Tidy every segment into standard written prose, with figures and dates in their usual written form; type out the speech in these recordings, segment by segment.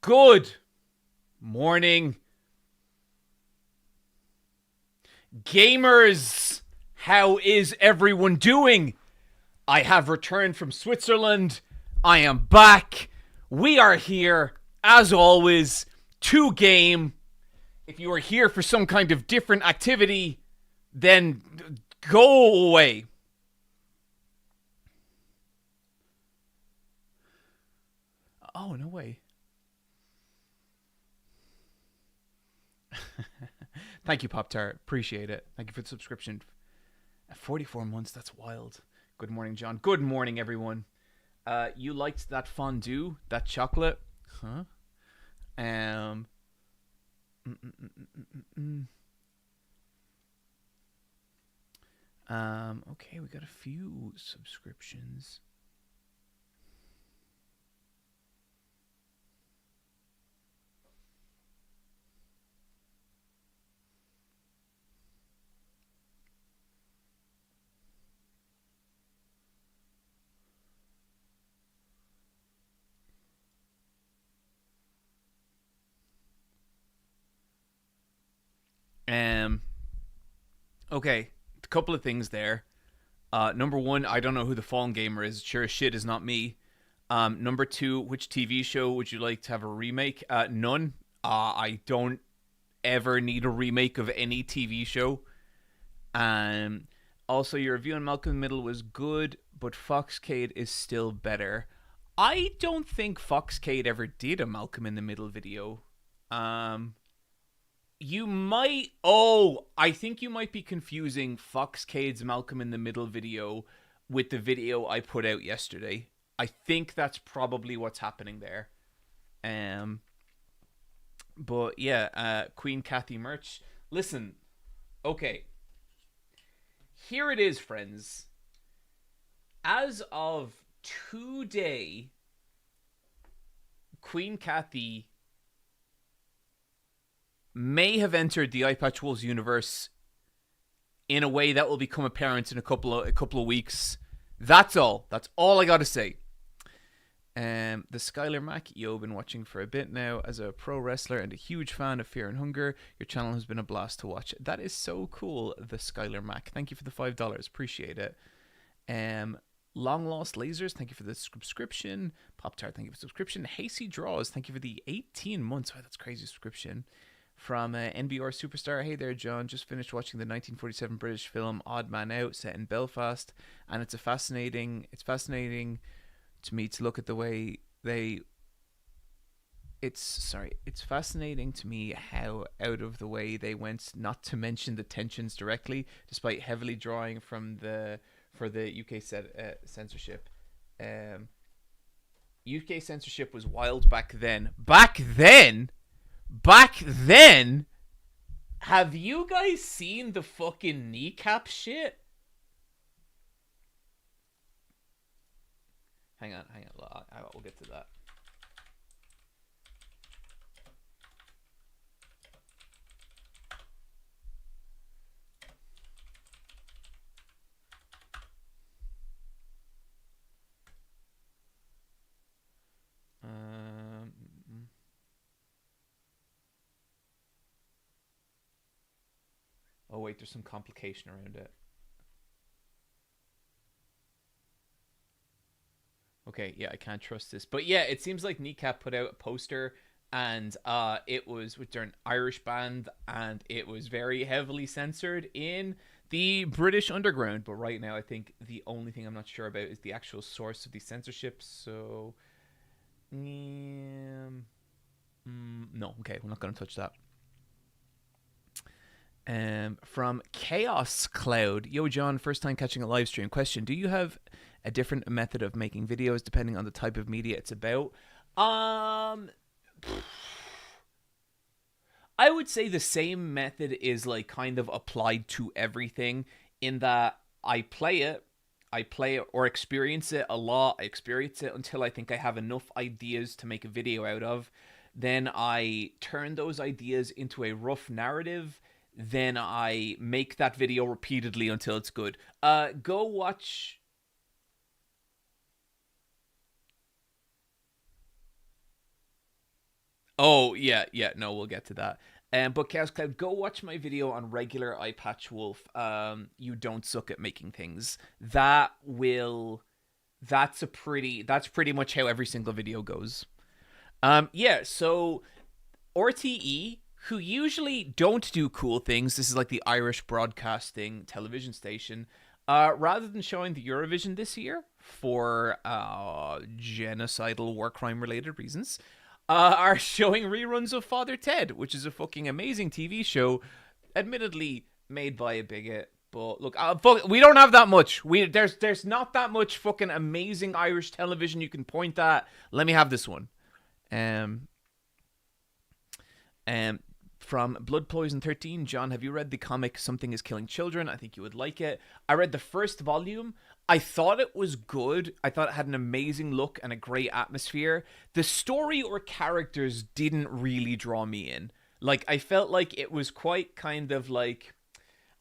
Good morning, gamers. How is everyone doing? I have returned from Switzerland. I am back. We are here, as always, to game. If you are here for some kind of different activity, then go away. Oh, no way. Thank you, Pop Tart. Appreciate it. Thank you for the subscription. At 44 months, that's wild. Good morning, John. Good morning, everyone. You liked that fondue, that chocolate, huh? Um, mm, mm, mm, mm, okay, we got a few subscriptions. Um, okay, a couple of things there. Number one, I don't know who the Fallen Gamer is. Sure as shit is not me. Number two, which TV show would you like to have a remake? None. I don't ever need a remake of any TV show. Um, Also, your review on Malcolm in the Middle was good, but Foxcade is still better. I don't think Foxcade ever did a Malcolm in the Middle video. Um, you might. Oh, I think you might be confusing Foxcade's Malcolm in the Middle video with the video I put out yesterday. I think that's probably what's happening there. Um, but yeah, Queen Kathy merch. Listen, okay, here it is, friends. As of today, Queen Kathy may have entered the iPatch Wolves universe in a way that will become apparent in a couple of weeks. That's all. That's all I got to say. The Skylar Mac, you've been watching for a bit now as a pro wrestler and a huge fan of Fear and Hunger. Your channel has been a blast to watch. That is so cool, the Skylar Mac. Thank you for the $5. Appreciate it. Long Lost Lasers, thank you for the subscription. Pop Tart, thank you for the subscription. Hasty Draws, thank you for the 18 months. Wow, that's crazy subscription. From NBR Superstar, hey there, John. Just finished watching the 1947 British film Odd Man Out, set in Belfast, and it's fascinating to me to look at the way they. It's fascinating to me how out of the way they went not to mention the tensions directly, despite heavily drawing from the for the UK censorship. UK censorship was wild back then. Back then, have you guys seen the fucking kneecap shit? Hang on. We'll get to that. Oh wait, there's some complication around it. Okay, yeah, I can't trust this. But yeah, it seems like Kneecap put out a poster and it was with their Irish band and it was very heavily censored in the British underground. But right now I think the only thing I'm not sure about is the actual source of the censorship. So no, okay, we're not gonna touch that. From Chaos Cloud. Yo, John, first time catching a live stream. Question: do you have a different method of making videos depending on the type of media it's about? Um, I would say the same method is like kind of applied to everything in that I play it or experience it a lot. I experience it until I think I have enough ideas to make a video out of. Then I turn those ideas into a rough narrative. Then I make that video repeatedly until it's good. Go watch. Oh yeah, yeah. No, we'll get to that. But Chaos Cloud, go watch my video on regular eye patch wolf. You don't suck at making things. That will. That's pretty much how every single video goes. Yeah. So RTE, who usually don't do cool things, this is like the Irish Broadcasting Television Station, rather than showing the Eurovision this year for genocidal war crime related reasons, are showing reruns of Father Ted, which is a fucking amazing TV show, admittedly made by a bigot. But look, we don't have that much. There's not that much fucking amazing Irish television you can point at. Let me have this one. Um, um, from Blood Poison 13, John, have you read the comic Something is Killing Children? I think you would like it. I read the first volume. I thought it was good. I thought it had an amazing look and a great atmosphere. The story or characters didn't really draw me in. Like, I felt like it was quite kind of like,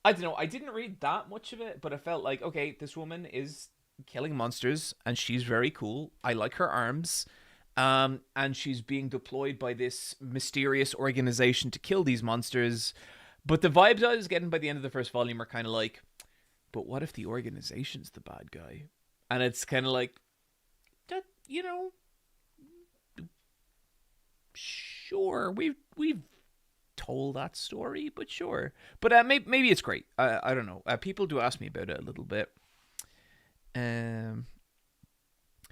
I don't know, I didn't read that much of it, but I felt like, okay, this woman is killing monsters and she's very cool. I like her arms. And she's being deployed by this mysterious organization to kill these monsters. But the vibes I was getting by the end of the first volume are kind of like, but what if the organization's the bad guy? And it's kind of like, that, sure, we've told that story, but sure. But maybe it's great. I don't know. People do ask me about it a little bit. Um,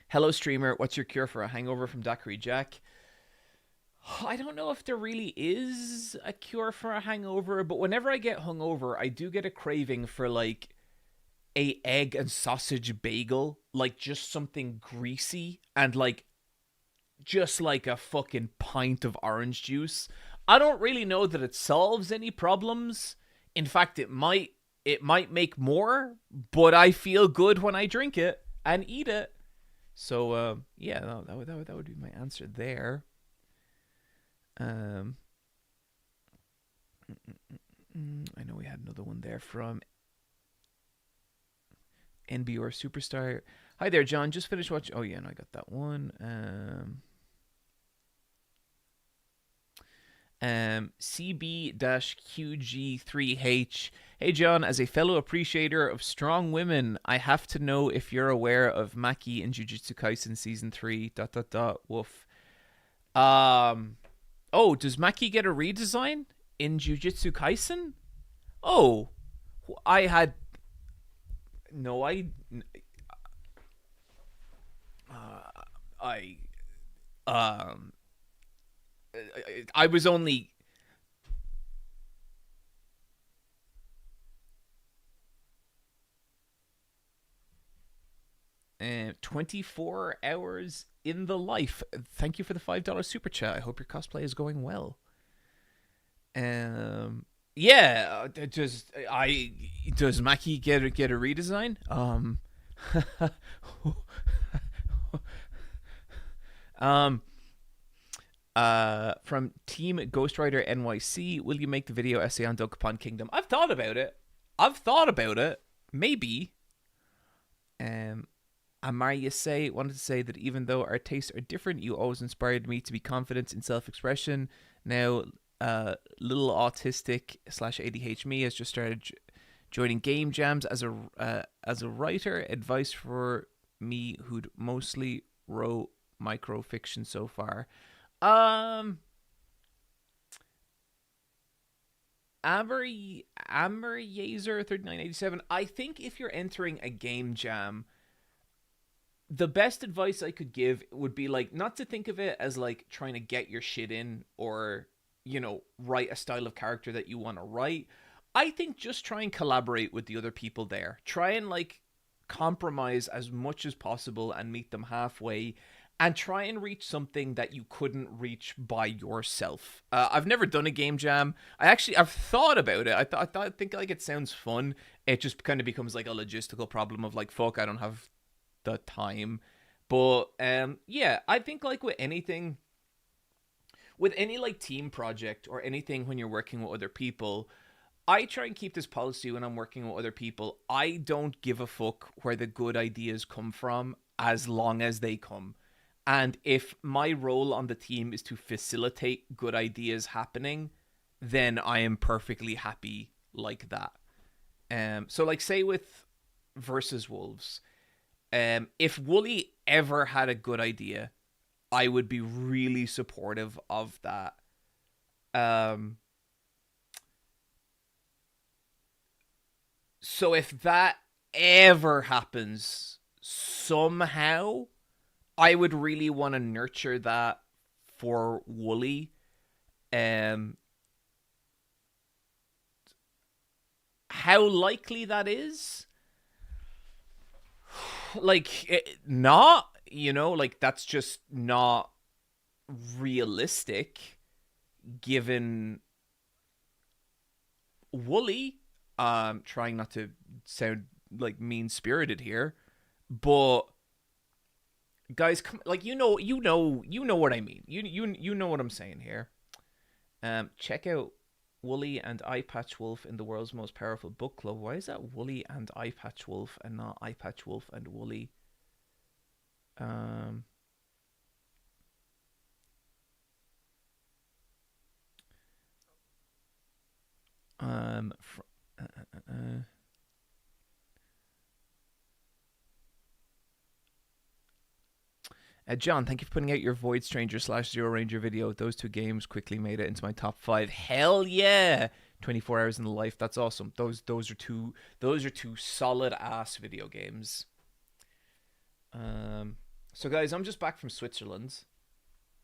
Hello, streamer. What's your cure for a hangover from Daiquiri Jack? I don't know if there really is a cure for a hangover, but whenever I get hungover, I do get a craving for like a egg and sausage bagel, like just something greasy and like just like a fucking pint of orange juice. I don't really know that it solves any problems. In fact, it might make more, but I feel good when I drink it and eat it. So yeah, no, that would be my answer there. Um, I know we had another one there from NBR Superstar. Hi there, John. Just finished watching. Oh yeah, no, I got that one. CB-QG3H. Hey John, as a fellow appreciator of strong women, I have to know if you're aware of Maki in Jujutsu Kaisen season 3. Dot dot dot. Woof. Um. Oh, does Maki get a redesign in Jujutsu Kaisen? Oh, I had no. I um. I was only 24 hours in the life. Thank you for the $5 super chat. I hope your cosplay is going well. Yeah. Does Maki get a redesign? Um. From Team Ghostwriter NYC, will you make the video essay on Dokapon Kingdom? I've thought about it. Maybe. Um. Amaria say wanted to say that even though our tastes are different, you always inspired me to be confident in self-expression. Now, little autistic slash ADHD me has just started joining game jams as a writer. Advice for me who'd mostly wrote micro fiction so far. Um, Amber Yazer 3987. I think if you're entering a game jam, the best advice I could give would be like not to think of it as like trying to get your shit in or write a style of character that you want to write. I think just try and collaborate with the other people there. Try and like compromise as much as possible and meet them halfway and try and reach something that you couldn't reach by yourself. I've never done a game jam. I've thought about it. I think like it sounds fun. It just kind of becomes like a logistical problem of like fuck, I don't have the time. But yeah, I think like with anything, with any like team project or anything when you're working with other people, I try and keep this policy when I'm working with other people. I don't give a fuck where the good ideas come from as long as they come. And if my role on the team is to facilitate good ideas happening, then I am perfectly happy like that. So like say with versus wolves, if Wooly ever had a good idea, I would be really supportive of that. Um, so if that ever happens somehow, I would really want to nurture that for Wooly. Um, how likely that is? Not, like that's just not realistic given Wooly. Trying not to sound like mean spirited here, but guys, come, like you know what I mean. You know what I'm saying here. Check out Wooly and Eye Patch Wolf in the world's most powerful book club. Why is that Wooly and Eye Patch Wolf and not Eye Patch Wolf and Wooly? Um, fr- uh, uh, uh, John, thank you for putting out your Void Stranger slash Zero Ranger video. Those two games quickly made it into my top five. Hell yeah! 24 hours in the life. That's awesome. Those are two solid ass video games. Um, so guys, I'm just back from Switzerland.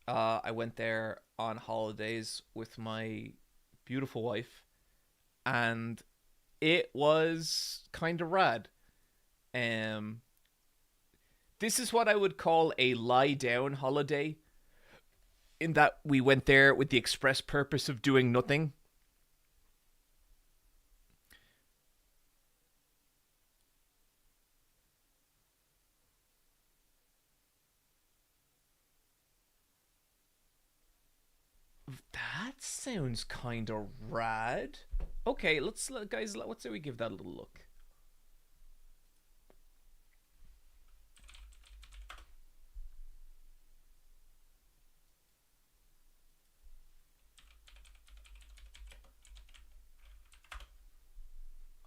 I went there on holidays with my beautiful wife, and it was kind of rad. Um, this is what I would call a lie down holiday, in that we went there with the express purpose of doing nothing. That sounds kind of rad. Okay, let's guys. Let's say we give that a little look.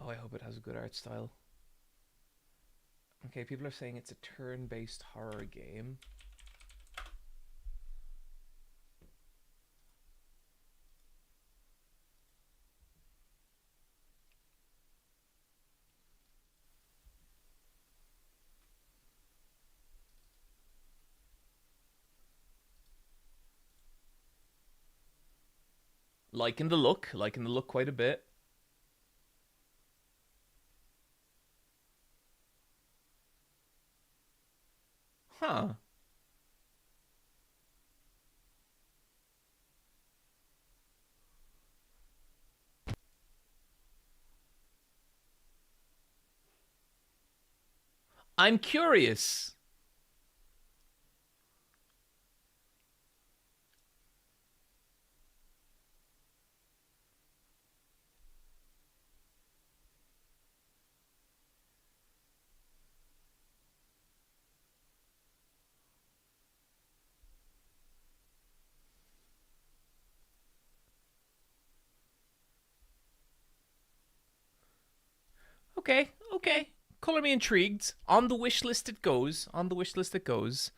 Oh, I hope it has a good art style. Okay, people are saying it's a turn-based horror game. Liking the look quite a bit. Huh. I'm curious. Okay, okay. Color me intrigued. On the wish list it goes. On the wish list it goes.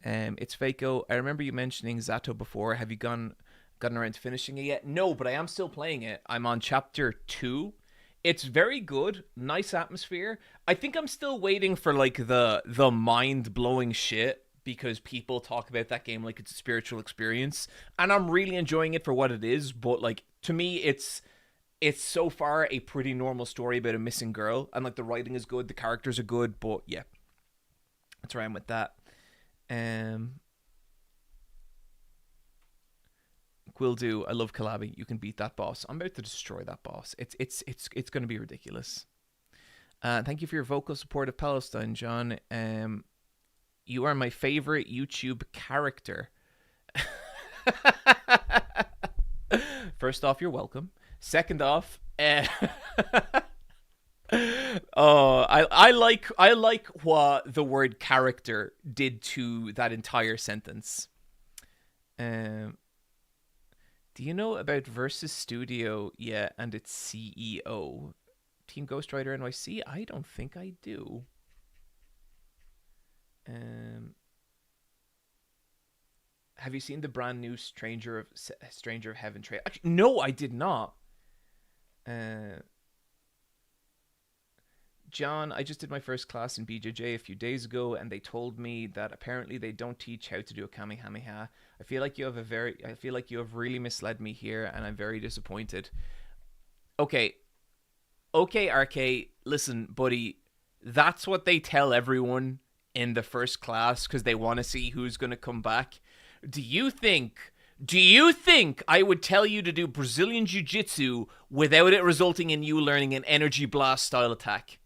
It's Faco. I remember you mentioning Zato before. Have you gotten around to finishing it yet? No, but I am still playing it. I'm on chapter 2. It's very good. Nice atmosphere. I think I'm still waiting for like the mind-blowing shit, because people talk about that game like it's a spiritual experience, and I'm really enjoying it for what it is, but like to me it's so far a pretty normal story about a missing girl, and like the writing is good, the characters are good, but yeah, that's where I'm with that. Um, will do. I love collabing. You can beat that boss. I'm about to destroy that boss. It's going to be ridiculous. Thank you for your vocal support of Palestine, John. You are my favorite YouTube character. First off, you're welcome. Second off, Oh, I like what the word character did to that entire sentence. Um, do you know about Versus Studio? Yeah, and its CEO, Team Ghost Rider NYC. I don't think I do. Um, have you seen the brand new Stranger of Heaven trailer? Actually, no, I did not. Uh, John, I just did my first class in BJJ a few days ago, and they told me that apparently they don't teach how to do a kamehameha. I feel like you have really misled me here, and I'm very disappointed. Okay, okay, RK, listen, buddy, that's what they tell everyone in the first class because they want to see who's going to come back. Do you think do you think I would tell you to do Brazilian Jiu-Jitsu without it resulting in you learning an energy blast style attack?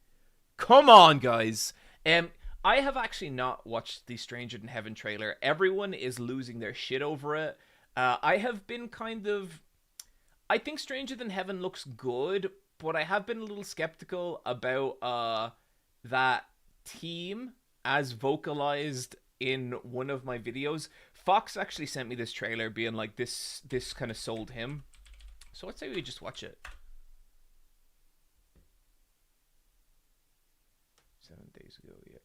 Come on, guys. I have actually not watched the Stranger in Heaven trailer. Everyone is losing their shit over it. I have been kind of I think Stranger Than Heaven looks good, but I have been a little skeptical about that team as vocalized in one of my videos. Fox actually sent me this trailer being like this kind of sold him. So let's say we just watch it. 7 days ago, yeah.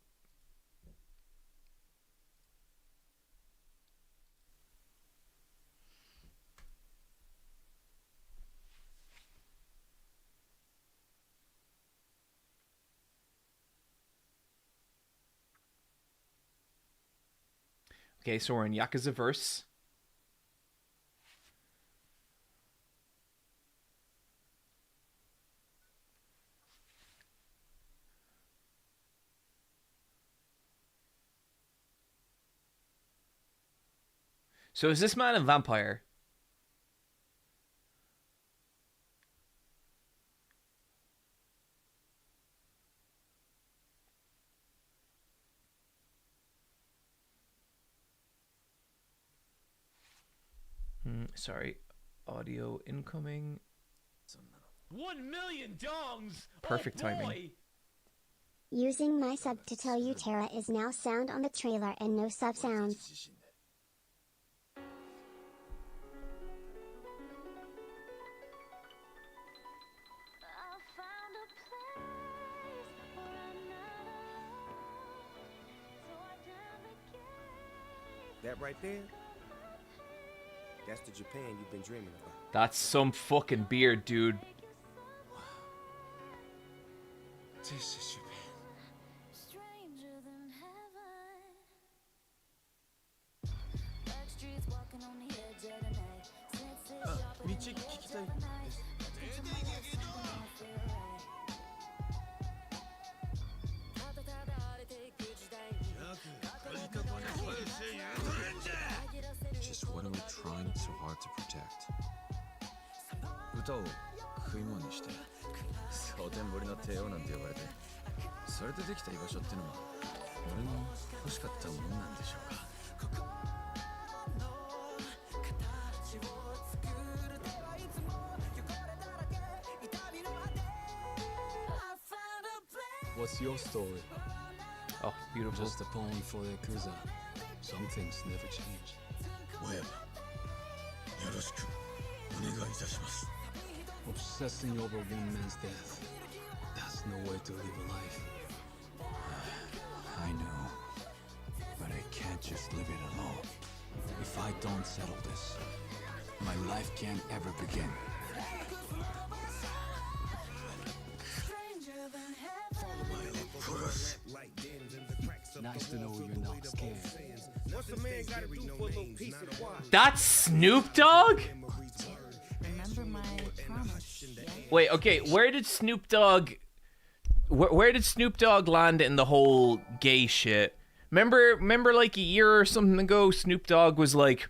Okay, so we're in Yakuza verse. So is this man a vampire? Sorry. Audio incoming. 1,000,000 dongs. Perfect timing. Using my sub to tell you Terra is now sound on the trailer and no sub sounds. That right there, that's the Japan you've been dreaming about. That's some fucking beard, dude. This is Japan. Just what are we trying so hard to protect? 歌を食い物にして蒼天堀の帝王なんて呼ばれてそれでできた居場所ってのは俺の欲しかったものなんでしょうか What's your story? Oh, beautiful. Just a pawn for the Yakuza. Some things never change. 親分よろしくお願いいたします Obsessing over one man's death. That's no way to live a life. I know, but I can't just live it alone. If I don't settle this, my life can't ever begin. Nice to know you're not scared. That's Snoop Dogg? Remember my promise. Yeah? Wait, okay, where did Snoop Dogg land in the whole gay shit? Remember like a year or something ago, Snoop Dogg was like,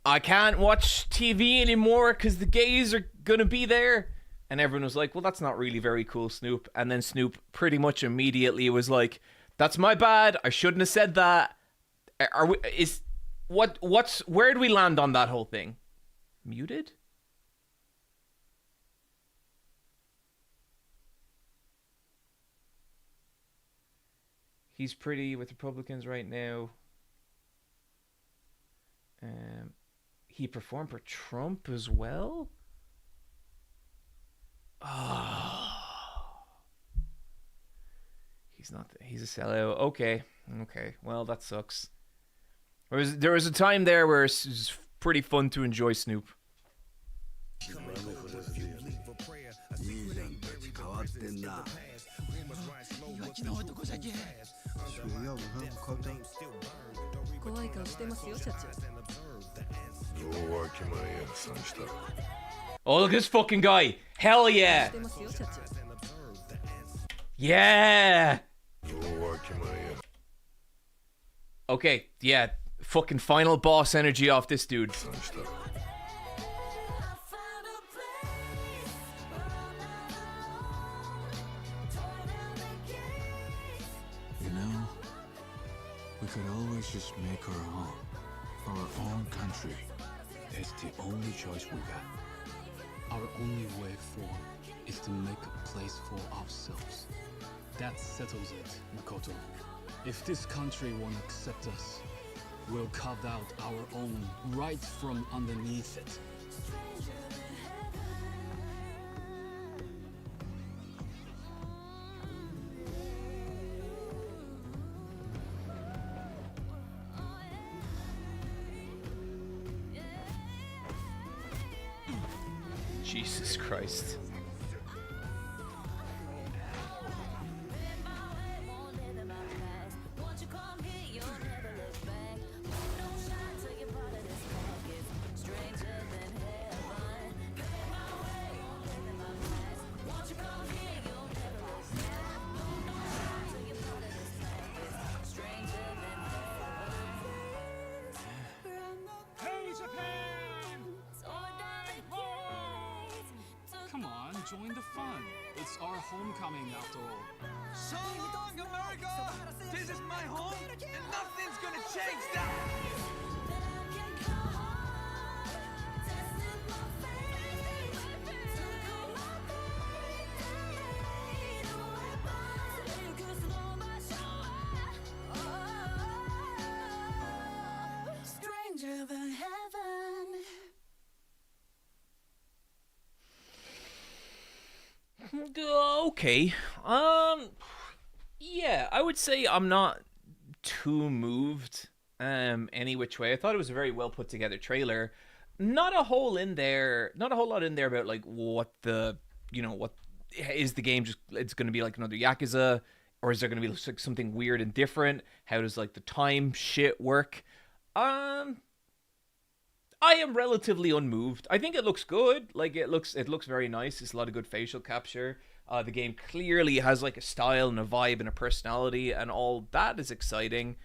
I can't watch TV anymore because the gays are gonna be there. And everyone was like, well, that's not really very cool, Snoop. And then Snoop pretty much immediately was like, that's my bad. I shouldn't have said that. Where do we land on that whole thing? Muted? He's pretty with Republicans right now. He performed for Trump as well. Oh, he's not. He's a sellout. Okay. Well, that sucks. There was a time there where it was pretty fun to enjoy Snoop. 怖い顔してますよ、社長。 Oh, look at this fucking guy. Hell yeah. してますよ、社長。 Yeah. Okay, yeah. Fucking final boss energy off this dude. You know, we could always just make our own country. It's the only choice we got. Our only way forward is to make a place for ourselves. That settles it, Makoto. If this country won't accept us, we'll carve out our own right from underneath it. Jesus Christ. Come on, join the fun. It's our homecoming after all. So long, America! This is my home, and nothing's gonna change that! Stranger than heaven. Okay. Yeah, I would say I'm not too moved any which way. I thought it was a very well put together trailer. Not a whole lot in there about like what what is the game, just it's going to be like another Yakuza, or is there going to be like something weird and different? How does like the time shit work? I am relatively unmoved. I think it looks good. Like it looks very nice. It's a lot of good facial capture. The game clearly has like a style and a vibe and a personality, and all that is exciting.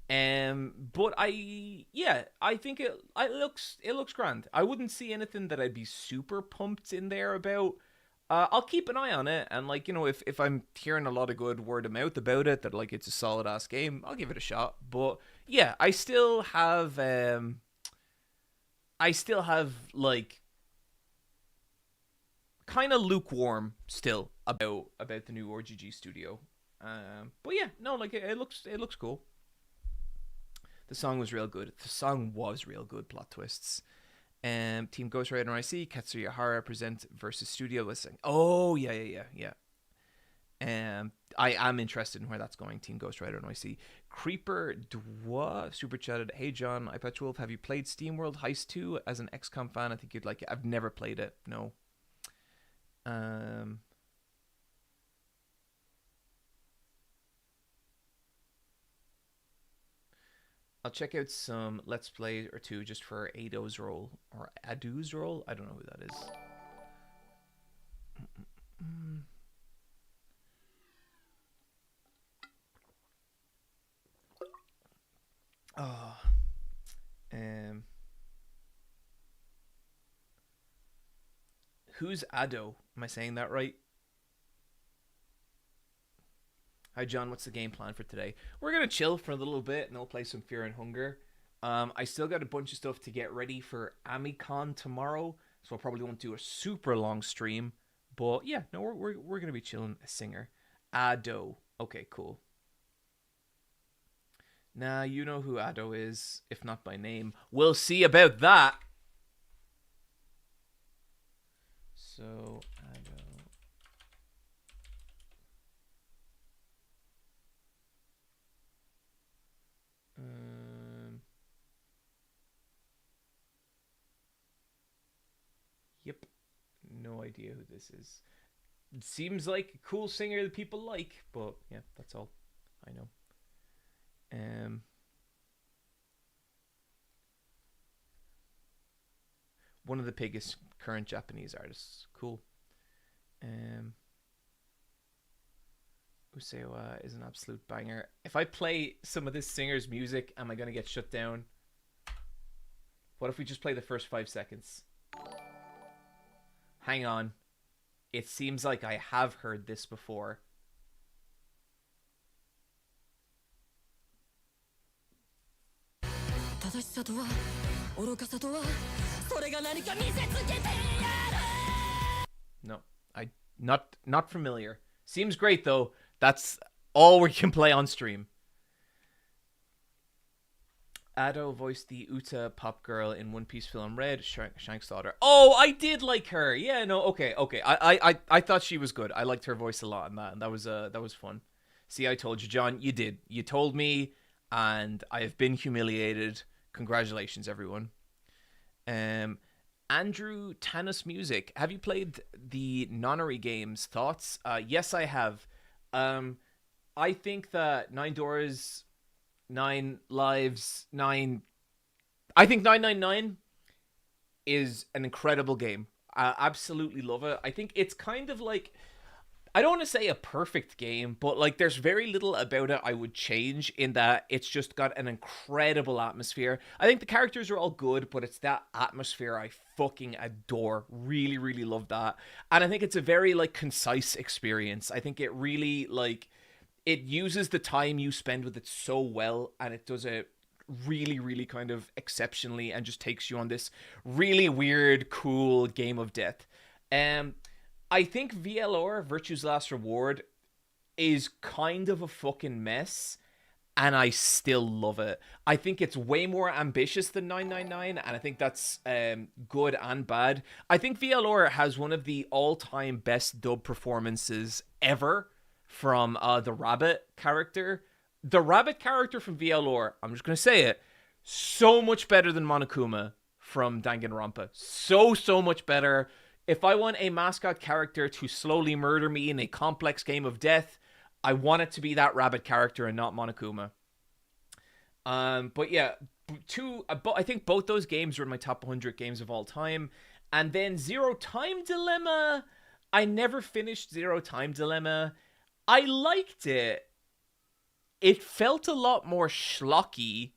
But I think it looks grand. I wouldn't see anything that I'd be super pumped in there about. I'll keep an eye on it, and like if I'm hearing a lot of good word of mouth about it, that like it's a solid ass game, I'll give it a shot. But yeah, I still have like kind of lukewarm still about the new RGG studio. But yeah, no, like it looks cool. The song was real good. Plot twists. Team Ghost Rider and IC Katsuya Hara present versus studio listing. Oh yeah. I am interested in where that's going. Team Ghost Rider and IC. Creeper Dwa super chatted. Hey John, iPatchWolf, have you played SteamWorld Heist 2? As an XCOM fan, I think you'd like it. I've never played it. No. I'll check out some Let's Play or two just for Ado's role or Adu's role. I don't know who that is. Oh, who's Ado? Am I saying that right? Hi John, what's the game plan for today? We're gonna chill for a little bit and we'll play some Fear and Hunger. I still got a bunch of stuff to get ready for AmiCon tomorrow, so I probably won't do a super long stream. But yeah, no, we're gonna be chilling. A singer, Ado. Okay, cool. Nah, you know who Ado is, if not by name. We'll see about that. So, Ado. Yep. No idea who this is. It seems like a cool singer that people like, but yeah, that's all I know. One of the biggest current Japanese artists. Cool. Usewa is an absolute banger. If I play some of this singer's music, am I going to get shut down? What if we just play the first 5 seconds? Hang on. It seems like I have heard this before. No, not familiar. Seems great though. That's all we can play on stream. Ado voiced the Uta pop girl in One Piece film Red, Shank's daughter. Oh, I did like her. Yeah, no, okay. I thought she was good. I liked her voice a lot in that, and that was fun. See, I told you, John. You did. You told me, and I have been humiliated. Congratulations, everyone. Andrew Tanis Music. Have you played the Nonary games? Thoughts? Yes, I have. I think that 9 Doors, 9 Lives, 9... I think 999 is an incredible game. I absolutely love it. I think it's kind of like... I don't want to say a perfect game, but like there's very little about it I would change, in that it's just got an incredible atmosphere. I think the characters are all good, but it's that atmosphere I fucking adore. Really, really love that. And I think it's a very like concise experience. I think it really like it uses the time you spend with it so well, and it does it really, really kind of exceptionally, and just takes you on this really weird, cool game of death. I think VLR, Virtue's Last Reward, is kind of a fucking mess, and I still love it. I think it's way more ambitious than 999, and I think that's good and bad. I think VLR has one of the all-time best dub performances ever from the Rabbit character. The Rabbit character from VLR, I'm just going to say it, so much better than Monokuma from Danganronpa. So much better. If I want a mascot character to slowly murder me in a complex game of death, I want it to be that Rabbit character and not Monokuma. But yeah, I think both those games are in my top 100 games of all time. And then Zero Time Dilemma. I never finished Zero Time Dilemma. I liked it. It felt a lot more schlocky,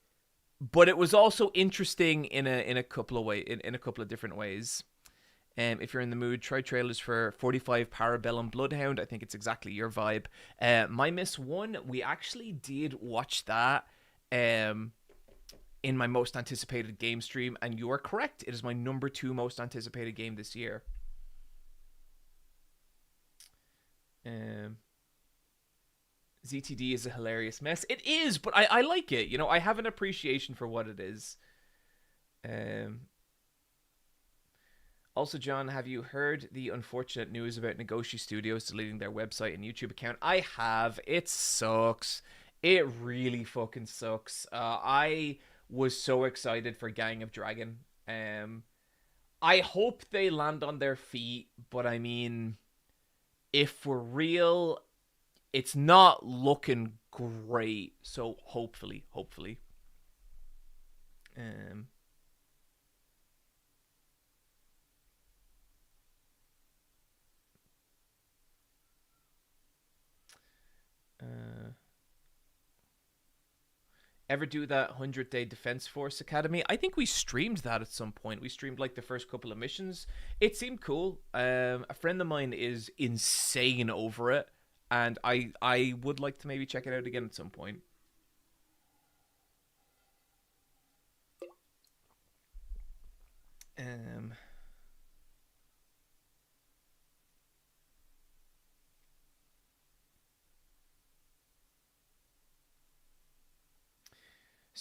but it was also interesting in a couple of in a couple of different ways. If you're in the mood, try trailers for 45 Parabellum Bloodhound. I think it's exactly your vibe. My Miss 1, we actually did watch that in my most anticipated game stream, and you are correct. It is my number 2 most anticipated game this year. ZTD is a hilarious mess. It is, but I like it. You know, I have an appreciation for what it is. Also, John, have you heard the unfortunate news about Nagoshi Studios deleting their website and YouTube account? I have. It sucks. It really fucking sucks. I was so excited for Gang of Dragon. I hope they land on their feet, but I mean, if we're real, it's not looking great. So hopefully. Ever do that 100-day Defense Force Academy? I think we streamed that at some point. We streamed like the first couple of missions. It seemed cool. A friend of mine is insane over it, and I would like to maybe check it out again at some point.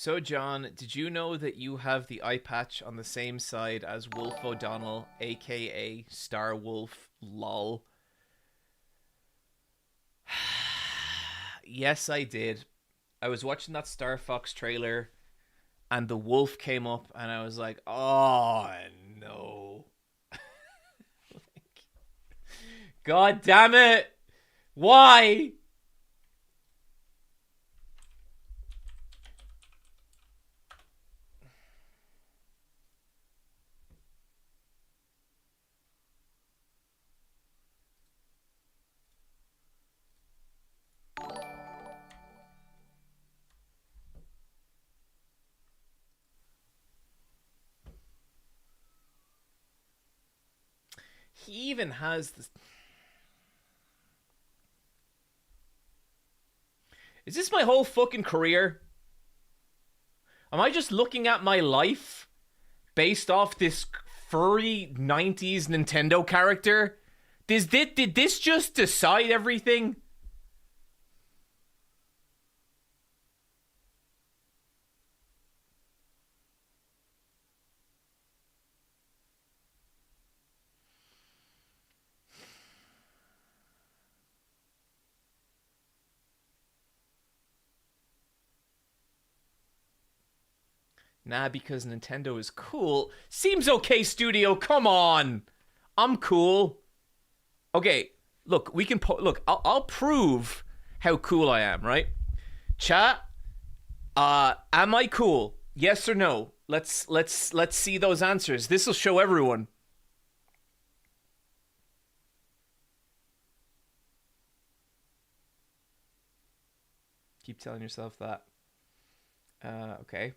So, John, did you know that you have the eye patch on the same side as Wolf O'Donnell, aka Star Wolf? Lol. Yes, I did. I was watching that Star Fox trailer, and the wolf came up, and I was like, "Oh no!" God damn it! Why? He even has this. Is this my whole fucking career? Am I just looking at my life based off this furry 90s Nintendo character? Did this just decide everything? Nah, because Nintendo is cool. Seems okay, studio. Come on. I'm cool. Okay, look, we can look. I'll prove how cool I am, right? Chat. Am I cool? Yes or no? Let's see those answers. This will show everyone. Keep telling yourself that. Okay.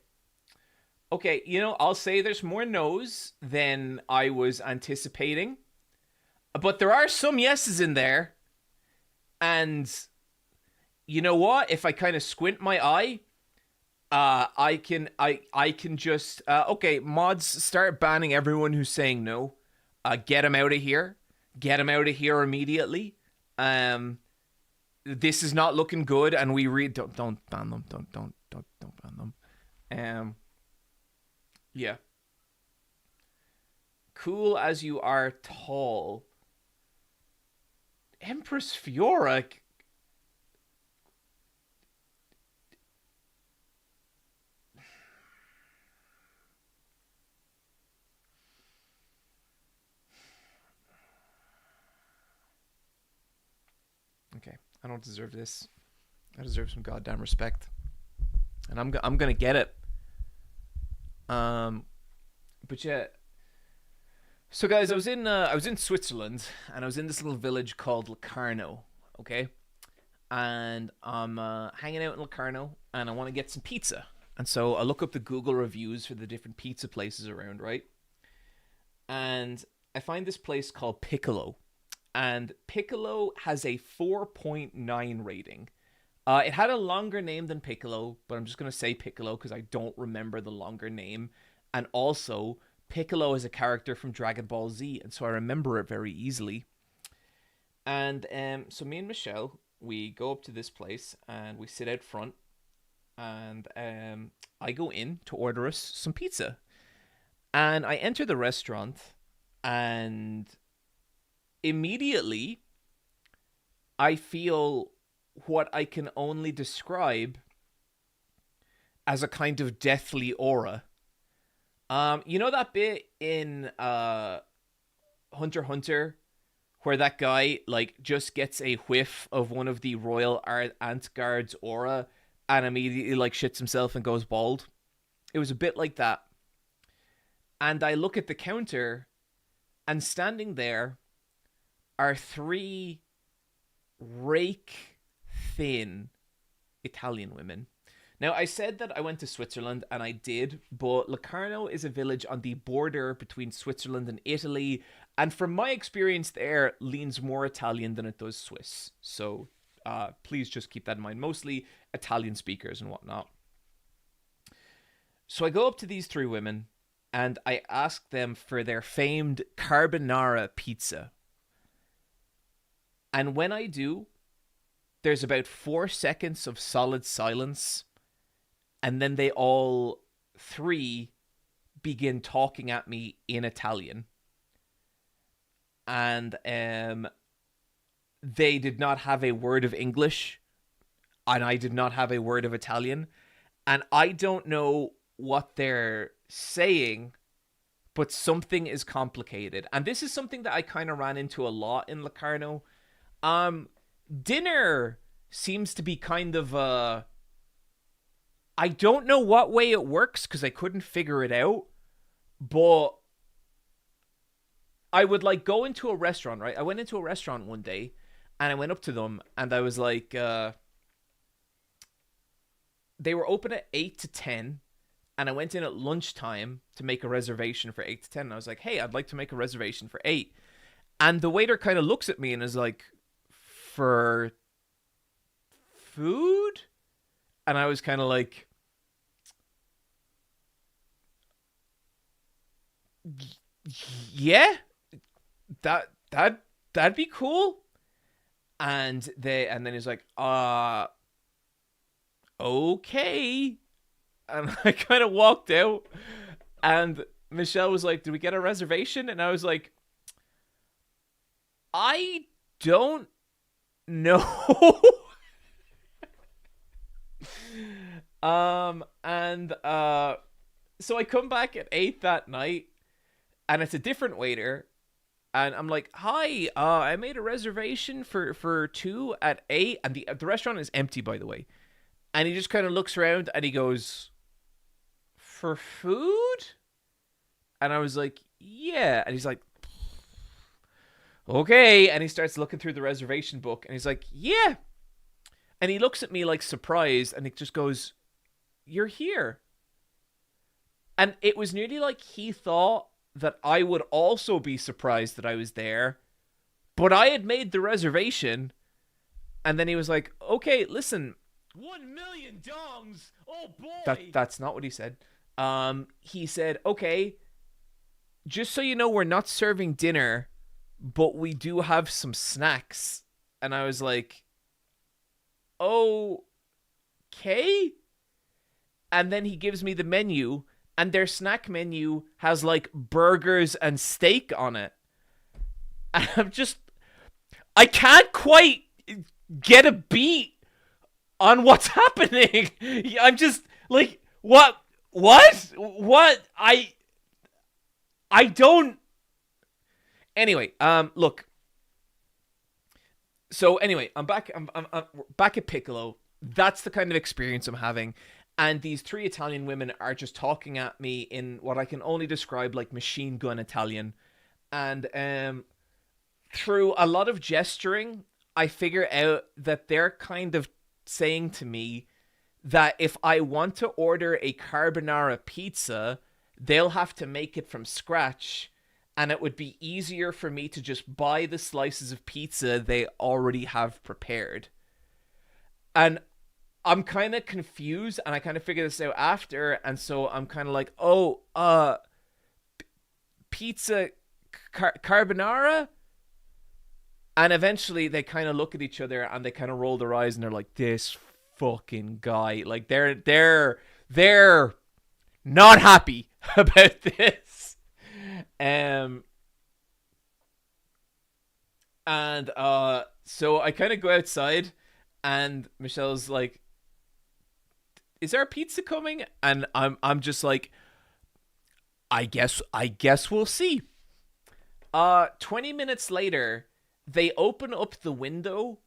Okay, you know, I'll say there's more no's than I was anticipating. But there are some yeses in there. And you know what? If I kind of squint my eye, I can just okay, mods, start banning everyone who's saying no. Get them out of here. Get them out of here immediately. This is not looking good, and we don't ban them. Don't ban them. Yeah. Cool as you are tall. Empress Fiora. Okay, I don't deserve this. I deserve some goddamn respect, and I'm gonna get it. But yeah. So guys, I was in Switzerland, and I was in this little village called Locarno. Okay, and I'm hanging out in Locarno, and I want to get some pizza. And so I look up the Google reviews for the different pizza places around, right? And I find this place called Piccolo. And Piccolo has a 4.9 rating. It had a longer name than Piccolo, but I'm just going to say Piccolo because I don't remember the longer name. And also, Piccolo is a character from Dragon Ball Z, and so I remember it very easily. And so me and Michelle, we go up to this place, and we sit out front. And I go in to order us some pizza. And I enter the restaurant, and immediately I feel what I can only describe as a kind of deathly aura. You know that bit in Hunter x Hunter where that guy like just gets a whiff of one of the Royal Ant Guard's aura and immediately like shits himself and goes bald? It was a bit like that. And I look at the counter, and standing there are 3 rake-thin Italian women. Now, I said that I went to Switzerland, and I did, but Locarno is a village on the border between Switzerland and Italy, and from my experience there, leans more Italian than it does Swiss. So please just keep that in mind. Mostly Italian speakers and whatnot. So I go up to these 3 women, and I ask them for their famed carbonara pizza. And when I do, there's about 4 seconds of solid silence. And then they all three begin talking at me in Italian. And they did not have a word of English, and I did not have a word of Italian. And I don't know what they're saying, but something is complicated. And this is something that I kind of ran into a lot in Locarno. Dinner seems to be kind of I don't know what way it works because I couldn't figure it out, but I would like go into a restaurant, right? I went into a restaurant one day and I went up to them and I was like, they were open at 8 to 10 and I went in at lunchtime to make a reservation for 8 to 10. And I was like, hey, I'd like to make a reservation for 8. And the waiter kind of looks at me and is like, for food? And I was kind of like, yeah, that'd be cool. And then he's like, okay. And I kind of walked out and Michelle was like, did we get a reservation? And I was like, I don't know. So I come back at 8 that night and it's a different waiter. And I'm like, hi, I made a reservation for 2 at 8. And the restaurant is empty, by the way. And he just kind of looks around and he goes, for food? And I was like, yeah. And he's like, okay. And he starts looking through the reservation book and he's like, yeah. And he looks at me like surprised and he just goes, you're here. And it was nearly like he thought that I would also be surprised that I was there, but I had made the reservation. And then he was like, okay, listen, 1 million dongs. Oh boy. That's not what he said. He said, okay, just so you know, we're not serving dinner, but we do have some snacks. And I was like, okay. And then he gives me the menu, and their snack menu has like burgers and steak on it. And I can't quite get a beat on what's happening. I'm just like, what? I don't. Anyway, look. So anyway, I'm back. I'm back at Piccolo. That's the kind of experience I'm having. And these 3 Italian women are just talking at me in what I can only describe like machine gun Italian. And through a lot of gesturing, I figure out that they're kind of saying to me that if I want to order a carbonara pizza, they'll have to make it from scratch. And it would be easier for me to just buy the slices of pizza they already have prepared. And I'm kind of confused, and I kind of figure this out after, and so I'm kind of like, pizza carbonara? And eventually they kind of look at each other, and they kind of roll their eyes, and they're like, this fucking guy. Like, they're not happy about this. So I kind of go outside, and Michelle's like, is there a pizza coming? And I'm just like, I guess we'll see. 20 minutes later, they open up the window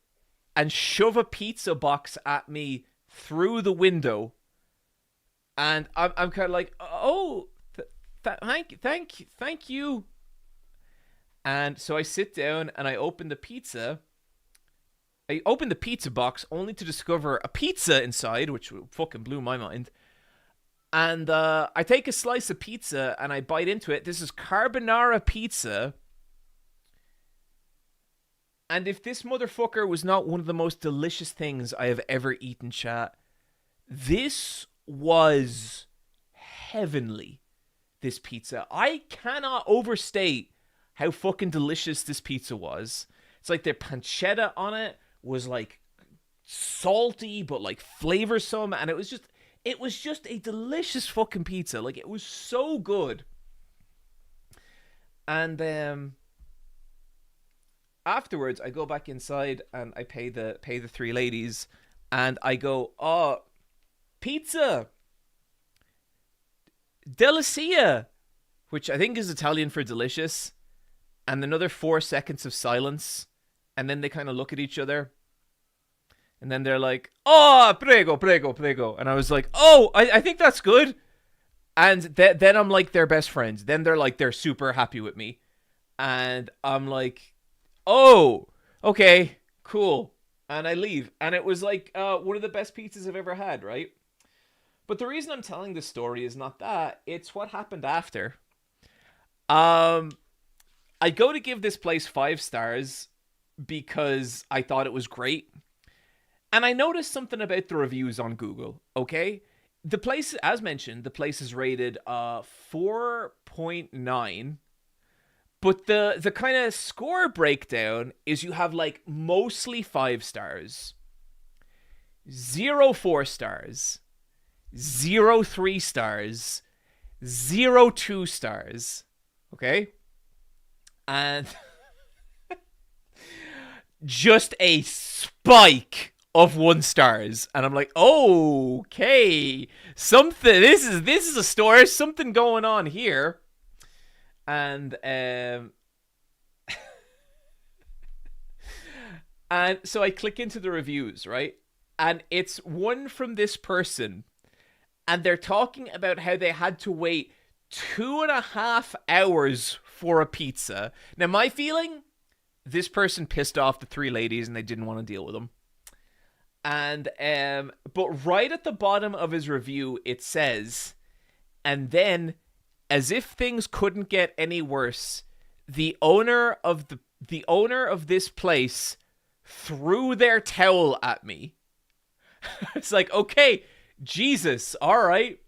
and shove a pizza box at me through the window. And I'm kind of like, oh, thank you. And so I sit down and I open the pizza. I opened the pizza box only to discover a pizza inside, which fucking blew my mind. And I take a slice of pizza and I bite into it. This is carbonara pizza. And if this motherfucker was not one of the most delicious things I have ever eaten, chat, this was heavenly, this pizza. I cannot overstate how fucking delicious this pizza was. It's like the pancetta on it was like salty but like flavorsome, and It was just a delicious fucking pizza. Like, it was so good. And afterwards, I go back inside and I pay the three ladies, and I go, "Oh, pizza, delicia," which I think is Italian for delicious. And another 4 seconds of silence, and then they kind of look at each other, and then they're like, "Oh, prego, prego, prego," and I was like, "Oh, I think that's good." And then I'm like their best friends. Then they're super happy with me, and I'm like, "Oh, okay, cool," and I leave, and it was like one of the best pizzas I've ever had, right? But the reason I'm telling this story is not that; it's what happened after. I go to give this place 5 stars because I thought it was great. And I noticed something about the reviews on Google, okay? The place, as mentioned, the place is rated 4.9. But the kind of score breakdown is you have like mostly 5 stars, 0 4 stars, 0 3 stars, 0 2 stars, okay? And just a spike of 1 stars, and I'm like, okay, something. This is a story. Something going on here, and and so I click into the reviews, right, and it's one from this person, and they're talking about how they had to wait 2.5 hours for a pizza. Now, my feeling, this person pissed off the 3 ladies and they didn't want to deal with them. And but right at the bottom of his review, it says, and then, as if things couldn't get any worse, the owner of this place threw their towel at me. It's like, okay, Jesus, all right.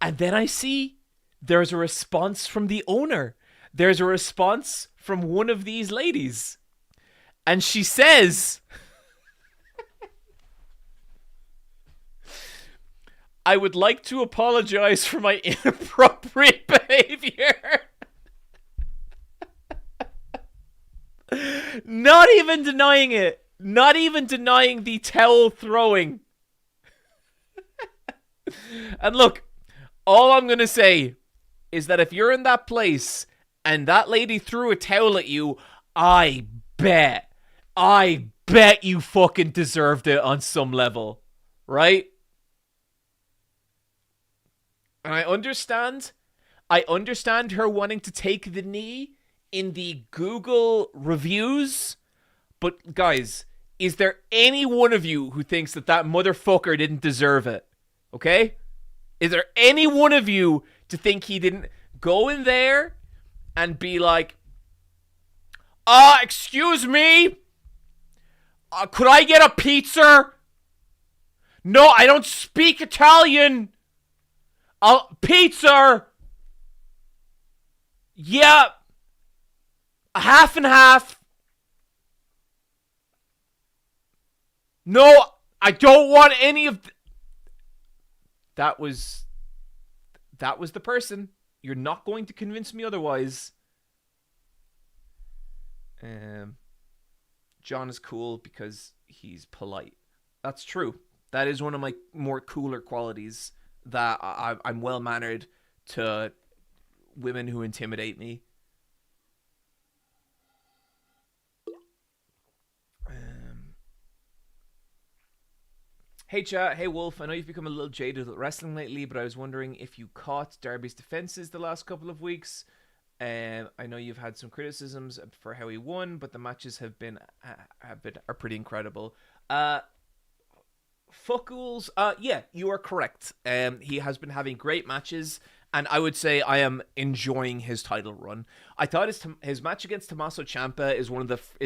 And then I see there's a response from the owner. There's a response from one of these ladies. And she says, "I would like to apologize for my inappropriate behavior." Not even denying it. Not even denying the towel throwing. And look, all I'm going to say is that if you're in that place and that lady threw a towel at you, I bet you fucking deserved it on some level, right? And I understand her wanting to take the knee in the Google reviews, but guys, is there any one of you who thinks that motherfucker didn't deserve it? Okay? Is there any one of you to think he didn't go in there and be like, excuse me? Could I get a pizza? No, I don't speak Italian. Pizza. Yeah. A half and half. No, I don't want any of... That was the person. You're not going to convince me otherwise. John is cool because he's polite. That's true. That is one of my more cooler qualities, that I'm well-mannered to women who intimidate me. Hey chat, hey Wolf, I know you've become a little jaded with wrestling lately, but I was wondering if you caught Darby's defenses the last couple of weeks. I know you've had some criticisms for how he won, but the matches are pretty incredible. Fuckles, yeah, you are correct. He has been having great matches, and I would say I am enjoying his title run. I thought his match against Tommaso Ciampa is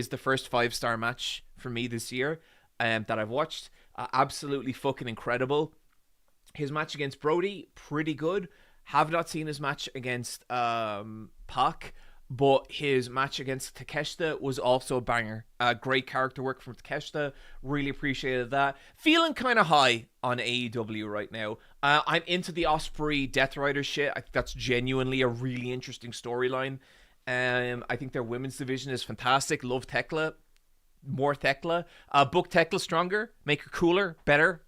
the first 5-star match for me this year that I've watched. Absolutely fucking incredible. His match against Brody, pretty good. Have not seen his match against Pac. but his match against Takeshita was also a banger. Great character work from Takeshita. Really appreciated that. Feeling kind of high on AEW right now. I'm into the Osprey Death Rider shit. I think that's genuinely a really interesting storyline. I think their women's division is fantastic. Love Tekla. More Tekla. Book Tekla stronger. Make her cooler. Better.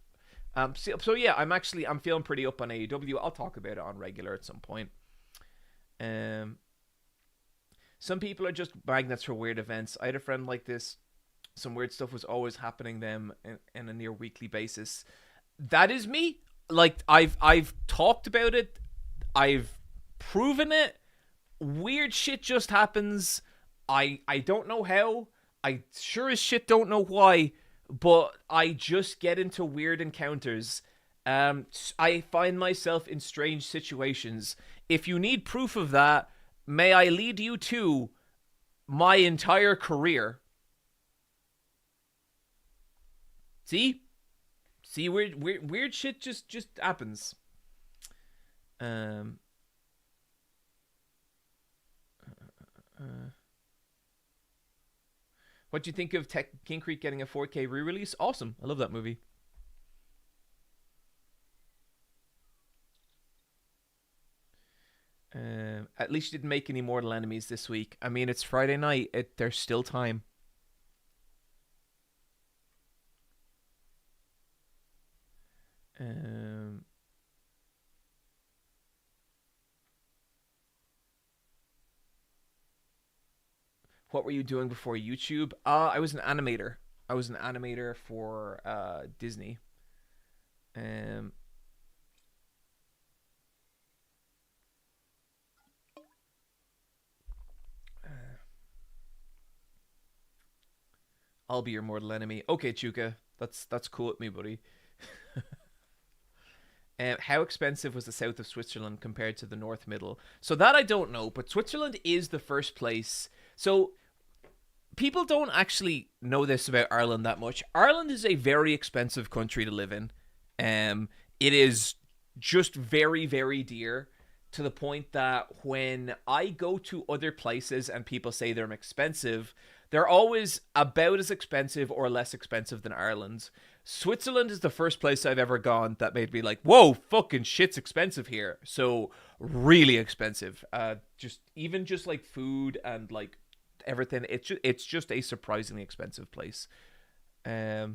So yeah, I'm feeling pretty up on AEW. I'll talk about it on regular at some point. Some people are just magnets for weird events. I had a friend like this. Some weird stuff was always happening them in a near weekly basis. That is me. Like I've talked about it. I've proven it. Weird shit just happens. I don't know how. I sure as shit don't know why. But I just get into weird encounters. I find myself in strange situations. If you need proof of that, may I lead you to my entire career. See, weird shit just happens. What do you think of King Creek getting a 4K re-release? Awesome. I love that movie. At least you didn't make any mortal enemies this week. I mean, it's Friday night. There's still time. What were you doing before YouTube? I was an animator. I was an animator for Disney. I'll be your mortal enemy. Okay, Chuka. That's cool with me, buddy. How expensive was the south of Switzerland compared to the north middle? So that I don't know, but Switzerland is the first place. So people don't actually know this about Ireland that much. Ireland is a very expensive country to live in. It is just very, very dear, to the point that when I go to other places and people say they're expensive, they're always about as expensive or less expensive than Ireland. Switzerland is the first place I've ever gone that made me like, whoa, fucking shit's expensive here. So really expensive. Just like food and like everything. It's just a surprisingly expensive place. Thoughts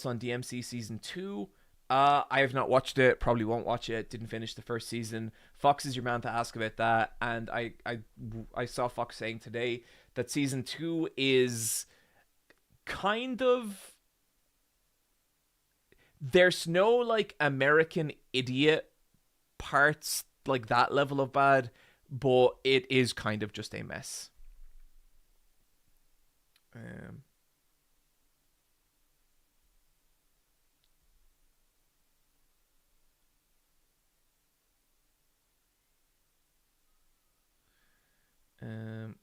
on DMC season 2? I have not watched it. Probably won't watch it. Didn't finish the first season. Fox is your man to ask about that. And I saw Fox saying today that season 2 is kind of, there's no like American Idiot parts like that level of bad, but it is kind of just a mess.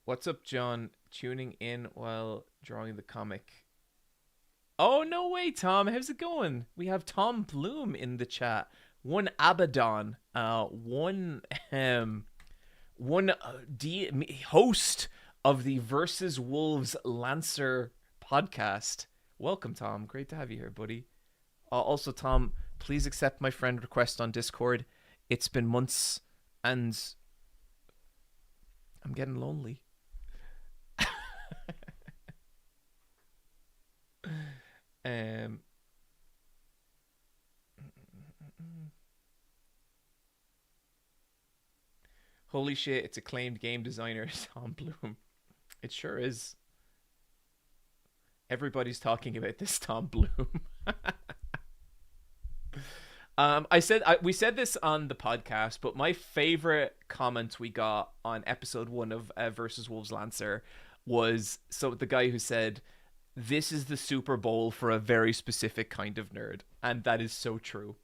What's up, John? Tuning in while drawing the comic. Oh, no way, Tom. How's it going? We have Tom Bloom in the chat. One Abaddon. One host of the Versus Wolves Lancer podcast. Welcome, Tom. Great to have you here, buddy. Also, Tom, please accept my friend request on Discord. It's been months, and I'm getting lonely. Holy shit, it's acclaimed game designer Tom Bloom. It sure is. Everybody's talking about this Tom Bloom. We said this on the podcast, but my favorite comment we got on episode 1 of Versus Wolves Lancer was the guy who said, "This is the Super Bowl for a very specific kind of nerd," and that is so true.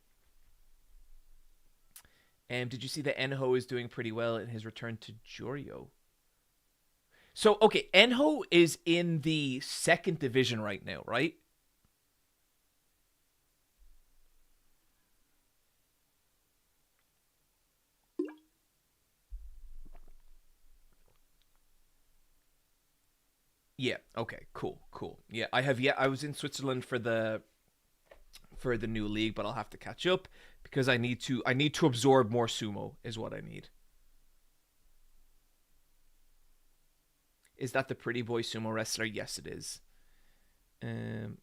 Did you see that Enho is doing pretty well in his return to Jorio? So, okay, Enho is in the 2nd division right now, right? Yeah. Okay. Cool. Cool. Yeah. I have. Yeah. I was in Switzerland for the new league, but I'll have to catch up because I need to. I need to absorb more sumo. Is what I need. Is that the pretty boy sumo wrestler? Yes, it is. Um.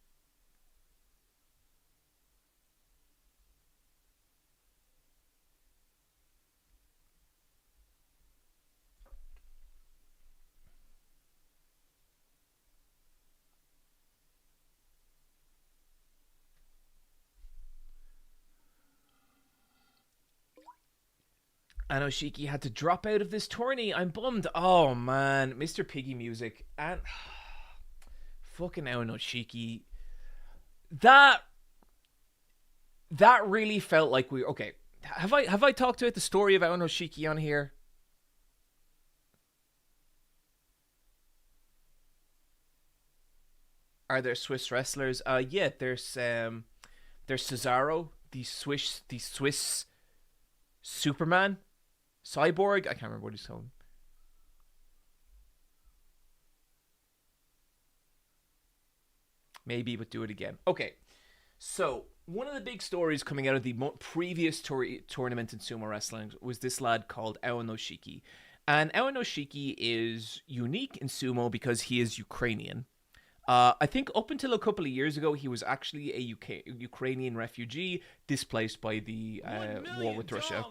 Enoshiki had to drop out of this tourney. I'm bummed. Oh man, Mr. Piggy music and fucking Enoshiki. That really felt like we okay. Have I talked about the story of Enoshiki on here? Are there Swiss wrestlers? Yeah, there's Cesaro, the Swiss Superman, Cyborg. I can't remember what he's called. Maybe, but do it again. Okay, so one of the big stories coming out of the previous tournament in sumo wrestling was this lad called Enoshiki. And Enoshiki is unique in sumo because he is Ukrainian. I think up until a couple of years ago, he was actually a Ukrainian refugee displaced by the war with Russia.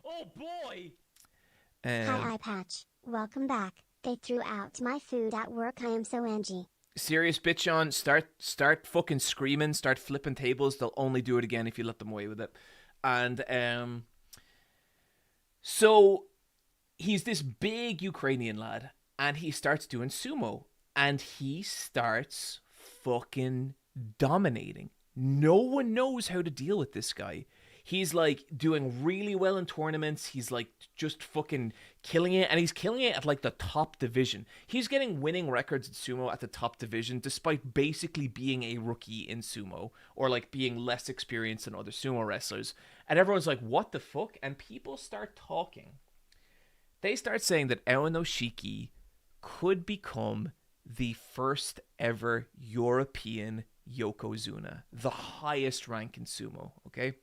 Oh boy! Hi, Eye Patch. Welcome back. They threw out my food at work. I am so angry. Serious bitch on. Start fucking screaming. Start flipping tables. They'll only do it again if you let them away with it. And so he's this big Ukrainian lad, and he starts doing sumo. And he starts fucking dominating. No one knows how to deal with this guy. He's like doing really well in tournaments. He's like just fucking killing it. And he's killing it at like the top division. He's getting winning records in sumo at the top division despite basically being a rookie in sumo or like being less experienced than other sumo wrestlers. And everyone's like, what the fuck? And people start talking. They start saying that Enoshiki could become the first ever European Yokozuna, the highest rank in sumo, okay?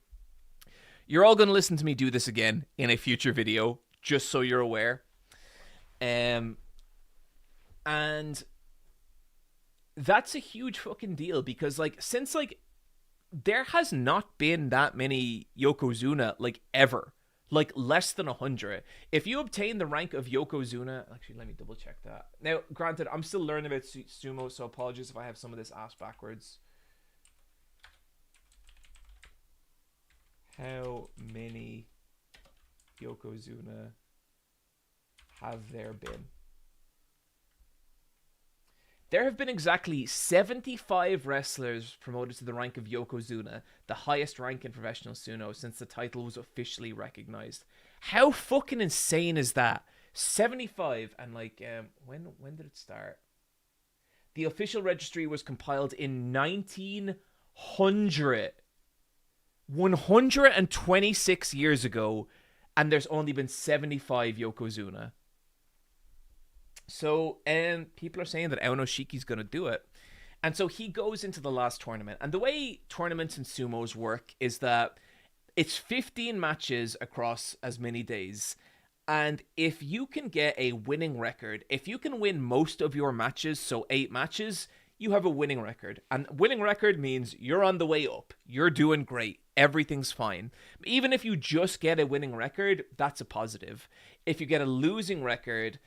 You're all going to listen to me do this again in a future video, just so you're aware. And that's a huge fucking deal because, like, since, like, there has not been that many Yokozuna, like, ever. Like, less than 100. If you obtain the rank of Yokozuna... Actually, let me double check that. Now, granted, I'm still learning about sumo, so apologies if I have some of this ass backwards. How many Yokozuna have there been? There have been exactly 75 wrestlers promoted to the rank of Yokozuna, the highest rank in professional sumo since the title was officially recognized. How fucking insane is that? 75, and like, when did it start? The official registry was compiled in 1900. 126 years ago, and there's only been 75 Yokozuna. So, people are saying that Enoshiki going to do it. And so he goes into the last tournament. And the way tournaments in sumos work is that it's 15 matches across as many days. And if you can get a winning record, if you can win most of your matches, so 8 matches, you have a winning record. And winning record means you're on the way up. You're doing great. Everything's fine. Even if you just get a winning record, that's a positive. If you get a losing record,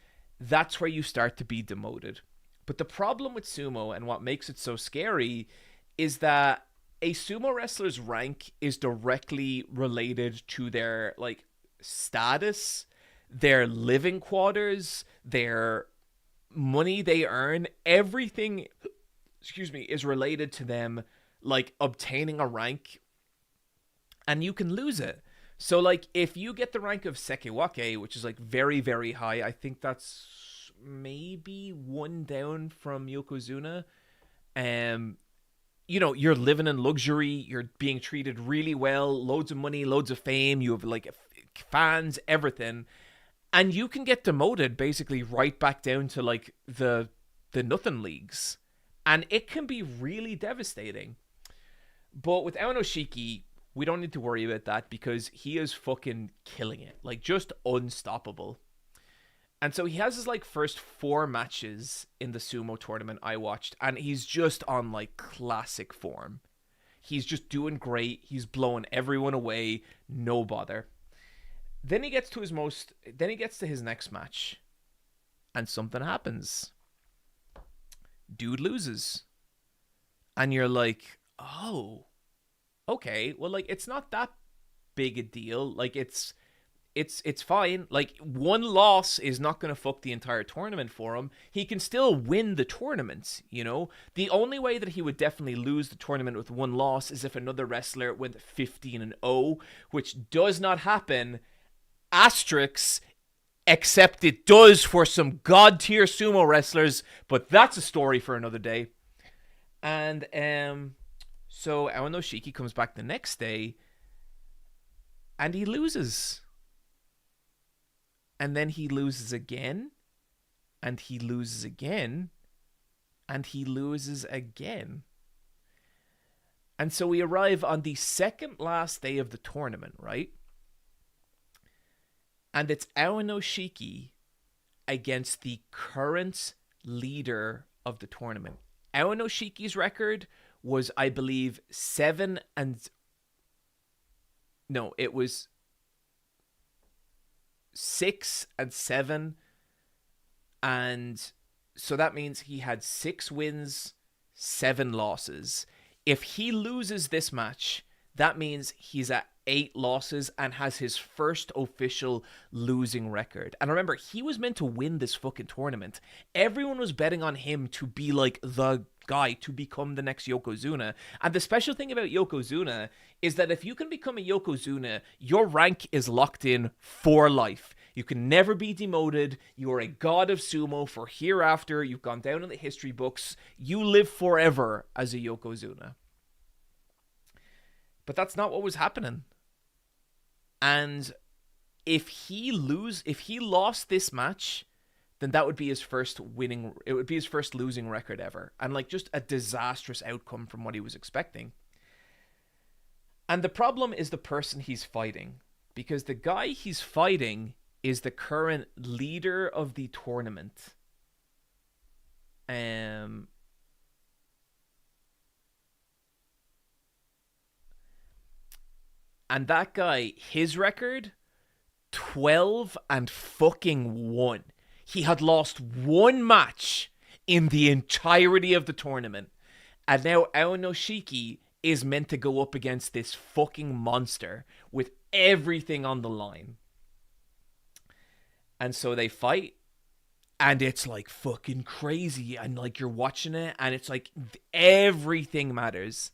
that's where you start to be demoted. But the problem with sumo and what makes it so scary is that a sumo wrestler's rank is directly related to their like status, their living quarters, their money they earn. Everything, is related to them like obtaining a rank, and you can lose it. So, like, if you get the rank of Sekewake, which is, like, very, very high, I think that's maybe one down from Yokozuna. You're living in luxury, you're being treated really well, loads of money, loads of fame, you have, like, fans, everything. And you can get demoted, basically, right back down to, like, the the nothing leagues. And it can be really devastating. But with Enoshiki, we don't need to worry about that because he is fucking killing it. Like, just unstoppable. And so he has his, like, first 4 matches in the sumo tournament I watched, and he's just on, like, classic form. He's just doing great. He's blowing everyone away. No bother. Then he gets to his next match, and something happens. Dude loses. And you're like, oh, okay. Well, like, it's not that big a deal. Like, it's fine. Like, one loss is not going to fuck the entire tournament for him. He can still win the tournament, you know? The only way that he would definitely lose the tournament with one loss is if another wrestler went 15-0, which does not happen. Asterix, except it does for some god-tier sumo wrestlers, but that's a story for another day. And so Enoshiki comes back the next day, and he loses. And then he loses again, and he loses again, and he loses again. And so we arrive on the second last day of the tournament, right? And it's Enoshiki against the current leader of the tournament. Enoshike's record was, I believe, 7 and... No, it was 6 and 7. And so that means he had 6 wins, 7 losses. If he loses this match, that means he's at 8 losses and has his first official losing record. And remember, he was meant to win this fucking tournament. Everyone was betting on him to be like the guy to become the next Yokozuna. And the special thing about Yokozuna is that if you can become a Yokozuna, your rank is locked in for life. You can never be demoted. You are a god of sumo for hereafter. You've gone down in the history books. You live forever as a Yokozuna. But that's not what was happening. And if he lost this match, then that would be his first losing record ever. And like, just a disastrous outcome from what he was expecting. And the problem is the person he's fighting, because the guy he's fighting is the current leader of the tournament. And that guy, his record, 12 and fucking 1. He had lost 1 match in the entirety of the tournament. And now Enoshiki is meant to go up against this fucking monster with everything on the line. And so they fight. And it's like fucking crazy. And like, you're watching it and it's like everything matters.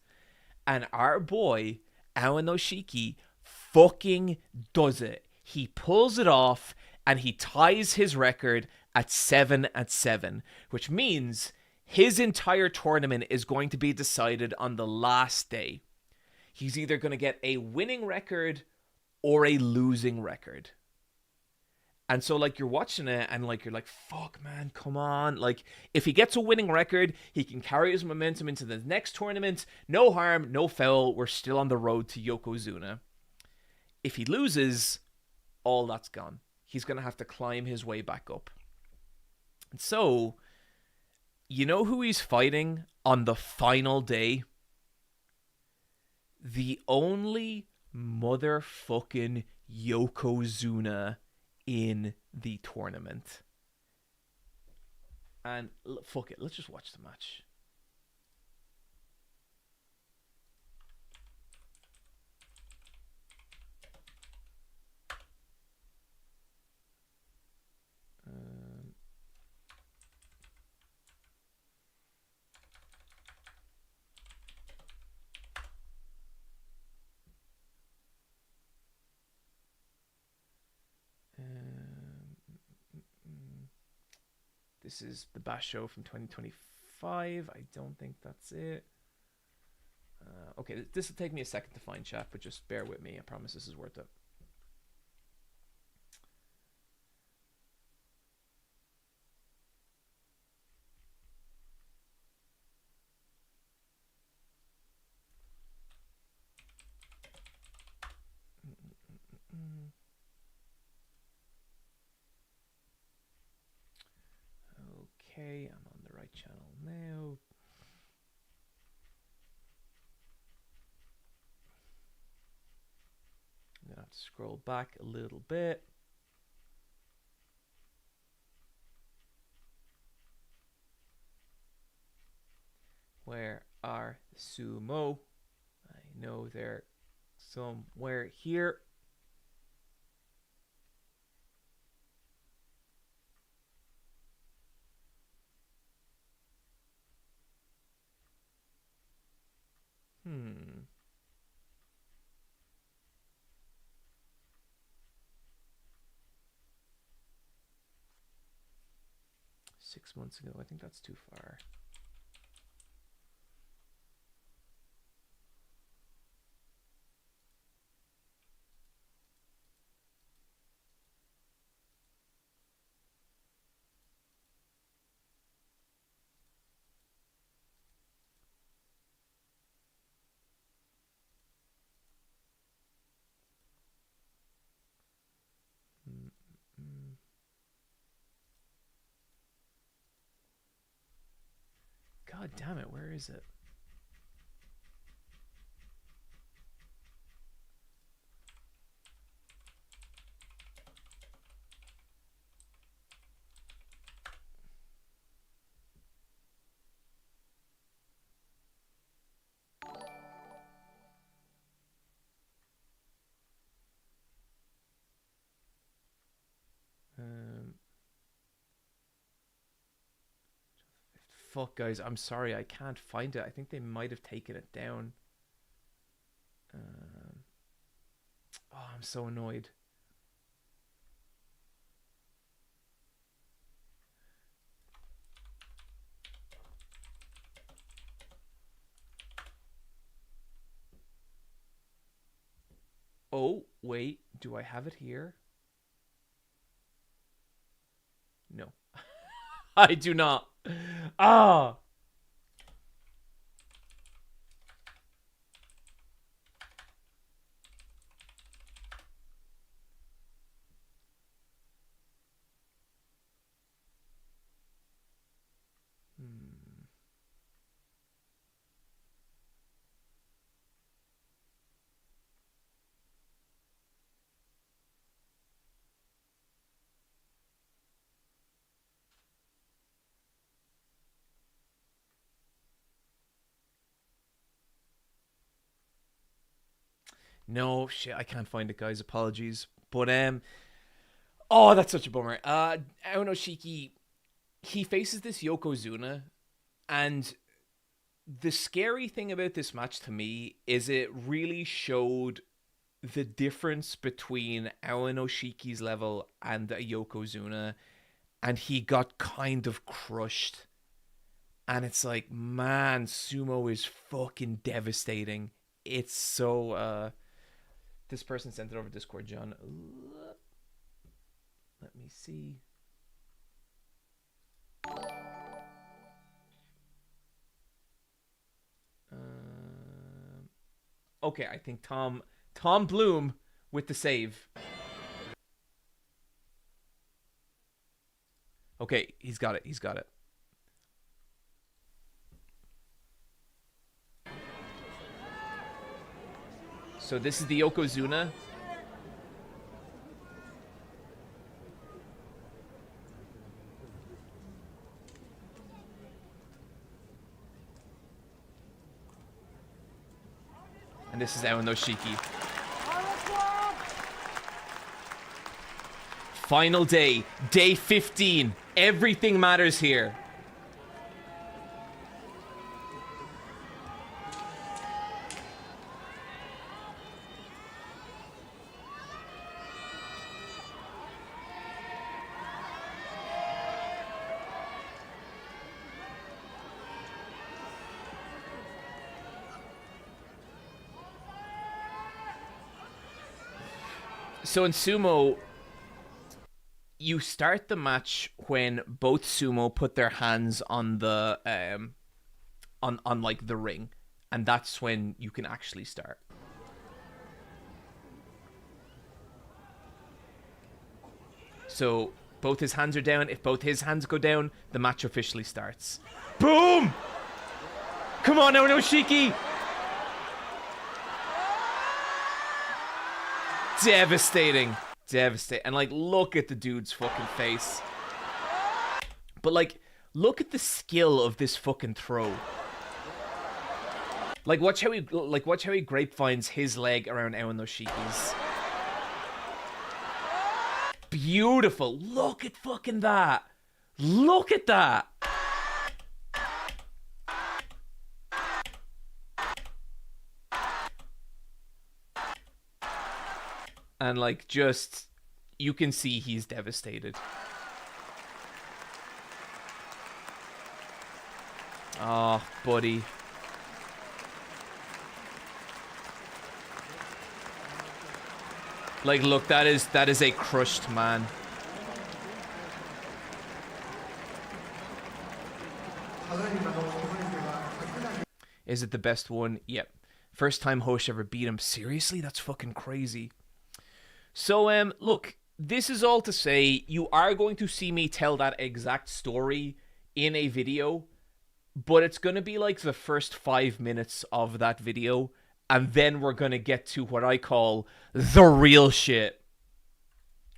And our boy Enoshiki fucking does it. He pulls it off and he ties his record at 7 and 7, which means his entire tournament is going to be decided on the last day. He's either going to get a winning record or a losing record. And so, like, you're watching it and, like, you're like, fuck, man, come on. Like, if he gets a winning record, he can carry his momentum into the next tournament. No harm, no foul. We're still on the road to Yokozuna. If he loses, all that's gone. He's going to have to climb his way back up. And so, you know who he's fighting on the final day? The only motherfucking Yokozuna in the tournament. And fuck it, let's just watch the match. This is the Bash Show from 2025. I don't think that's it. Okay, this will take me a second to find, chat, but just bear with me. I promise this is worth it. channel now. I'm gonna have to scroll back a little bit. Where are Sumo? I know they're somewhere here. Hmm. Six months ago. I think that's too far. God damn it, where is it? Fuck, guys, I'm sorry, I can't find it. I think they might have taken it down. Oh, I'm so annoyed. Oh, wait, do I have it here? No. I do not. Ah! No, shit, I can't find it, guys. Apologies. But, oh, that's such a bummer. Enoshiki, he faces this Yokozuna, and the scary thing about this match to me is it really showed the difference between Enoshikis level and a Yokozuna, and he got kind of crushed. And it's like, man, Sumo is fucking devastating. It's so, this person sent it over Discord, John. Let me see. Okay, I think Tom Bloom with the save. Okay, he's got it. He's got it. So this is the Yokozuna. And this is Enoshiki. Final day. Day 15. Everything matters here. So in Sumo, you start the match when both Sumo put their hands on the on like the ring, and that's when you can actually start. So Both his hands are down. If both his hands go down, the match officially starts. Boom! Come on now, Enoshiki! Devastating. Devastating. And, like, look at the dude's fucking face. But, like, look at the skill of this fucking throw. Like, watch how he grapevines his leg around Enoshiki's. Beautiful. Look at fucking that. Look at that. And, like, just, you can see he's devastated. Oh, buddy. Like, look, that is a crushed man. Is it the best one? Yep. First time Hosh ever beat him. Seriously? That's fucking crazy. So, look, this is all to say you are going to see me tell that exact story in a video, but it's going to be like the first 5 minutes of that video, and then we're going to get to what I call the real shit.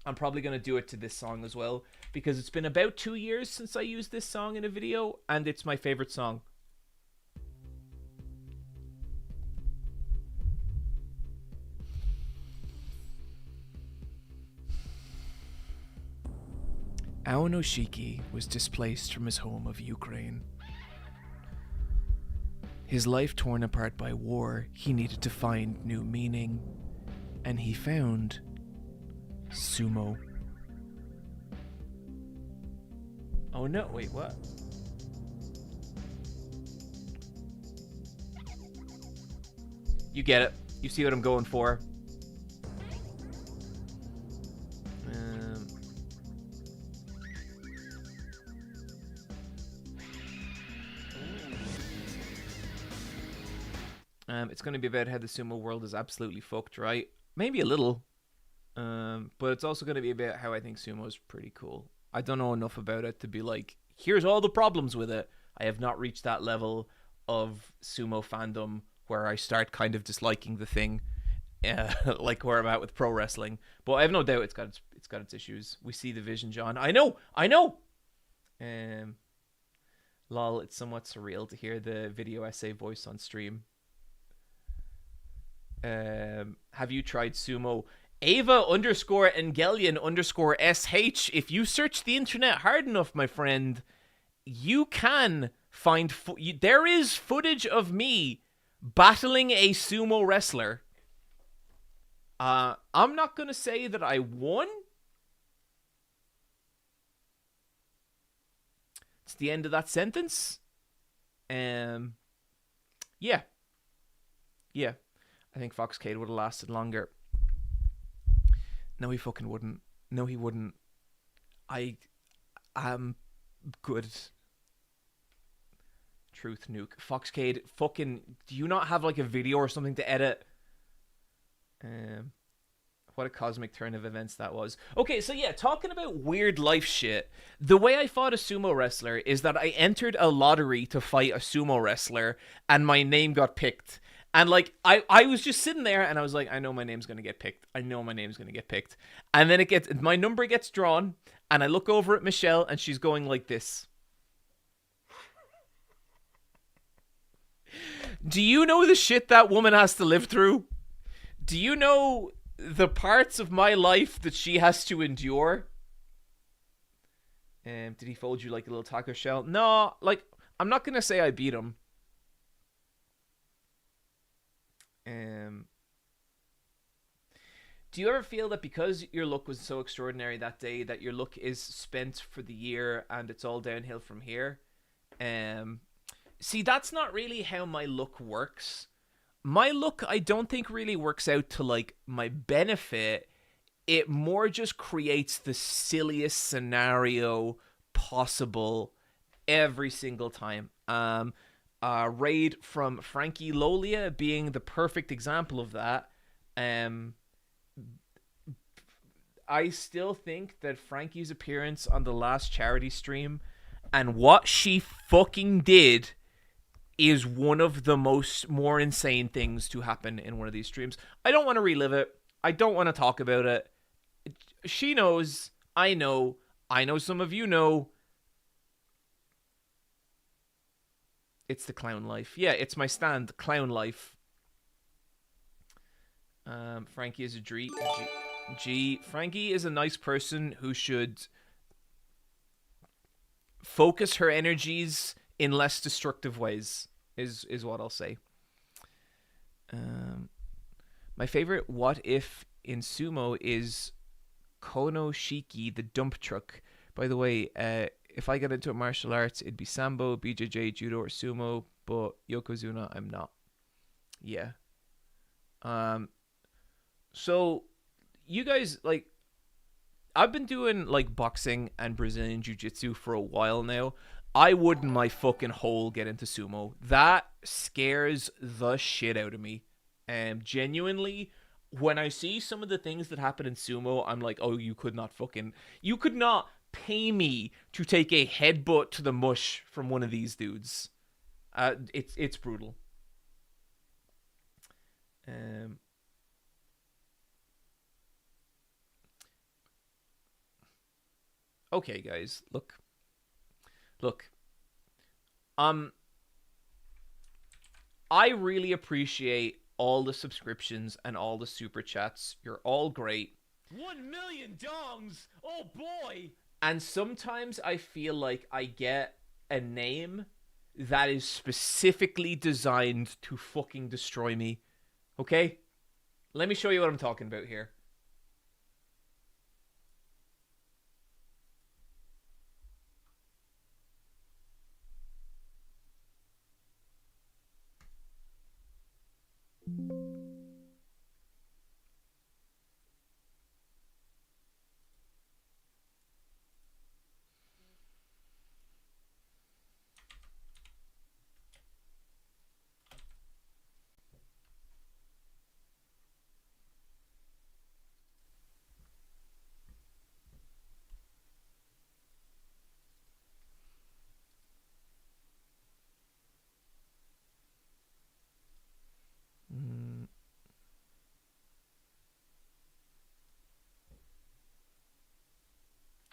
I'm probably going to do it to this song as well, because it's been about 2 years since I used this song in a video, and it's my favorite song. Enoshiki was displaced from his home of Ukraine. His life torn apart by war, he needed to find new meaning, and he found Sumo. Oh no, wait, what? You get it. You see what I'm going for. It's going to be about how the sumo world is absolutely fucked, right? Maybe a little. But it's also going to be about how I think sumo is pretty cool. I don't know enough about it to be like, here's all the problems with it. I have not reached that level of sumo fandom where I start kind of disliking the thing, like where I'm at with pro wrestling. But I have no doubt it's got its issues. We see the vision, John. I know. Lol, it's somewhat surreal to hear the video essay voice on stream. Have you tried sumo? Ava_Engelion_SH. If you search the internet hard enough, my friend, you can find there is footage of me battling a sumo wrestler. I'm not gonna say that I won. It's the end of that sentence. Yeah. I think Foxcade would have lasted longer. No, he fucking wouldn't. No, he wouldn't. I am good. Truth nuke. Foxcade, fucking, do you not have like a video or something to edit? What a cosmic turn of events that was. Okay, so yeah, talking about weird life shit. The way I fought a sumo wrestler is that I entered a lottery to fight a sumo wrestler, and my name got picked. And, like, I was just sitting there, and I was like, I know my name's going to get picked. And then my number gets drawn, and I look over at Michelle, and she's going like this. Do you know the shit that woman has to live through? Do you know the parts of my life that she has to endure? Did he fold you like a little taco shell? No, like, I'm not going to say I beat him. Do you ever feel that because your luck was so extraordinary that day, that your luck is spent for the year and it's all downhill from here? See, that's not really how my luck works. My luck, I don't think, really works out to, like, my benefit. It more just creates the silliest scenario possible every single time. Raid from Frankie Lolia being the perfect example of that. I still think that Frankie's appearance on the last charity stream and what she fucking did is one of the more insane things to happen in one of these streams. I don't want to relive it. I don't want to talk about it. She knows. I know. I know some of you know. It's the clown life. Yeah, it's my stand, clown life. Frankie is a G. Frankie is a nice person who should focus her energies in less destructive ways, is what I'll say. My favorite what if in Sumo is Enoshiki, the dump truck. By the way, if I get into martial arts, it'd be Sambo, BJJ, Judo, or Sumo, but Yokozuna, I'm not. Yeah. So, you guys, like, I've been doing, like, boxing and Brazilian Jiu-Jitsu for a while now. I wouldn't my fucking hole get into Sumo. That scares the shit out of me. Genuinely, when I see some of the things that happen in Sumo, I'm like, oh, you could not pay me to take a headbutt to the mush from one of these dudes. It's brutal. Okay, guys, look. I really appreciate all the subscriptions and all the super chats. You're all great. 1 million dongs! Oh boy! And sometimes I feel like I get a name that is specifically designed to fucking destroy me. Okay? Let me show you what I'm talking about here.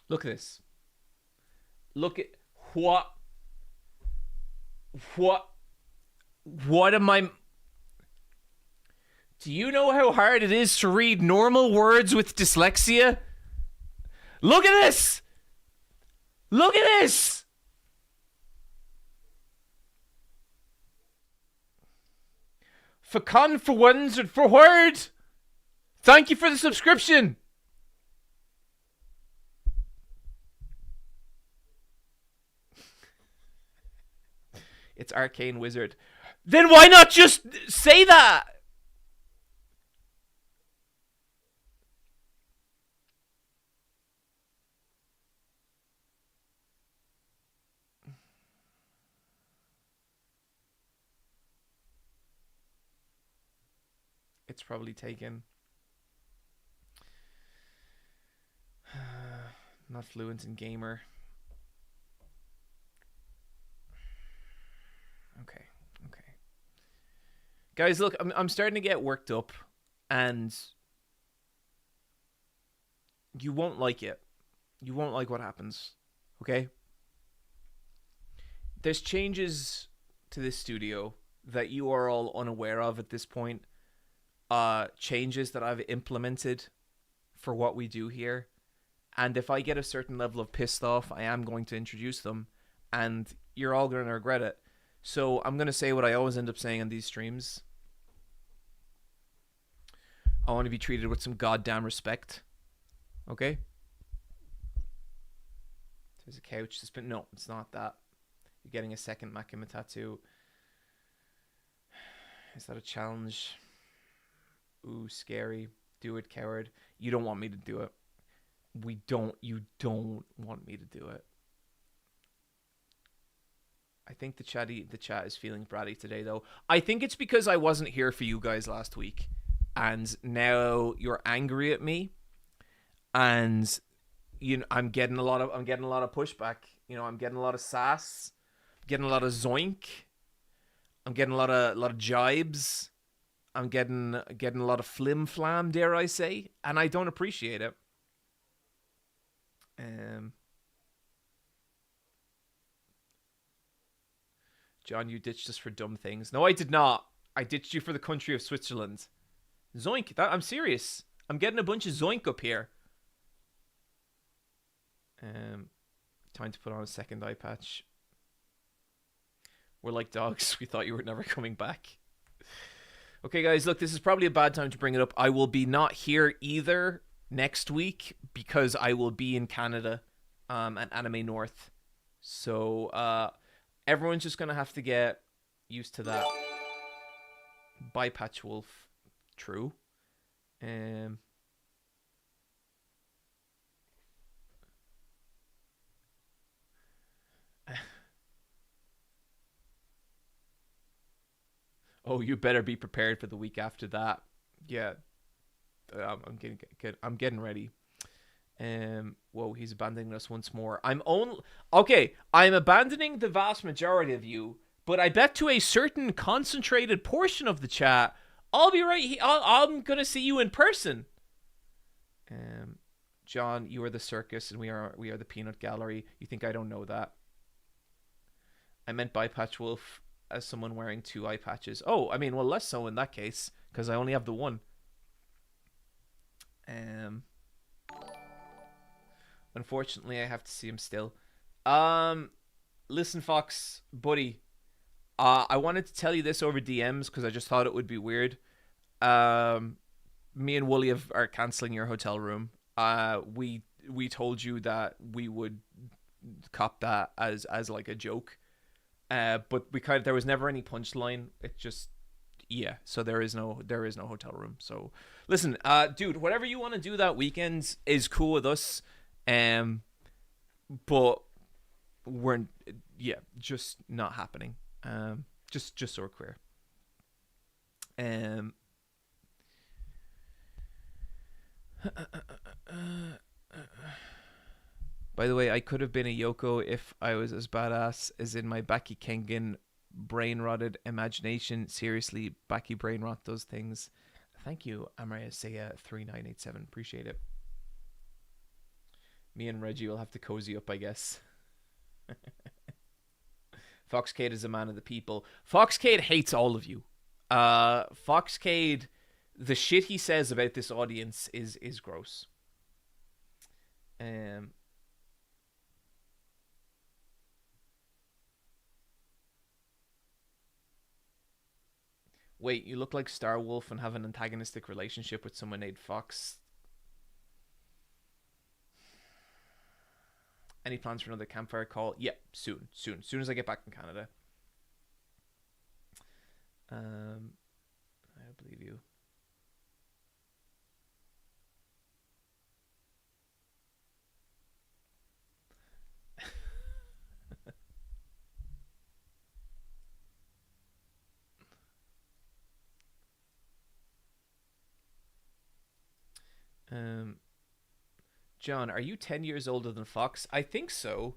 Look at this. Look at what am I... Do you know how hard it is to read normal words with dyslexia? Look at this! Look at this! For con, for ones, and for word! Thank you for the subscription! It's Arcane Wizard. Then why not just say that? It's probably taken. Not fluent in gamer. Okay. Guys, look, I'm starting to get worked up, and you won't like it. You won't like what happens, okay? There's changes to this studio that you are all unaware of at this point. Changes that I've implemented for what we do here. And if I get a certain level of pissed off, I am going to introduce them, and you're all going to regret it. So I'm going to say what I always end up saying on these streams. I want to be treated with some goddamn respect. Okay? There's a couch. No, it's not that. You're getting a second Makima tattoo. Is that a challenge? Ooh, scary. Do it, coward. You don't want me to do it. You don't want me to do it. I think the chat is feeling bratty today, though. I think it's because I wasn't here for you guys last week, and now you're angry at me. and I'm getting a lot of pushback. I'm getting a lot of sass, getting a lot of zoink. I'm getting a lot of jibes. I'm getting a lot of flim flam, dare I say, and I don't appreciate it. John, you ditched us for dumb things. No, I did not. I ditched you for the country of Switzerland. Zoink. I'm serious. I'm getting a bunch of zoink up here. Time to put on a second eye patch. We're like dogs. We thought you were never coming back. Okay, guys, look, this is probably a bad time to bring it up. I will be not here either next week because I will be in Canada at Anime North. So everyone's just going to have to get used to that. Bye, Patch Wolf. True. Oh, you better be prepared for the week after that. Yeah, I'm getting ready. Whoa, he's abandoning us once more. I'm abandoning the vast majority of you, but I bet to a certain concentrated portion of the chat, I'll be right here. I'm gonna see you in person. John, you are the circus, and we are the peanut gallery. You think I don't know that? I meant by Patch Wolf as someone wearing 2 eye patches. Oh, I mean, well, less so in that case, because I only have the one. Unfortunately, I have to see him still. Listen, Fox, buddy. I wanted to tell you this over DMs because I just thought it would be weird. Me and Wooly are canceling your hotel room. We told you that we would cop that as like a joke. But there was never any punchline. It just, yeah. So there is no hotel room. So listen, dude, whatever you want to do that weekend is cool with us. But we're, just not happening. Just so we're clear. By the way, I could have been a Yoko if I was as badass as in my Baki Kengen brain-rotted imagination. Seriously, Baki brain rot those things. Thank you, Amaya Seiya 3987. Appreciate it. Me and Reggie will have to cozy up, I guess. Foxcade is a man of the people. Foxcade hates all of you. Foxcade, the shit he says about this audience is gross. Wait, you look like Star Wolf and have an antagonistic relationship with someone named Fox. Any plans for another campfire call? Yeah, soon. Soon as I get back from Canada. I believe you. John, are you 10 years older than Fox? I think so.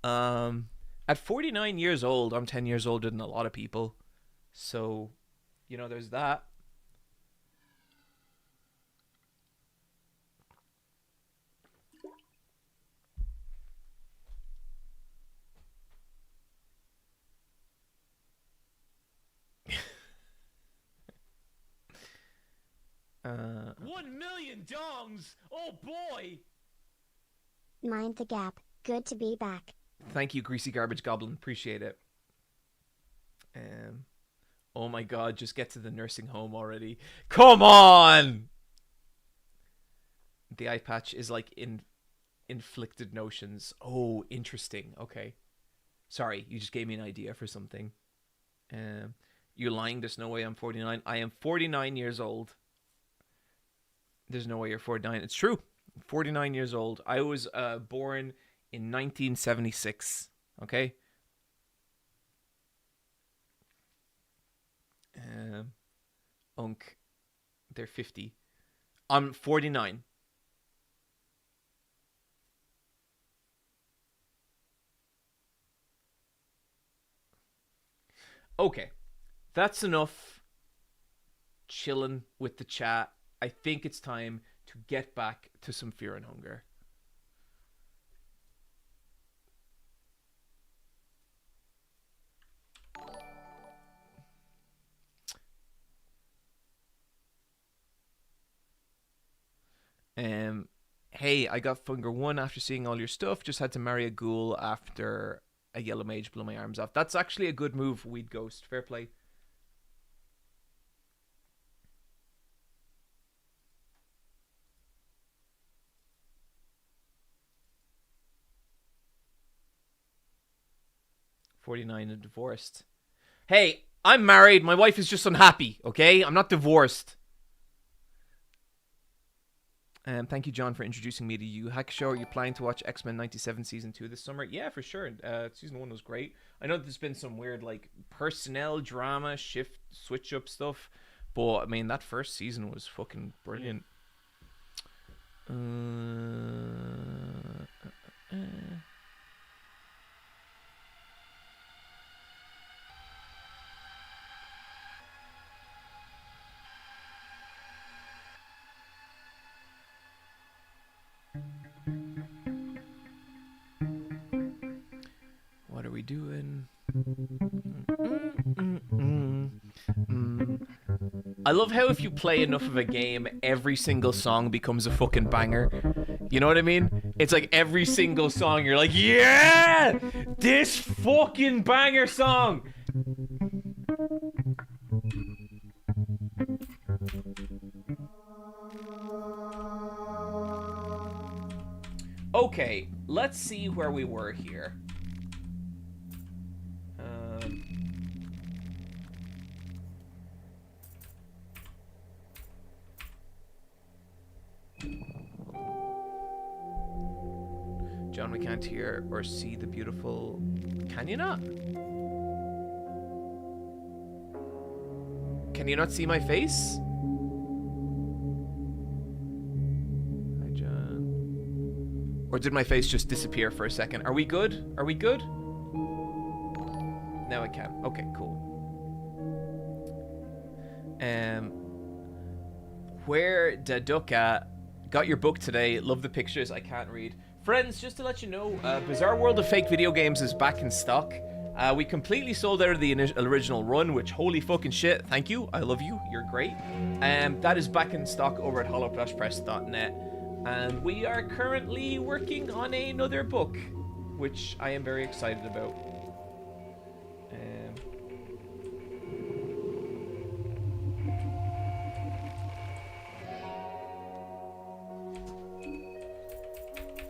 At 49 years old, I'm 10 years older than a lot of people. So, there's that. Uh, 1 million dongs! Oh boy! Mind the gap. Good to be back. Thank you, Greasy Garbage Goblin. Appreciate it. Oh my god, just get to the nursing home already. Come on! The eye patch is like inflicted notions. Oh, interesting. Okay. Sorry, you just gave me an idea for something. You're lying. There's no way I'm 49. I am 49 years old. There's no way you're 49. It's true. 49 years old. I was born in 1976. Okay? They're 50. I'm 49. Okay. That's enough chilling with the chat. I think it's time to get back to some Fear and Hunger. Hey, I got Funger 1 after seeing all your stuff. Just had to marry a ghoul after a yellow mage blew my arms off. That's actually a good move, Weed Ghost. Fair play. $49 and divorced. Hey, I'm married. My wife is just unhappy, okay? I'm not divorced. Thank you, John, for introducing me to Yu Hakusho. Are you planning to watch X-Men 97 Season 2 this summer? Yeah, for sure. Season 1 was great. I know there's been some weird, like, personnel drama, switch-up stuff. But, I mean, that first season was fucking brilliant. What are we doing? I love how if you play enough of a game, every single song becomes a fucking banger. You know what I mean? It's like every single song you're like, yeah! This fucking banger song! Okay, let's see where we were here. John, we can't hear or see the beautiful... Can you not? Can you not see my face? Hi, John. Or did my face just disappear for a second? Are we good? Are we good? Now I can. Okay, cool. Where the duck at? Got your book today. Love the pictures. I can't read. Friends, just to let you know, Bizarre World of Fake Video Games is back in stock. We completely sold out of the original run, which, holy fucking shit, thank you, I love you, you're great. That is back in stock over at hollowpress.net. And we are currently working on another book, which I am very excited about.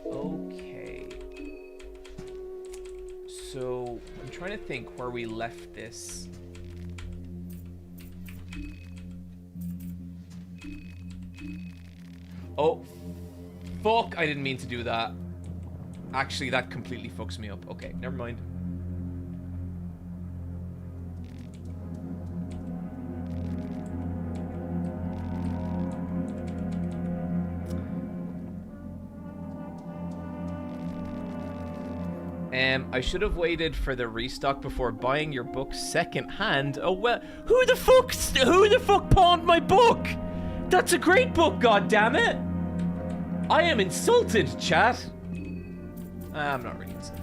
Okay. So, I'm trying to think where we left this. Oh, fuck, I didn't mean to do that. Actually, that completely fucks me up. Okay, never mind. I should have waited for the restock before buying your book second hand. Oh well, who the fuck pawned my book? That's a great book, goddammit! I am insulted, chat. I'm not really insulted.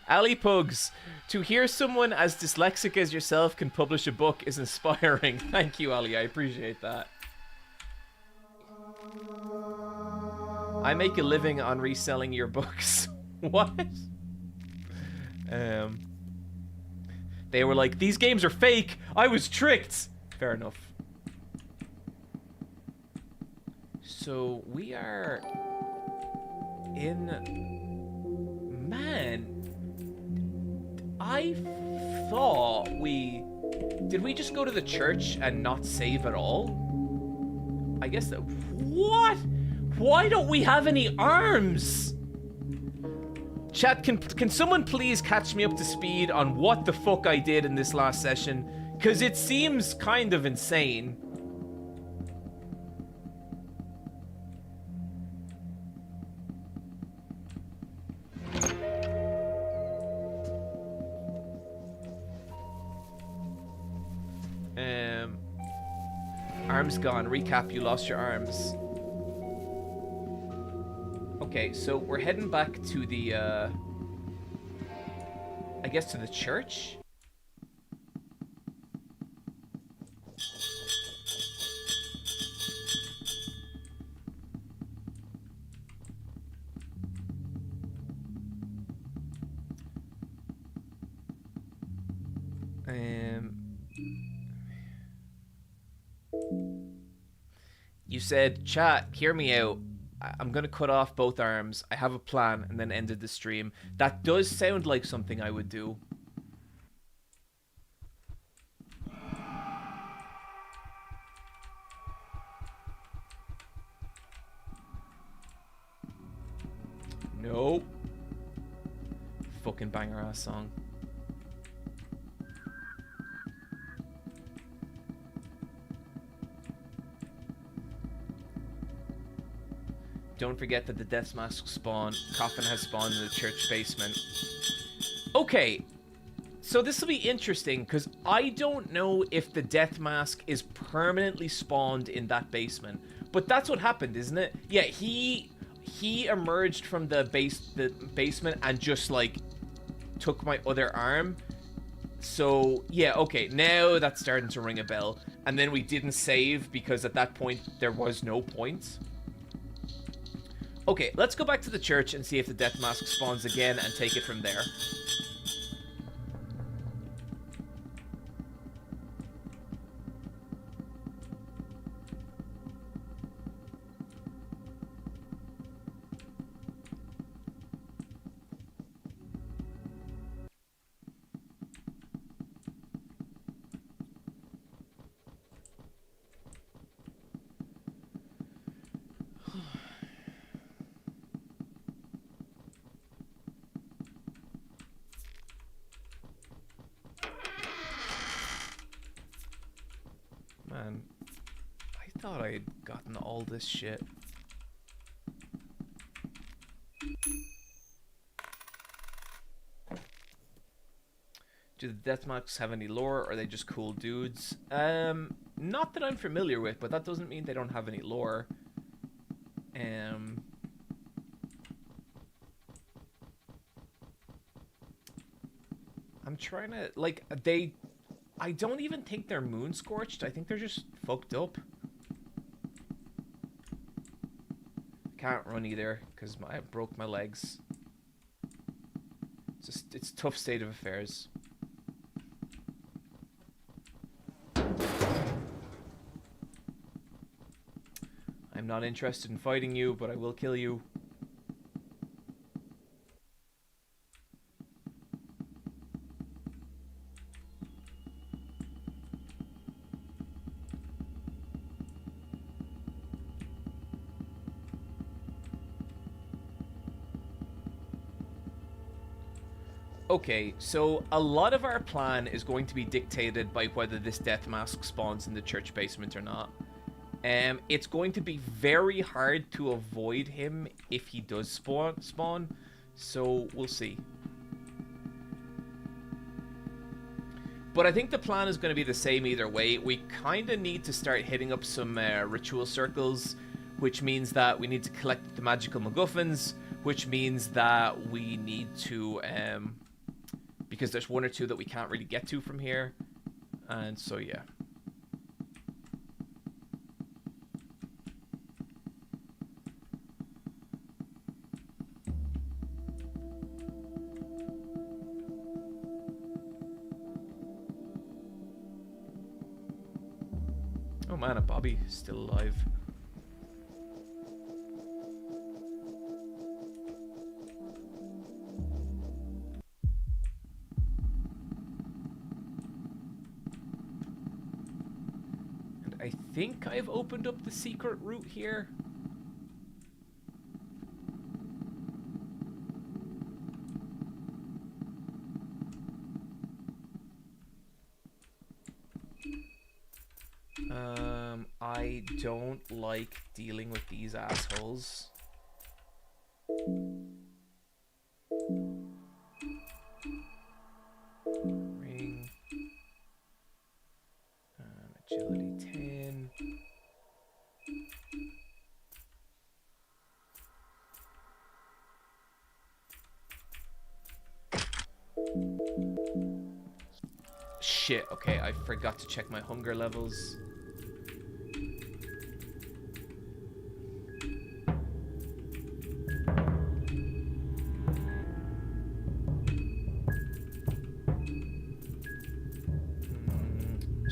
Ali Pugs, to hear someone as dyslexic as yourself can publish a book is inspiring. Thank you, Ali. I appreciate that. I make a living on reselling your books. What? They were like, these games are fake. I was tricked. Fair enough. So we are in... Man, I thought we... Did we just go to the church and not save at all? I guess that... What? Why don't we have any arms? Chat, can someone please catch me up to speed on what the fuck I did in this last session? Because it seems kind of insane. Arms gone. Recap, you lost your arms. Okay, so we're heading back to the, I guess to the church? You said, chat, hear me out. I'm gonna cut off both arms. I have a plan, and then ended the stream. That does sound like something I would do. Nope. Fucking banger ass song. Don't forget that the death mask spawn. Coffin has spawned in the church basement. Okay, so this will be interesting because I don't know if the death mask is permanently spawned in that basement, but that's what happened, isn't it? Yeah, he emerged from the basement and just like took my other arm. So yeah, okay, now that's starting to ring a bell. And then we didn't save because at that point there was no point. Okay, let's go back to the church and see if the death mask spawns again and take it from there. Man, I thought I had gotten all this shit. Do the death masks have any lore, or are they just cool dudes? Not that I'm familiar with, but that doesn't mean they don't have any lore. I'm trying to, like, I don't even think they're moon scorched. I think they're just fucked up. Can't run either because I broke my legs. It's a tough state of affairs. I'm not interested in fighting you, but I will kill you. Okay, so a lot of our plan is going to be dictated by whether this death mask spawns in the church basement or not. It's going to be very hard to avoid him if he does spawn, so we'll see. But I think the plan is going to be the same either way. We kind of need to start hitting up some ritual circles, which means that we need to collect the magical MacGuffins, which means that we need to... because there's one or two that we can't really get to from here. And so, yeah. Oh man, a Bobby still alive. I think I've opened up the secret route here. don't like dealing with these assholes. Ring. Agility 10. Shit, okay, I forgot to check my hunger levels.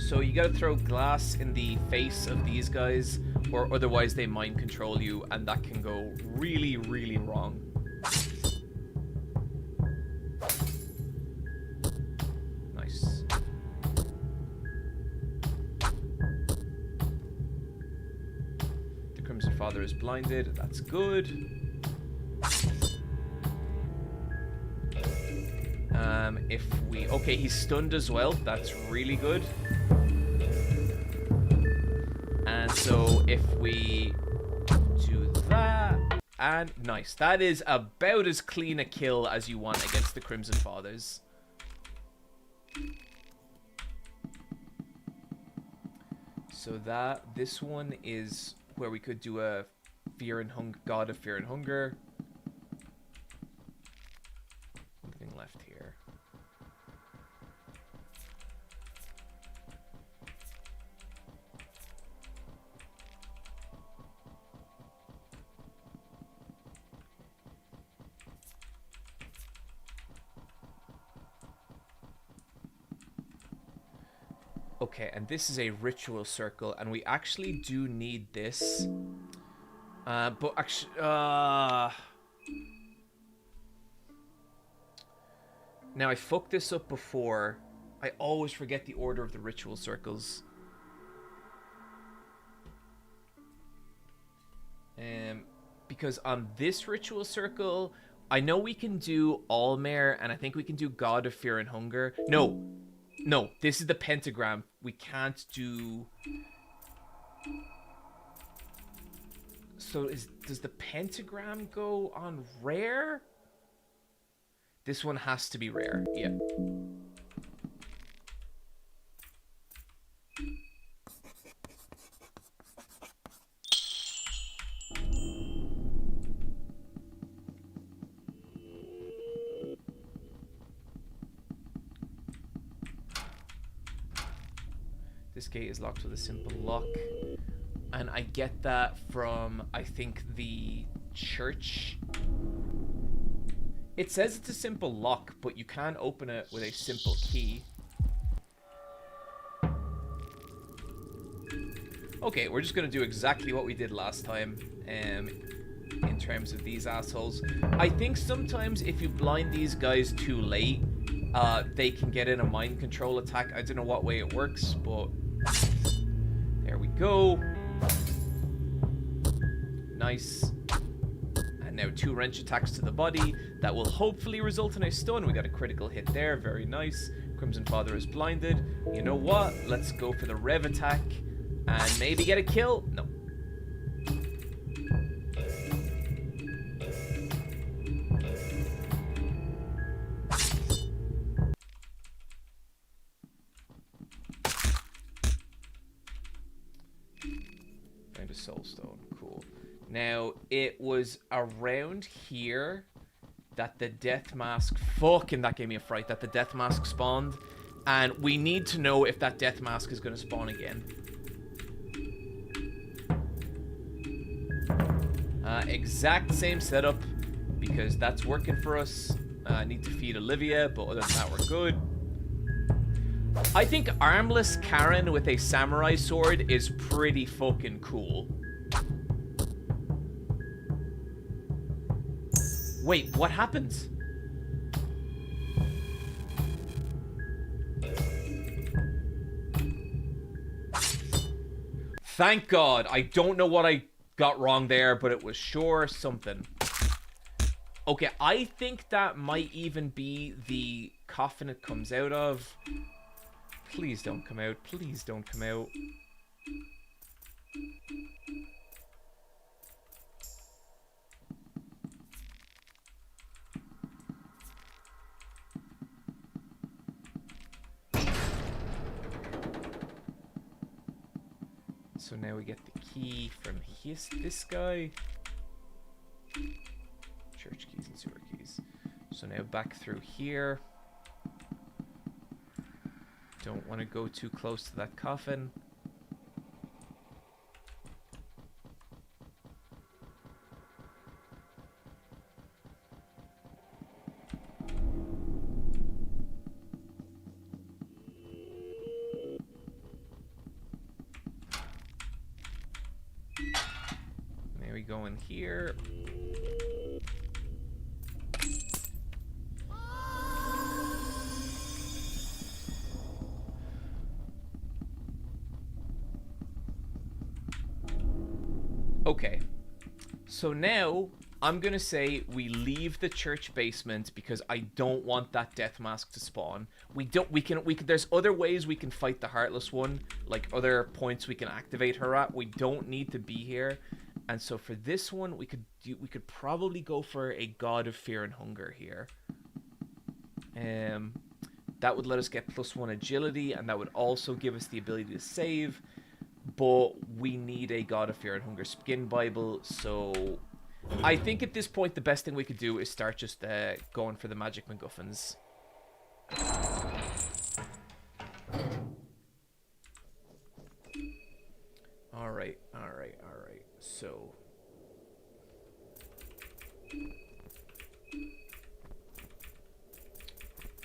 So you gotta throw glass in the face of these guys, or otherwise they mind control you, and that can go really, really wrong. Nice. The Crimson Father is blinded, that's good. If we... Okay, he's stunned as well, that's really good. And so if we do that, and nice. That is about as clean a kill as you want against the Crimson Fathers. So this one is where we could do a God of Fear and Hunger. Nothing left here. Okay, and this is a ritual circle, and we actually do need this. But actually, now I fucked this up before. I always forget the order of the ritual circles. Because on this ritual circle, I know we can do Allmare, and I think we can do God of Fear and Hunger. No, this is the pentagram. We can't do... So does the pentagram go on rare? This one has to be rare, yeah. This gate is locked with a simple lock. And I get that from, I think, the church. It says it's a simple lock, but you can open it with a simple key. Okay, we're just going to do exactly what we did last time in terms of these assholes. I think sometimes if you blind these guys too late, they can get in a mind control attack. I don't know what way it works, but there we go. Nice. And now 2 wrench attacks to the body. That will hopefully result in a stun. We got a critical hit there. Very nice. Crimson Father is blinded. You know what? Let's go for the rev attack and maybe get a kill. No. Found a soul stone. Cool. Now, it was around here that the death mask... Fucking, that gave me a fright. That the death mask spawned. And we need to know if that death mask is going to spawn again. Exact same setup, because that's working for us. I need to feed Olivia, but other than that, we're good. I think armless Karen with a samurai sword is pretty fucking cool. Wait, what happens? Thank God. I don't know what I got wrong there, but it was sure something. Okay, I think that might even be the coffin it comes out of. Please don't come out. Please don't come out. So now we get the key from this guy. Church keys and sewer keys. So now back through here. Don't want to go too close to that coffin. There we go in here. Okay, so now I'm gonna say we leave the church basement because I don't want that death mask to spawn. We can there's other ways we can fight the Heartless one, like other points we can activate her at. We don't need to be here. And so for this one, we could probably go for a God of Fear and Hunger here. That would let us get +1 agility, and that would also give us the ability to save. But we need a God of Fear and Hunger skin Bible, so I think at this point the best thing we could do is start just going for the magic MacGuffins. Alright. So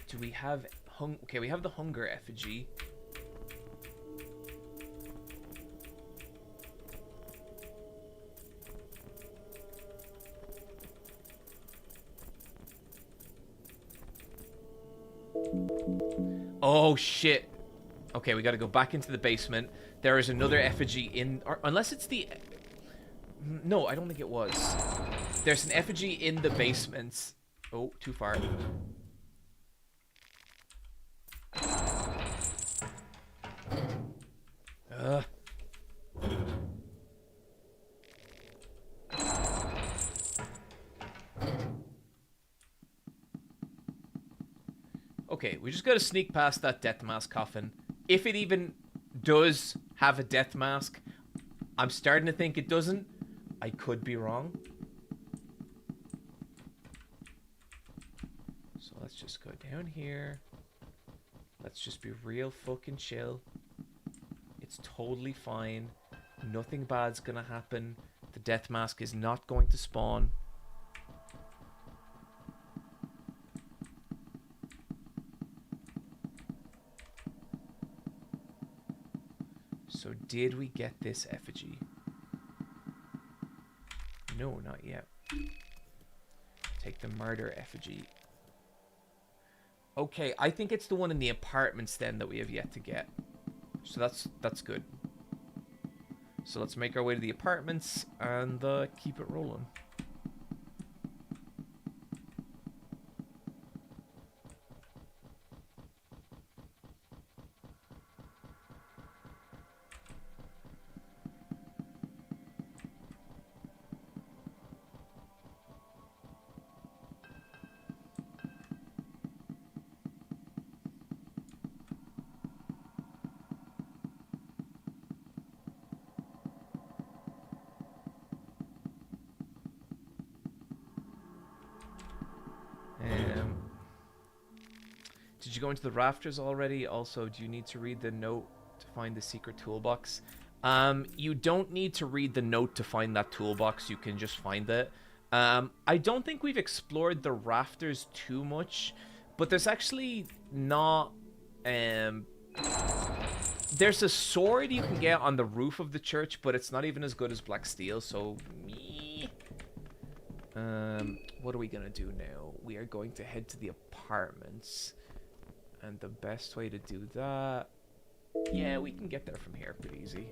do we have okay, we have the hunger effigy. Oh shit. Okay, we gotta go back into the basement. There is another effigy in... Or, unless it's the... No, I don't think it was. There's an effigy in the basement. Oh, too far. Okay, we just gotta sneak past that death mask coffin. If it even does have a death mask, I'm starting to think it doesn't. I could be wrong. So let's just go down here. Let's just be real fucking chill. It's totally fine. Nothing bad's gonna happen. The death mask is not going to spawn. So did we get this effigy? No, not yet. Take the murder effigy. Okay, I think it's the one in the apartments then that we have yet to get. So that's good. So let's make our way to the apartments and keep it rolling. Did you go into the rafters already? Also, do you need to read the note to find the secret toolbox? You don't need to read the note to find that toolbox. You can just find it. I don't think we've explored the rafters too much, but there's actually not... there's a sword you can get on the roof of the church, but it's not even as good as black steel, so... what are we gonna do now? We are going to head to the apartments. And the best way to do that... Yeah, we can get there from here pretty easy.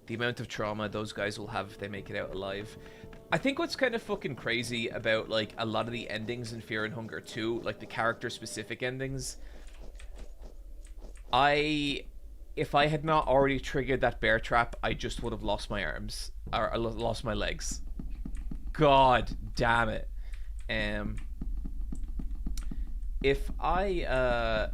The amount of trauma those guys will have if they make it out alive. I think what's kind of fucking crazy about, like, a lot of the endings in Fear and Hunger 2, like the character-specific endings, if I had not already triggered that bear trap, I just would have lost my arms. Or lost my legs. God damn it. If I,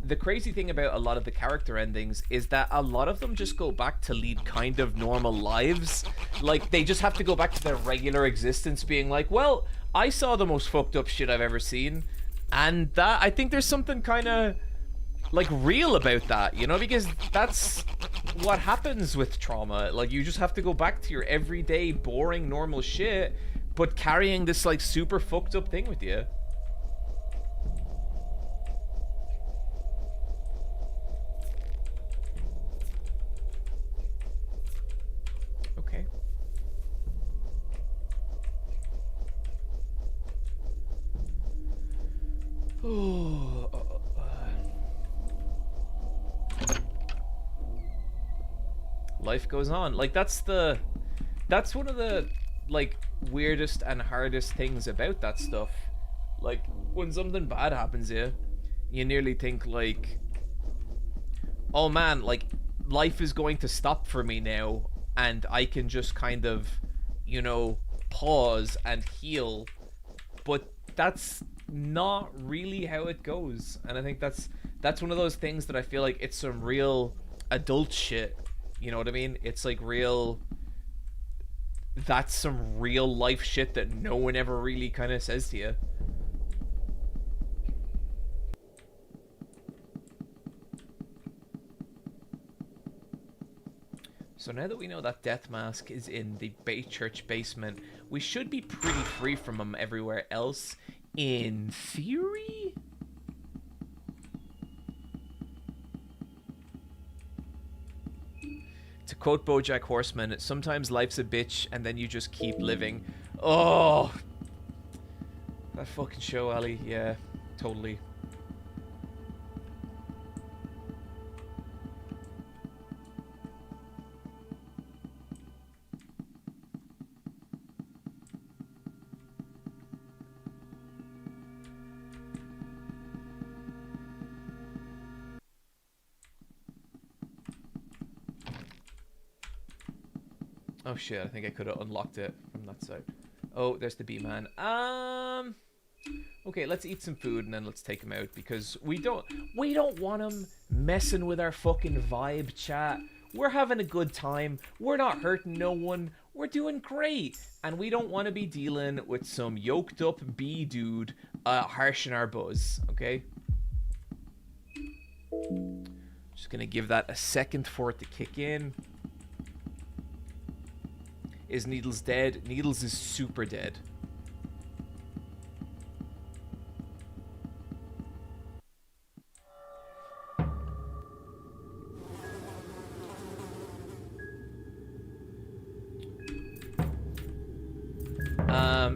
the crazy thing about a lot of the character endings is that a lot of them just go back to lead kind of normal lives. Like, they just have to go back to their regular existence being like, well, I saw the most fucked up shit I've ever seen. And that, I think there's something kind of, like, real about that, you know? Because that's what happens with trauma. Like, you just have to go back to your everyday, boring, normal shit, but carrying this, like, super fucked up thing with you. Okay. Life goes on. Like, that's one of the, like, weirdest and hardest things about that stuff. Like, when something bad happens to you, you nearly think, like, oh man, like, life is going to stop for me now, and I can just kind of, you know, pause and heal. But that's not really how it goes. And I think that's one of those things that I feel like it's some real adult shit. You know what I mean? It's like real... That's some real life shit that no one ever really kind of says to you. So now that we know that Death Mask is in the church basement, we should be pretty free from him everywhere else, in theory? To quote BoJack Horseman, sometimes life's a bitch and then you just keep living. Oh! That fucking show, Ali. Yeah, totally. Oh shit, I think I could have unlocked it from that side. Oh, there's the B-man. Okay, let's eat some food and then let's take him out, because we don't want him messing with our fucking vibe, chat. We're having a good time. We're not hurting no one. We're doing great. And we don't want to be dealing with some yoked up B dude harshing our buzz, okay? Just gonna give that a second for it to kick in. Is Needles dead? Needles is super dead.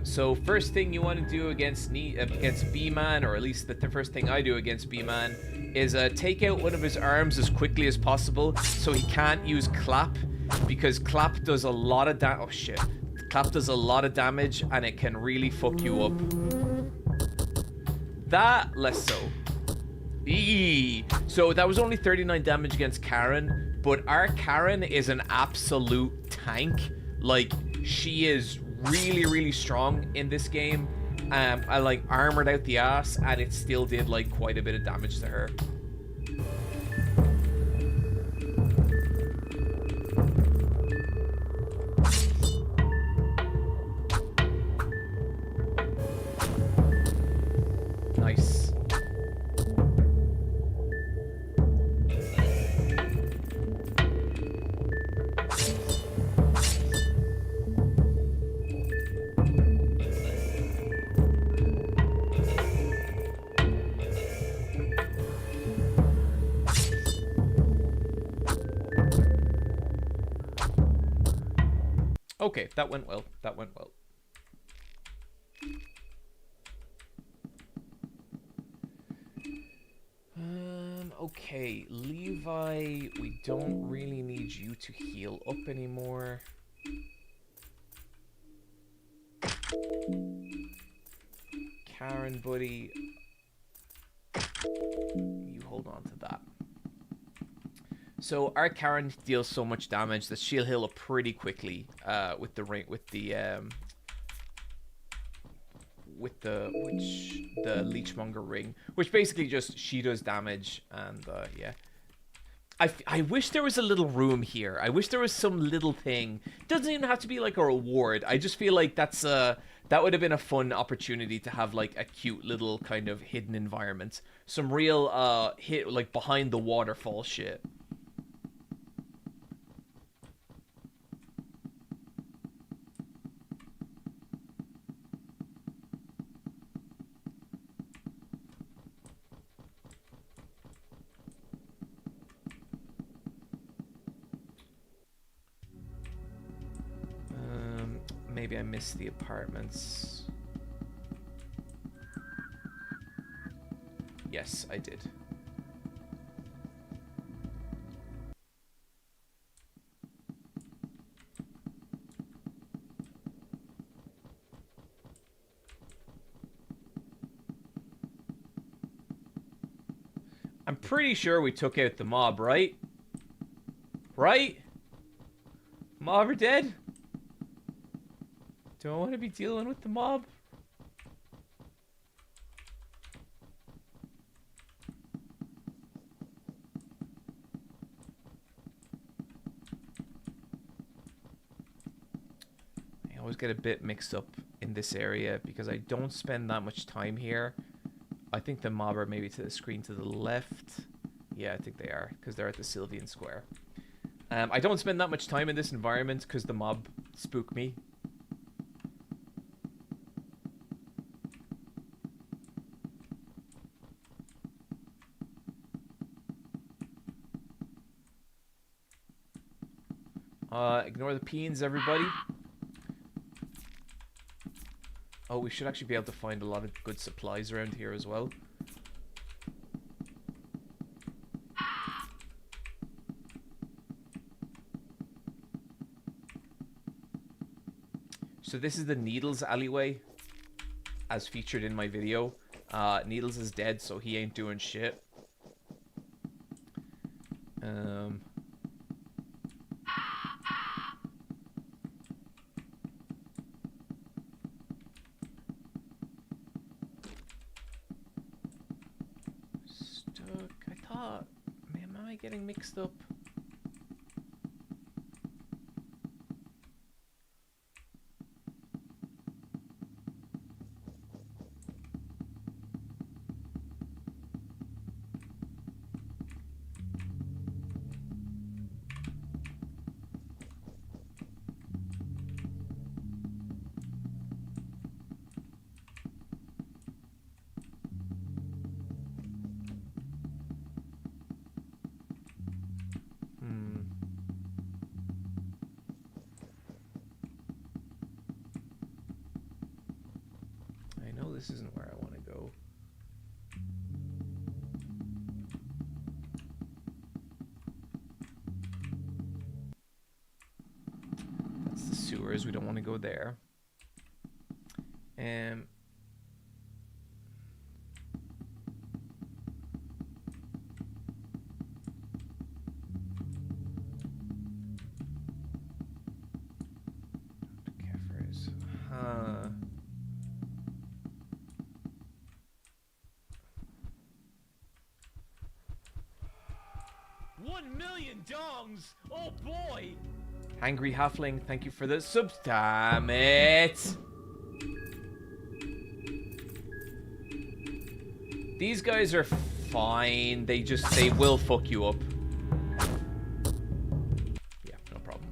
So first thing you want to do against B-Man, or at least the first thing I do against B-Man, is take out one of his arms as quickly as possible so he can't use Clap, because Clap does a lot of damage. Oh shit. Clap does a lot of damage and it can really fuck you up. That, less so. Eee. So that was only 39 damage against Karen, but our Karen is an absolute tank. Like, she is really, really strong in this game. I like armored out the ass and it still did like quite a bit of damage to her. Nice. Okay, that went well. That went well. Okay, Levi, we don't really need you to heal up anymore. Karen, buddy. You hold on to that. So our Karen deals so much damage that she'll heal up pretty quickly with the Leechmonger ring, which basically just she does damage, and yeah. I wish there was a little room here. I wish there was some little thing. It doesn't even have to be like a reward. I just feel like that would have been a fun opportunity to have like a cute little kind of hidden environment. Some real hit like behind the waterfall shit. Maybe I missed the apartments. Yes, I did. I'm pretty sure we took out the mob, right? Right? Mob are dead? Do I want to be dealing with the mob? I always get a bit mixed up in this area because I don't spend that much time here. I think the mob are maybe to the screen to the left. Yeah, I think they are because they're at the Sylvian Square. I don't spend that much time in this environment because the mob spook me. Ignore the peens, everybody. Oh, we should actually be able to find a lot of good supplies around here as well. So this is the Needles alleyway, as featured in my video. Needles is dead, so he ain't doing shit. Getting mixed up. This isn't where I want to go. That's the sewers. We don't want to go there. Caffers. Huh. 1,000,000 dongs! Oh boy! Hangry Halfling, thank you for the subs. Damn it! These guys are fine. They will fuck you up. Yeah, no problem.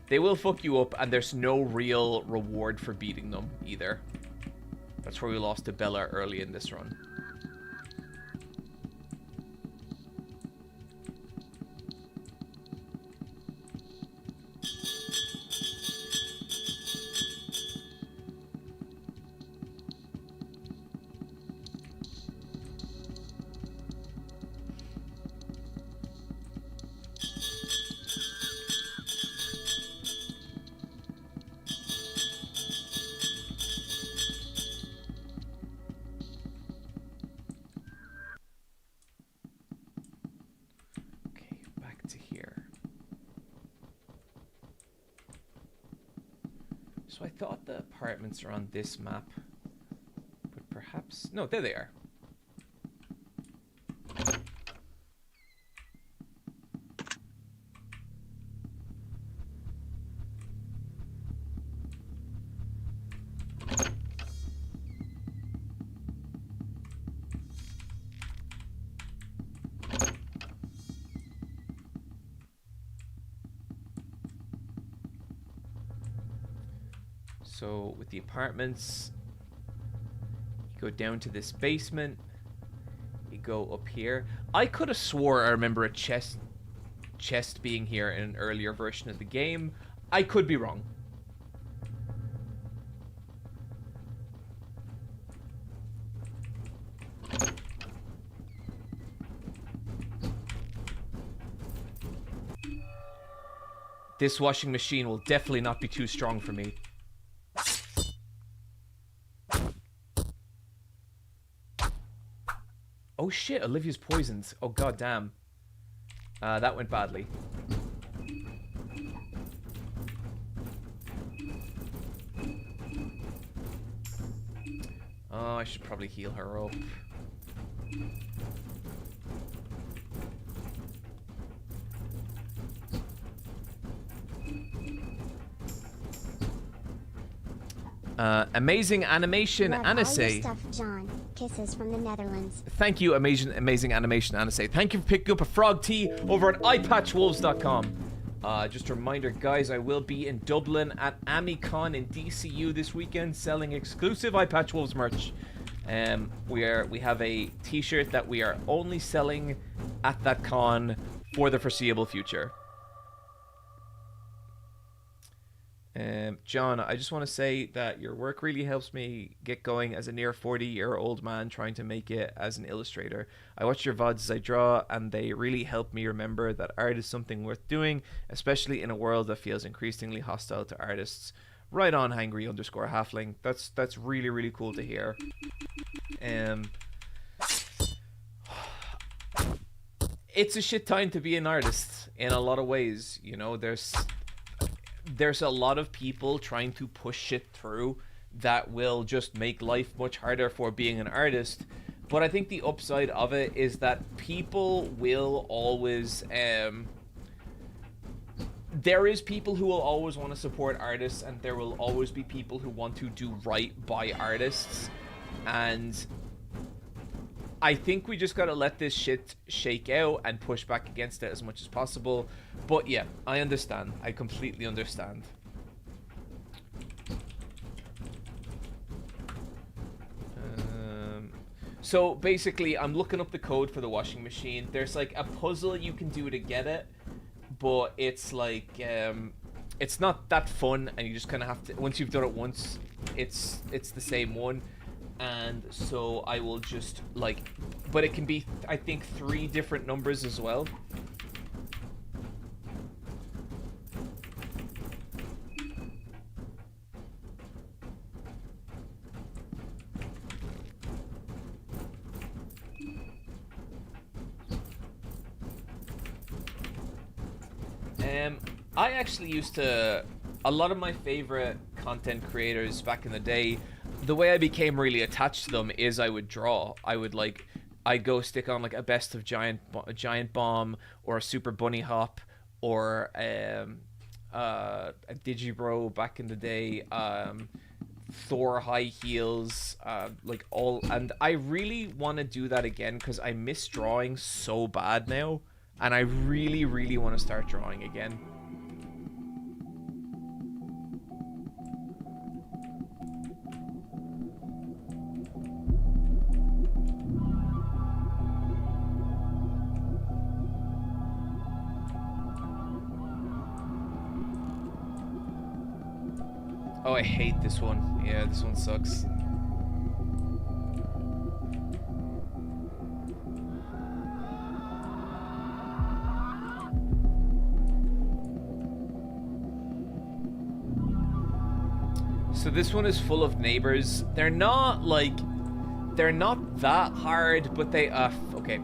They will fuck you up, and there's no real reward for beating them either. That's where we lost to Bella early in this run. So I thought the apartments are on this map. But perhaps... No, there they are. So with the apartments, you go down to this basement, you go up here. I could have swore I remember a chest being here in an earlier version of the game. I could be wrong. This washing machine will definitely not be too strong for me. Oh shit, Olivia's poisoned. Oh god damn. That went badly. Oh, I should probably heal her up. Amazing animation, Love all your Anase. stuff, John. Kisses from the Netherlands. Thank you, amazing animation, Anase. Thank you for picking up a frog tea over at eyepatchwolves.com. Just a reminder, guys, I will be in Dublin at AmiCon in DCU this weekend, selling exclusive Eyepatchwolves merch. We have a T-shirt that we are only selling at that con for the foreseeable future. John, I just want to say that your work really helps me get going as a near 40-year-old man trying to make it as an illustrator. I watch your VODs as I draw, and they really help me remember that art is something worth doing, especially in a world that feels increasingly hostile to artists. Right on, Hangry_Halfling. That's really, really cool to hear. It's a shit time to be an artist in a lot of ways. You know, there's a lot of people trying to push shit through that will just make life much harder for being an artist. But I think the upside of it is that people will always there is people who will always want to support artists, and there will always be people who want to do right by artists. And I think we just gotta let this shit shake out and push back against it as much as possible. But yeah, I understand. I completely understand. So basically, I'm looking up the code for the washing machine. There's like a puzzle you can do to get it, but it's like it's not that fun, and you just kind of have to. Once you've done it once, it's the same one. And so I will just like, but it can be, I think, 3 different numbers as well. I actually used to, a lot of my favorite content creators back in the day, the way I became really attached to them is I would draw. I'd go stick on like a best of giant bomb, or a super bunny hop, or a digibro back in the day, Thor high heels, like all, and I really want to do that again because I miss drawing so bad now, and I really, really want to start drawing again. Oh, I hate this one. Yeah, this one sucks. So this one is full of neighbors. They're not that hard, but they, okay.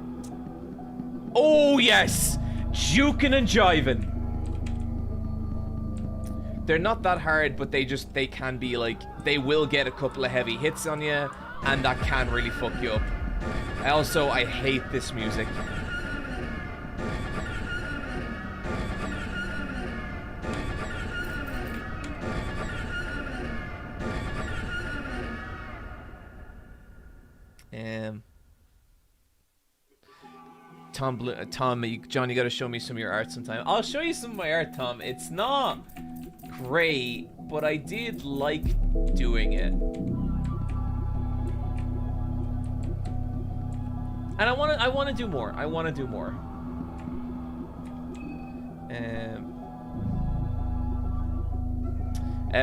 Oh, yes! Jukin' and jivin'. they're not that hard, but they can be like, they will get a couple of heavy hits on you, and that can really fuck you up. I hate this music. John, you gotta show me some of your art sometime. I'll show you some of my art, Tom. It's not great, but I did like doing it. And I wanna do more. I wanna do more.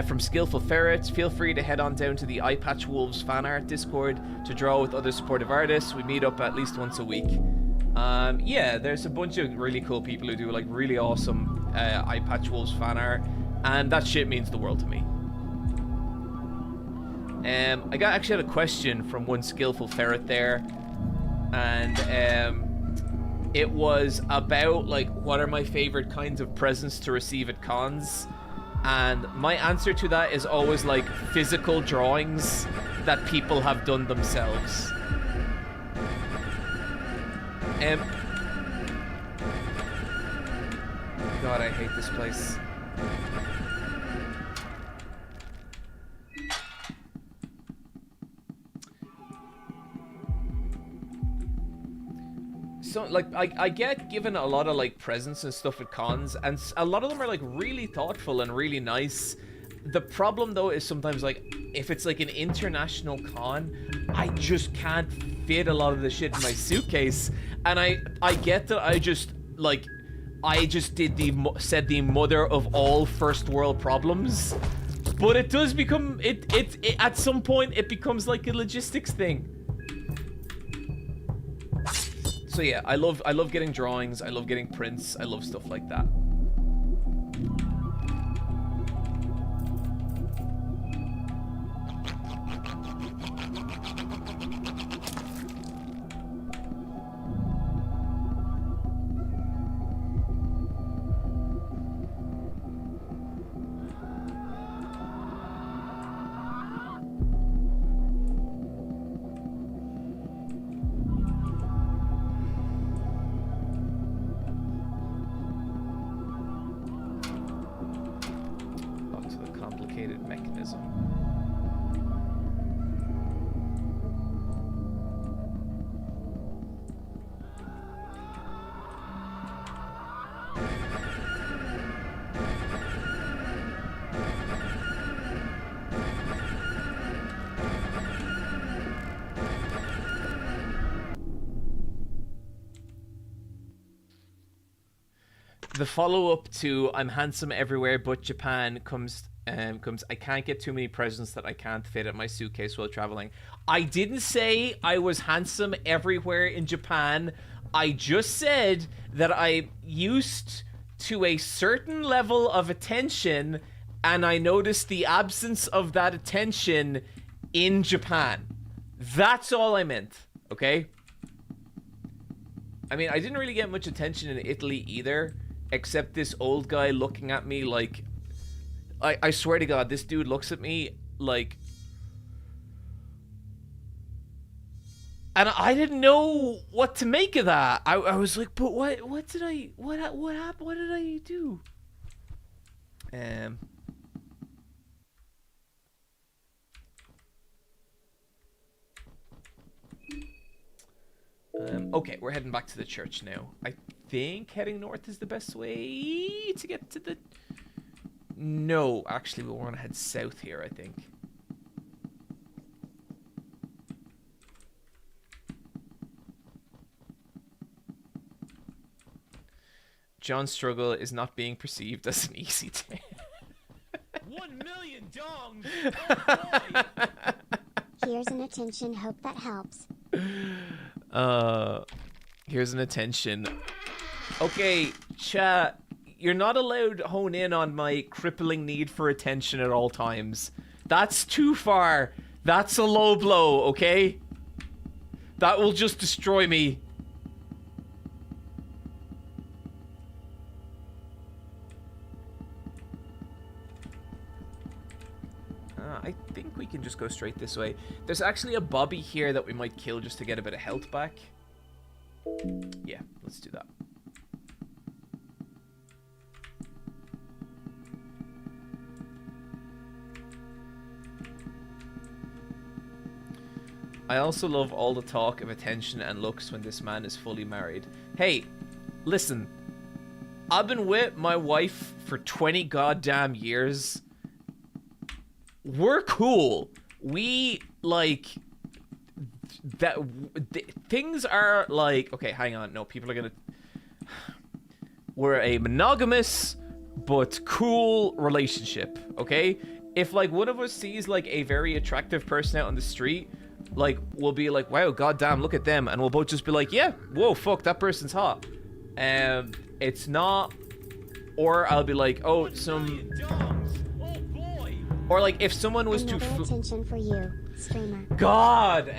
From Skillful Ferrets, feel free to head on down to the Eye Patch Wolves fan art Discord to draw with other supportive artists. We meet up at least once a week. Yeah, there's a bunch of really cool people who do like really awesome Eye Patch Wolves fan art, and that shit means the world to me. I actually had a question from one Skillful Ferret there, and it was about like what are my favorite kinds of presents to receive at cons, and my answer to that is always like physical drawings that people have done themselves. God, I hate this place. So, like, I get given a lot of, like, presents and stuff at cons, and a lot of them are, like, really thoughtful and really nice. The problem, though, is sometimes, like, if it's, like, an international con, I just can't fit a lot of the shit in my suitcase. And I get that I just said the mother of all first world problems. But it does become, it at some point, it becomes, like, a logistics thing. So yeah, I love getting drawings, I love getting prints, I love stuff like that. The follow-up to I'm handsome everywhere but Japan comes I can't get too many presents that I can't fit in my suitcase while traveling. I didn't say I was handsome everywhere in Japan. I just said that I'm used to a certain level of attention, and I noticed the absence of that attention in Japan. That's all I meant, okay? I mean, I didn't really get much attention in Italy either, except this old guy looking at me like... I swear to God, this dude looks at me like... And I didn't know what to make of that. I was like, but what did I... What happened? What did I do? Okay, we're heading back to the church now. I think heading north is the best way to get to the... No, actually, we want to head south here, I think. John's struggle is not being perceived as an easy thing. 1 million dongs! Oh boy! Here's an attention, hope that helps. Here's an attention. Okay, chat. You're not allowed to hone in on my crippling need for attention at all times. That's too far. That's a low blow, okay? That will just destroy me. I think we can just go straight this way. There's actually a Bobby here that we might kill just to get a bit of health back. Yeah, let's do that. I also love all the talk of attention and looks when this man is fully married. Hey, listen. I've been with my wife for 20 goddamn years. We're cool. We, like... that things are, like... Okay, hang on. No, people are gonna... We're a monogamous but cool relationship, okay? If, like, one of us sees, like, a very attractive person out on the street... Like, we'll be like, wow, goddamn, look at them. And we'll both just be like, yeah, whoa, fuck, that person's hot. It's not... Or I'll be like, oh, some... Oh boy! Or, like, if someone was Another to... attention for you, streamer. God!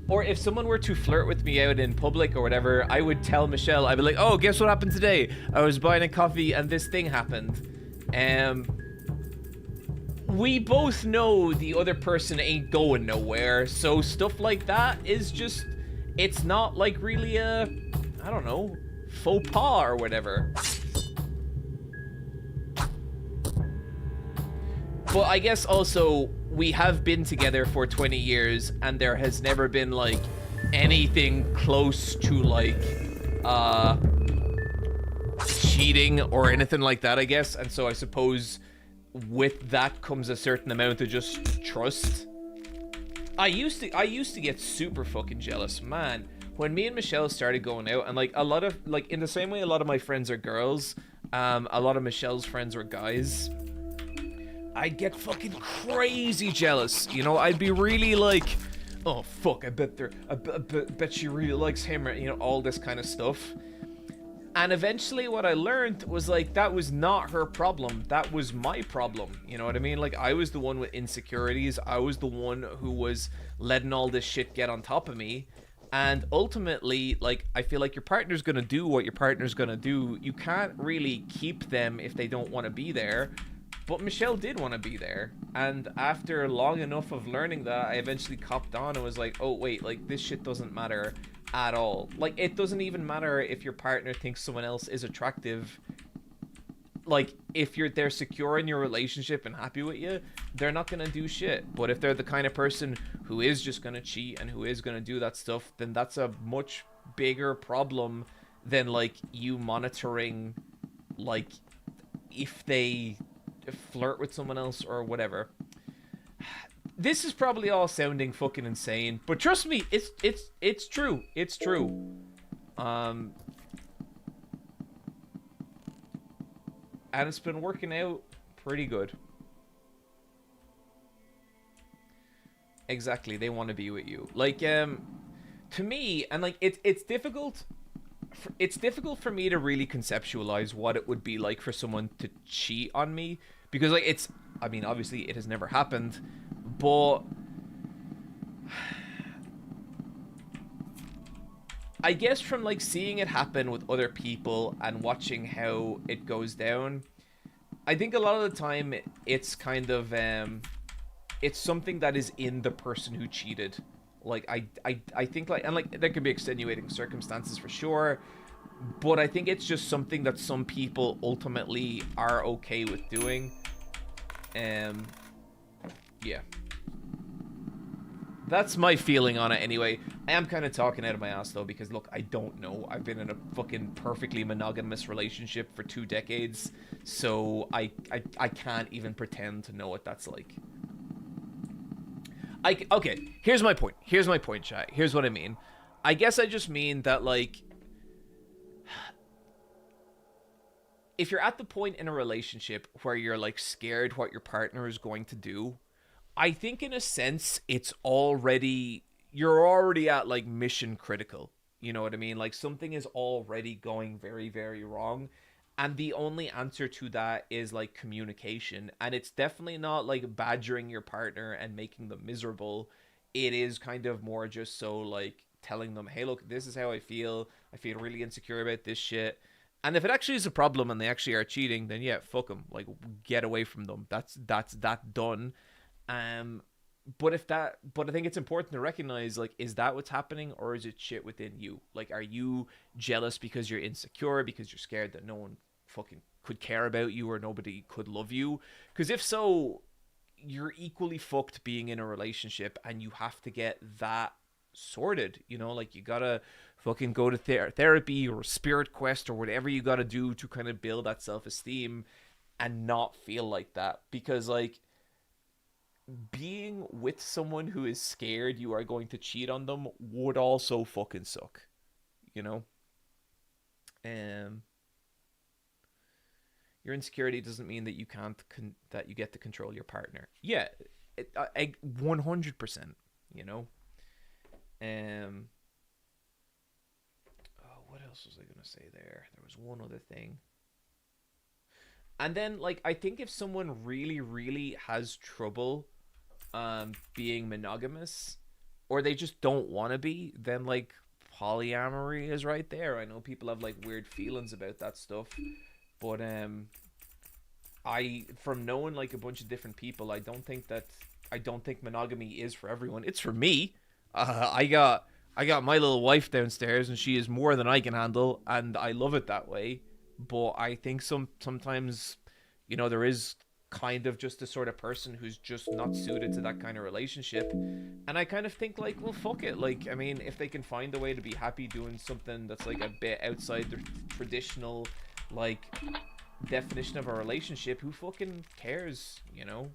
Or if someone were to flirt with me out in public or whatever, I would tell Michelle, I'd be like, oh, guess what happened today? I was buying a coffee and this thing happened. We both know the other person ain't going nowhere, so stuff like that is just, it's not like really a, I don't know, faux pas or whatever. But I guess also, we have been together for 20 years, and there has never been, like, anything close to, like, cheating or anything like that, I guess. And so I suppose... with that comes a certain amount of just trust. I used to get super fucking jealous, man. When me and Michelle started going out, and like a lot of, like, in the same way a lot of my friends are girls, a lot of Michelle's friends were guys, I'd get fucking crazy jealous. You know, I'd be really like, oh fuck, I bet she really likes him, or, you know, all this kind of stuff. And eventually what I learned was, like, that was not her problem. That was my problem. You know what I mean? Like, I was the one with insecurities. I was the one who was letting all this shit get on top of me. And ultimately, like, I feel like your partner's gonna do what your partner's gonna do. You can't really keep them if they don't want to be there. But Michelle did want to be there. And after long enough of learning that, I eventually copped on and was like, oh, wait, like, this shit doesn't matter at all. Like, it doesn't even matter if your partner thinks someone else is attractive. Like, if they're secure in your relationship and happy with you, they're not gonna do shit. But if they're the kind of person who is just gonna cheat and who is gonna do that stuff, then that's a much bigger problem than, like, you monitoring, like, if they flirt with someone else or whatever. This is probably all sounding fucking insane, but trust me, it's true. It's true. And it's been working out pretty good. Exactly, they want to be with you. Like, to me, and like, it's difficult. It's difficult for me to really conceptualize what it would be like for someone to cheat on me, because, like, it's, I mean, obviously it has never happened, but I guess from, like, seeing it happen with other people and watching how it goes down, I think a lot of the time it's kind of it's something that is in the person who cheated. Like, I think, like, and like, there could be extenuating circumstances for sure, but I think it's just something that some people ultimately are okay with doing. Yeah. That's my feeling on it anyway. I am kind of talking out of my ass though, because look, I don't know. I've been in a fucking perfectly monogamous relationship for 2 decades, so I can't even pretend to know what that's like. Okay, here's my point. Here's my point, chat. Here's what I mean. I guess I just mean that, like, if you're at the point in a relationship where you're, like, scared what your partner is going to do, I think in a sense you're already at, like, mission critical. You know what I mean? Like, something is already going very, very wrong. And the only answer to that is, like, communication. And it's definitely not, like, badgering your partner and making them miserable. It is kind of more just so, like, telling them, hey, look, this is how I feel. I feel really insecure about this shit. And if it actually is a problem and they actually are cheating, then yeah, fuck them. Like, get away from them. That's that done. But I think it's important to recognize, like, is that what's happening, or is it shit within you? Like, are you jealous because you're insecure, because you're scared that no one fucking could care about you or nobody could love you? Because if so, you're equally fucked being in a relationship, and you have to get that sorted. You know, like, you gotta fucking go to therapy or spirit quest or whatever you gotta do to kind of build that self-esteem and not feel like that. Because, like, being with someone who is scared you are going to cheat on them would also fucking suck, you know. Your insecurity doesn't mean that you can't that you get to control your partner. Yeah, 100%, you know. Oh, what else was I gonna say there? There was one other thing. And then, like, I think if someone really, really has trouble being monogamous, or they just don't want to be, then, like, polyamory is right there. I know people have, like, weird feelings about that stuff, but from knowing, like, a bunch of different people, I don't think monogamy is for everyone. It's for me. I got my little wife downstairs, and she is more than I can handle, and I love it that way. But I think sometimes, you know, there is kind of just a sort of person who's just not suited to that kind of relationship. And I kind of think, like, well, fuck it. Like, I mean, if they can find a way to be happy doing something that's, like, a bit outside the traditional, like, definition of a relationship, who fucking cares, you know?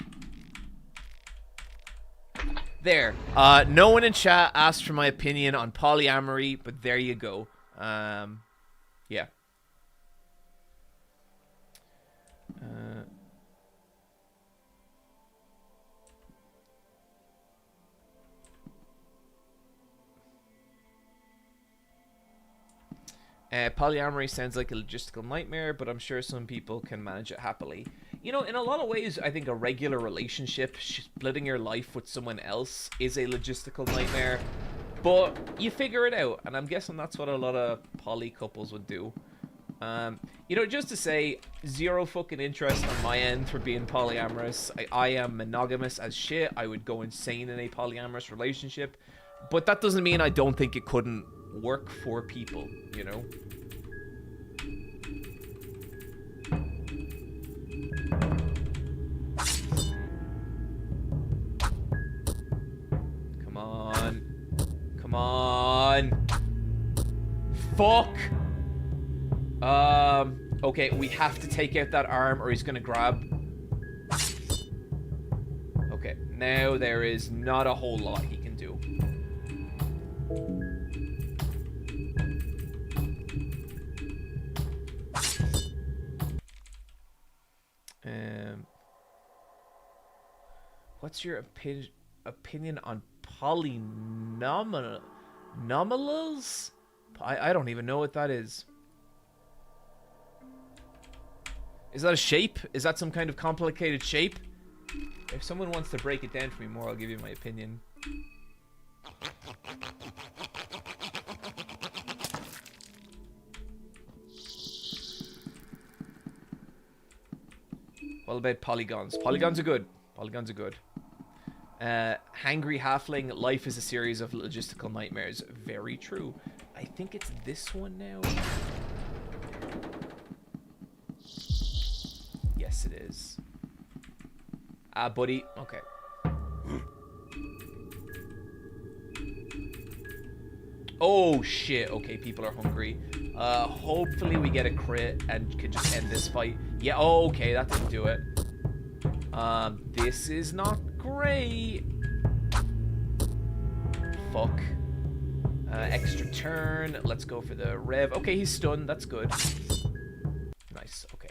There. No one in chat asked for my opinion on polyamory, but there you go. Yeah. Polyamory sounds like a logistical nightmare, but I'm sure some people can manage it happily. You know, in a lot of ways, I think a regular relationship, splitting your life with someone else, is a logistical nightmare. But you figure it out, and I'm guessing that's what a lot of poly couples would do. You know, just to say, zero fucking interest on my end for being polyamorous. I am monogamous as shit. I would go insane in a polyamorous relationship. But that doesn't mean I don't think it couldn't work for people, you know? Come on. Come on. Fuck! Okay, we have to take out that arm or he's gonna grab. Okay, now there is not a whole lot he can do. What's your opinion on polynomials? I don't even know what that is. Is that a shape? Is that some kind of complicated shape? If someone wants to break it down for me more, I'll give you my opinion. What about polygons? Polygons are good. Polygons are good. Hangry halfling, life is a series of logistical nightmares. Very true. I think it's this one now. Yes, it is. Ah, buddy. Okay. Oh, shit. Okay, people are hungry. Hopefully we get a crit and can just end this fight. Yeah, oh, okay, that didn't do it. This is not great. Fuck. Extra turn. Let's go for the rev. Okay, he's stunned. That's good. Nice. Okay.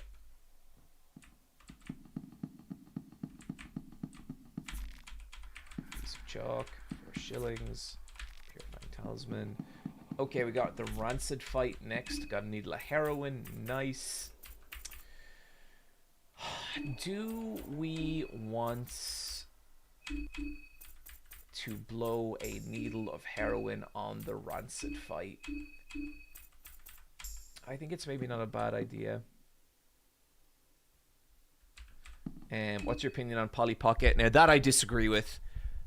Piece of chalk. 4 shillings. Purifying talisman. Okay, we got the rancid fight next. Got a needle of heroin. Nice. Do we want to blow a needle of heroin on the rancid fight? I think it's maybe not a bad idea. What's your opinion on Polly Pocket? Now that I disagree with.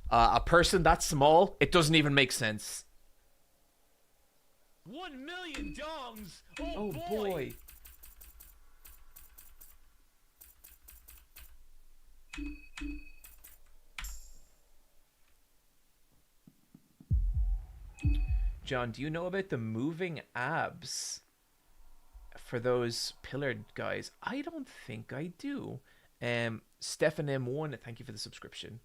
A person that small, it doesn't even make sense. 1 million dongs! Oh boy. John, do you know about the moving abs for those pillared guys? I don't think I do. Stefan M1, thank you for the subscription.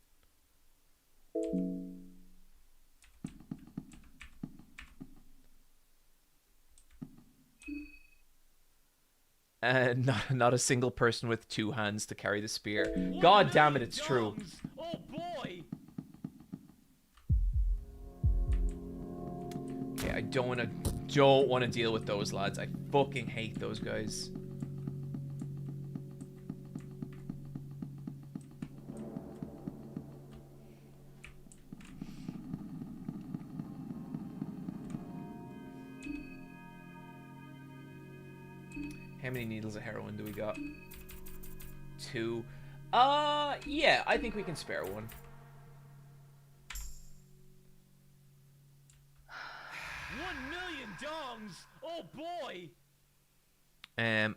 Not a single person with 2 hands to carry the spear. God damn it, it's true. Oh boy! Okay, I don't want to deal with those lads. I fucking hate those guys. How many needles of heroin do we got? 2. Yeah, I think we can spare one. 1 million dongs! Oh boy!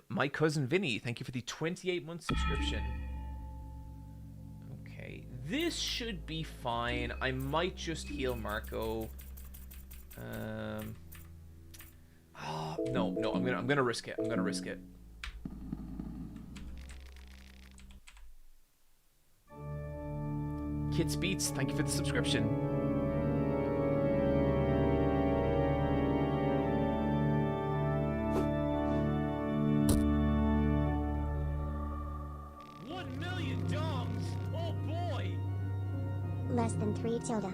My cousin Vinny, thank you for the 28-month subscription. Okay, this should be fine. I might just heal Marco. No, I'm gonna risk it. I'm gonna risk it. Kids Beats, thank you for the subscription. Less than 3 tilde.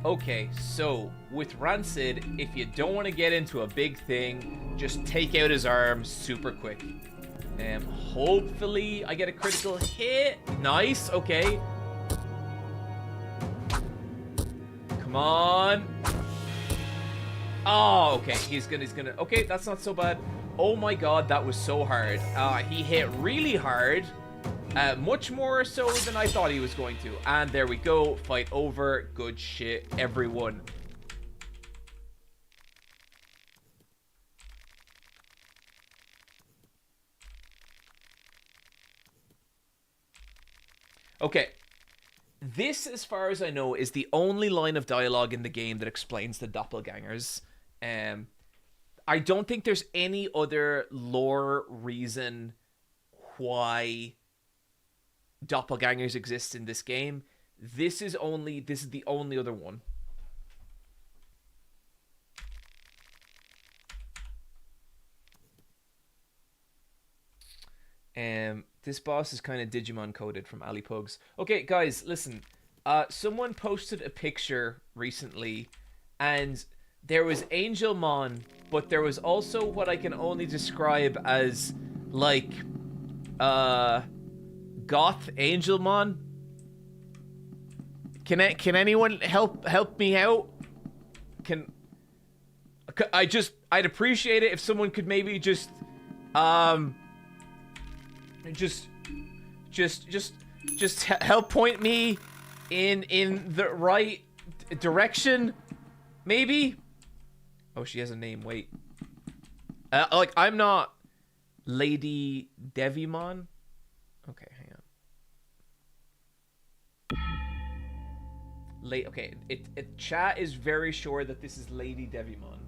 Okay, so with Rancid, if you don't want to get into a big thing, just take out his arm super quick. Hopefully I get a critical hit. Nice, okay. Come on. Oh, okay, he's gonna, okay, that's not so bad. Oh my god, that was so hard. He hit really hard. Much more so than I thought he was going to. And there we go. Fight over. Good shit, everyone. Okay. This, as far as I know, is the only line of dialogue in the game that explains the doppelgangers. I don't think there's any other lore reason why doppelgangers exist in this game. This is the only other one. This boss is kind of Digimon coded from Ali Pugs. Okay, guys, listen. Someone posted a picture recently, and there was Angelmon, but there was also what I can only describe as, like, Goth Angelmon. Can anyone help me out? I'd appreciate it if someone could maybe just help point me in the right direction, maybe. Oh, she has a name. Wait. Like, I'm not Lady Devimon. Okay, hang on. Okay, chat is very sure that this is Lady Devimon.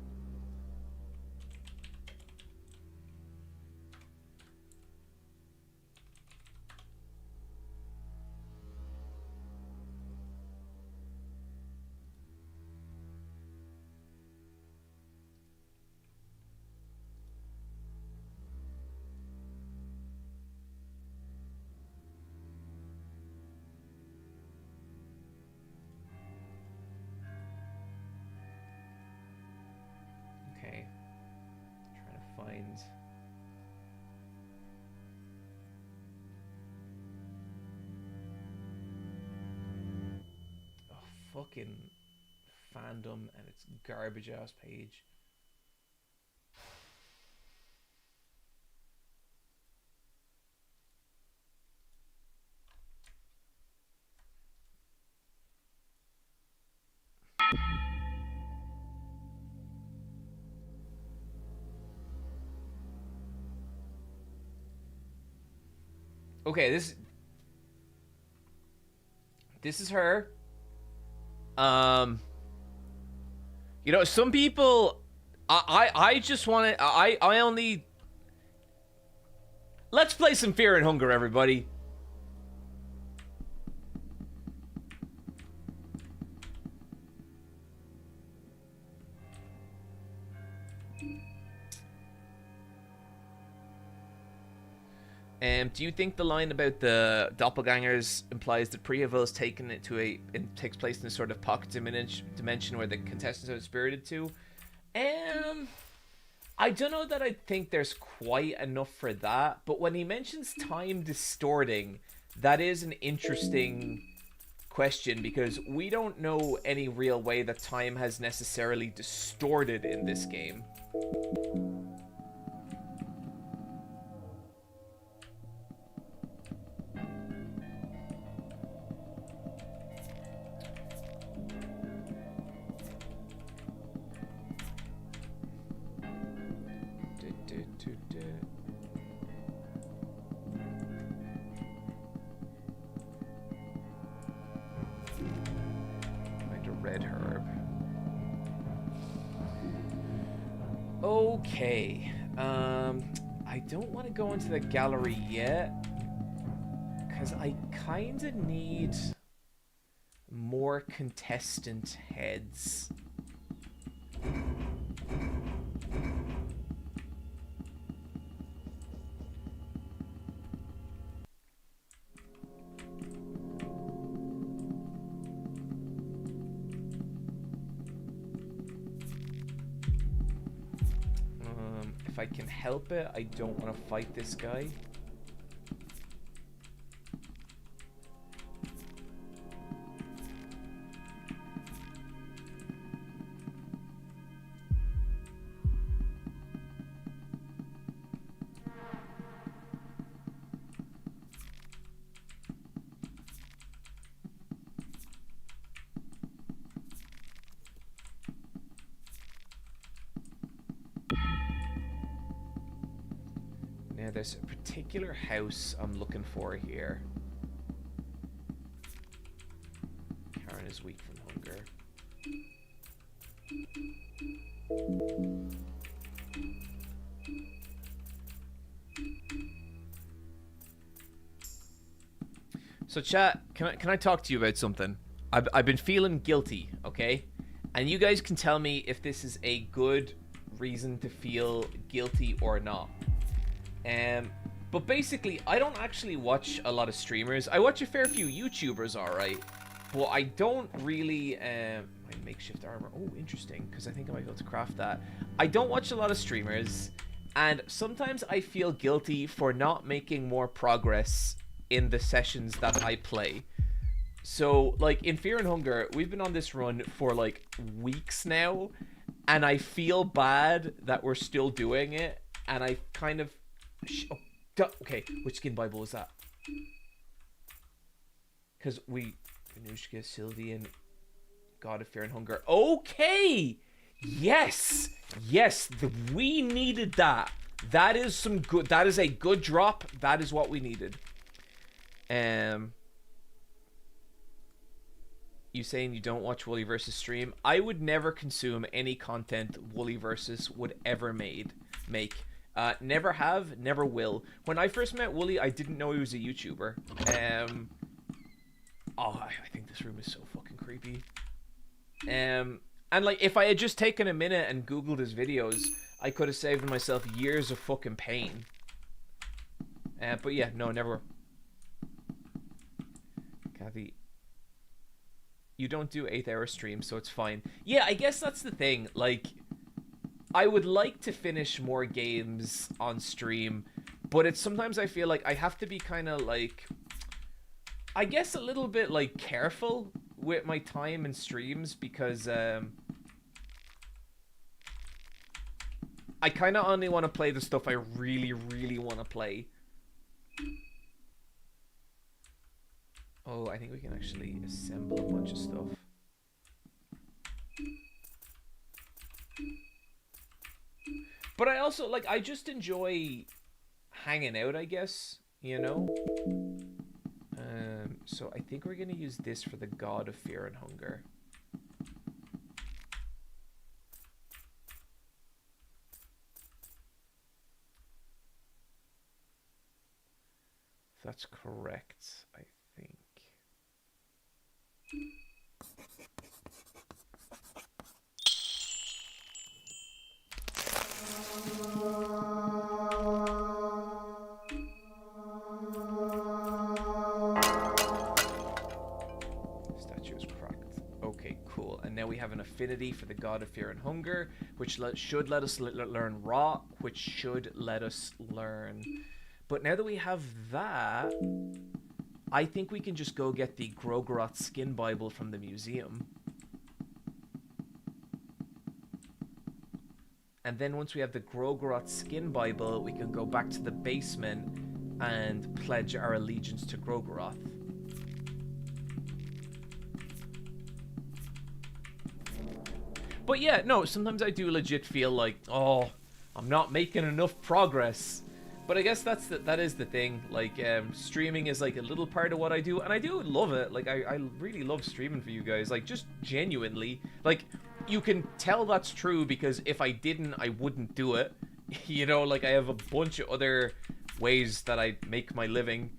Okay. Trying to find... Oh, fucking fandom, and it's garbage ass page. Okay, this is her. You know, some people, I just want to, I only, let's play some Fear and Hunger, everybody. Do you think the line about the doppelgangers implies that Priyaville is taken it to it takes place in a sort of pocket dimension where the contestants are spirited to? I don't know that I think there's quite enough for that, but when he mentions time distorting, that is an interesting question, because we don't know any real way that time has necessarily distorted in this game. Okay, I don't want to go into the gallery yet, because I kind of need more contestant heads. If I can help it, I don't want to fight this guy. Now, there's a particular house I'm looking for here. Karen is weak from hunger. So chat, can I talk to you about something? I've been feeling guilty, okay? And you guys can tell me if this is a good reason to feel guilty or not. But basically, I don't actually watch a lot of streamers. I watch a fair few YouTubers, alright. But I don't really, my makeshift armor. Oh, interesting, because I think I might be able to craft that. I don't watch a lot of streamers, and sometimes I feel guilty for not making more progress in the sessions that I play. So, like, in Fear and Hunger, we've been on this run for, like, weeks now, and I feel bad that we're still doing it, and I kind of... okay, which skin Bible is that? Because we... Enoshiki, Sylvian, God of Fear and Hunger. Okay! Yes! Yes, we needed that. That is some good... That is a good drop. That is what we needed. You saying you don't watch Wooly versus stream? I would never consume any content Wooly versus would ever make. Never have, never will. When I first met Wooly, I didn't know he was a YouTuber. Oh, I think this room is so fucking creepy. And like, if I had just taken a minute and Googled his videos, I could have saved myself years of fucking pain. But yeah, no, never. Kathy, you don't do 8-hour streams, so it's fine. Yeah, I guess that's the thing. Like, I would like to finish more games on stream, but it's sometimes I feel like I have to be kind of like, I guess a little bit like careful with my time and streams because I kind of only want to play the stuff I really, really want to play. Oh, I think we can actually assemble a bunch of stuff. But I also, like, I just enjoy hanging out, I guess, you know? So I think we're going to use this for the God of Fear and Hunger. If that's correct, I think. Statue is cracked. Okay, cool. And now we have an affinity for the God of Fear and Hunger, which should let us learn Ra, which should let us learn... But now that we have that, I think we can just go get the Grogorath Skin Bible from the museum. And then once we have the Grogorath Skin Bible, we can go back to the basement and pledge our allegiance to Grogorath. But yeah, no, sometimes I do legit feel like, oh, I'm not making enough progress. But I guess that is the thing. Like, streaming is like a little part of what I do, and I do love it. Like, I really love streaming for you guys. Like, just genuinely. Like, you can tell that's true because if I didn't, I wouldn't do it. You know, like, I have a bunch of other ways that I make my living.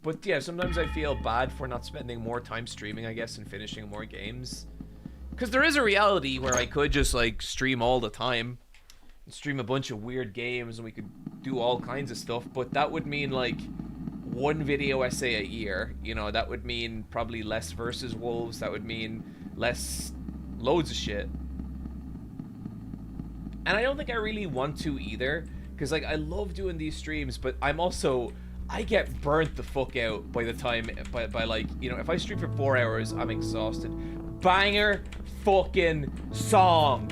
But yeah, sometimes I feel bad for not spending more time streaming, I guess, and finishing more games. Because there is a reality where I could just, like, stream all the time. Stream a bunch of weird games and we could do all kinds of stuff, but that would mean like one video essay a year, you know. That would mean probably less versus wolves, that would mean less loads of shit, and I don't think I really want to either, because like I love doing these streams, but I get burnt the fuck out by the time by like, you know, if I stream for 4 hours, I'm exhausted. Banger fucking song.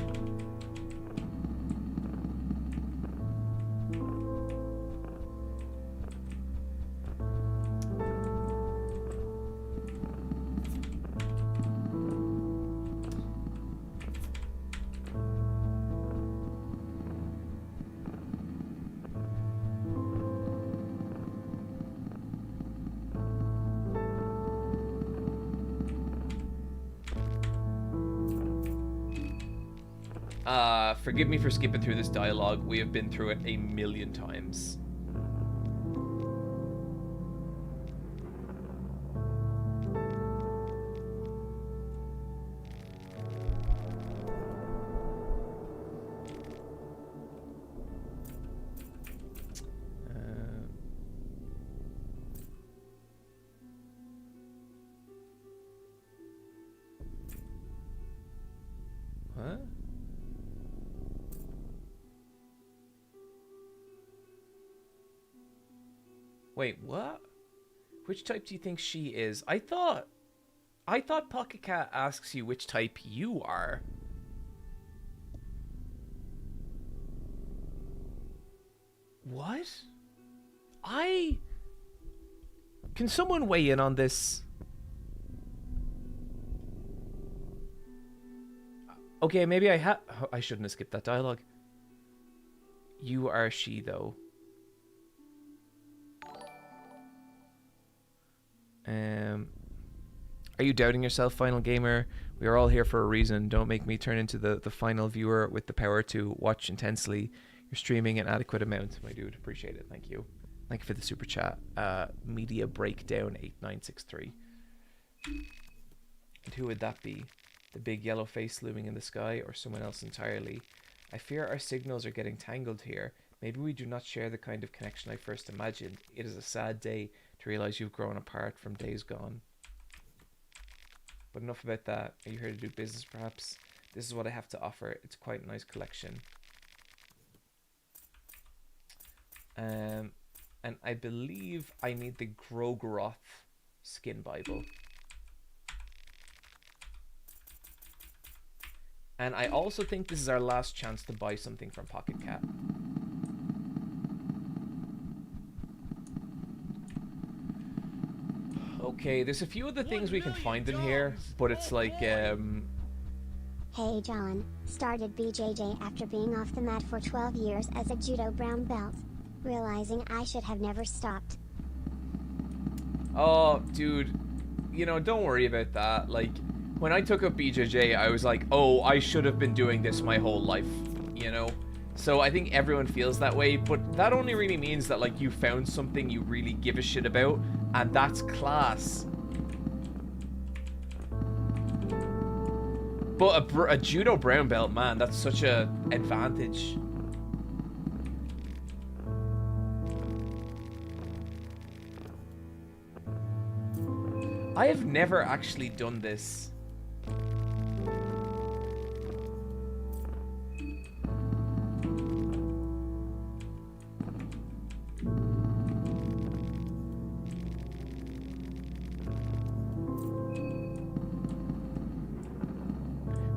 Forgive me for skipping through this dialogue. We have been through it a million times. Huh? Wait, what? Which type do you think she is? I thought Pocket Cat asks you which type you are. What? Can someone weigh in on this? Okay, maybe I shouldn't have skipped that dialogue. You are she, though. Are you doubting yourself, Final Gamer? We are all here for a reason. Don't make me turn into the final viewer with the power to watch intensely. You're streaming an adequate amount, my dude. Appreciate it. Thank you. Thank you for the super chat. Media Breakdown 8963. And who would that be? The big yellow face looming in the sky, or someone else entirely? I fear our signals are getting tangled here. Maybe we do not share the kind of connection I first imagined. It is a sad day to realize you've grown apart from days gone. But enough about that. Are you here to do business, perhaps? This is what I have to offer. It's quite a nice collection. And I believe I need the Grogorath Skin Bible. And I also think this is our last chance to buy something from Pocket Cat. Okay, there's a few other things we can find in here, but it's like, Hey John, started BJJ after being off the mat for 12 years as a judo brown belt, realizing I should have never stopped. oh, dude, you know, don't worry about that. Like, when I took up BJJ, I was like, oh, I should have been doing this my whole life, you know? So I think everyone feels that way, but that only really means that, like, you found something you really give a shit about, and that's class. But a judo brown belt, man, that's such a advantage. I have never actually done this.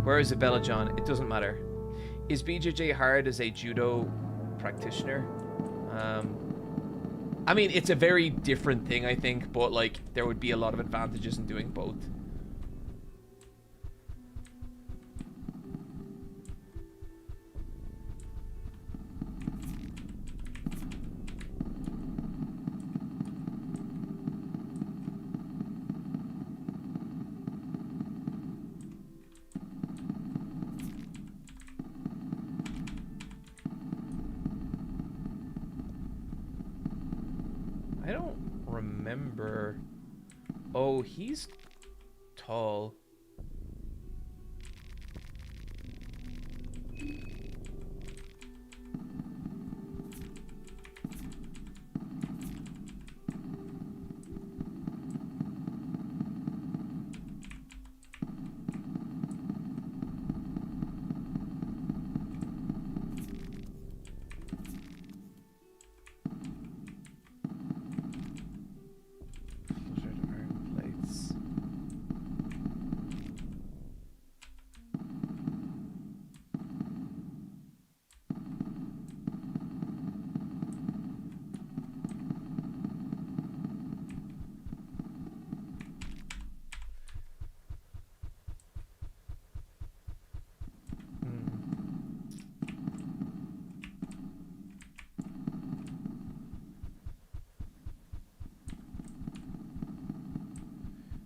Where is Isabella John? It doesn't matter. Is BJJ hard as a judo practitioner? I mean, it's a very different thing, I think, but like there would be a lot of advantages in doing both. I don't remember. Oh, he's tall.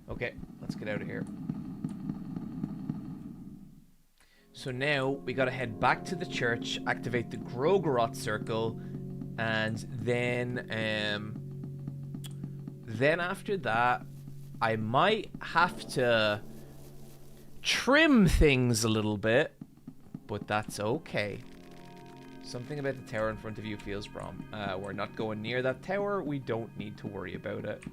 Okay, let's get out of here. So now we gotta head back to the church, activate the Grogoroth circle, and then after that, I might have to trim things a little bit, but that's okay. Something about the tower in front of you feels wrong. We're not going near that tower. We don't need to worry about it.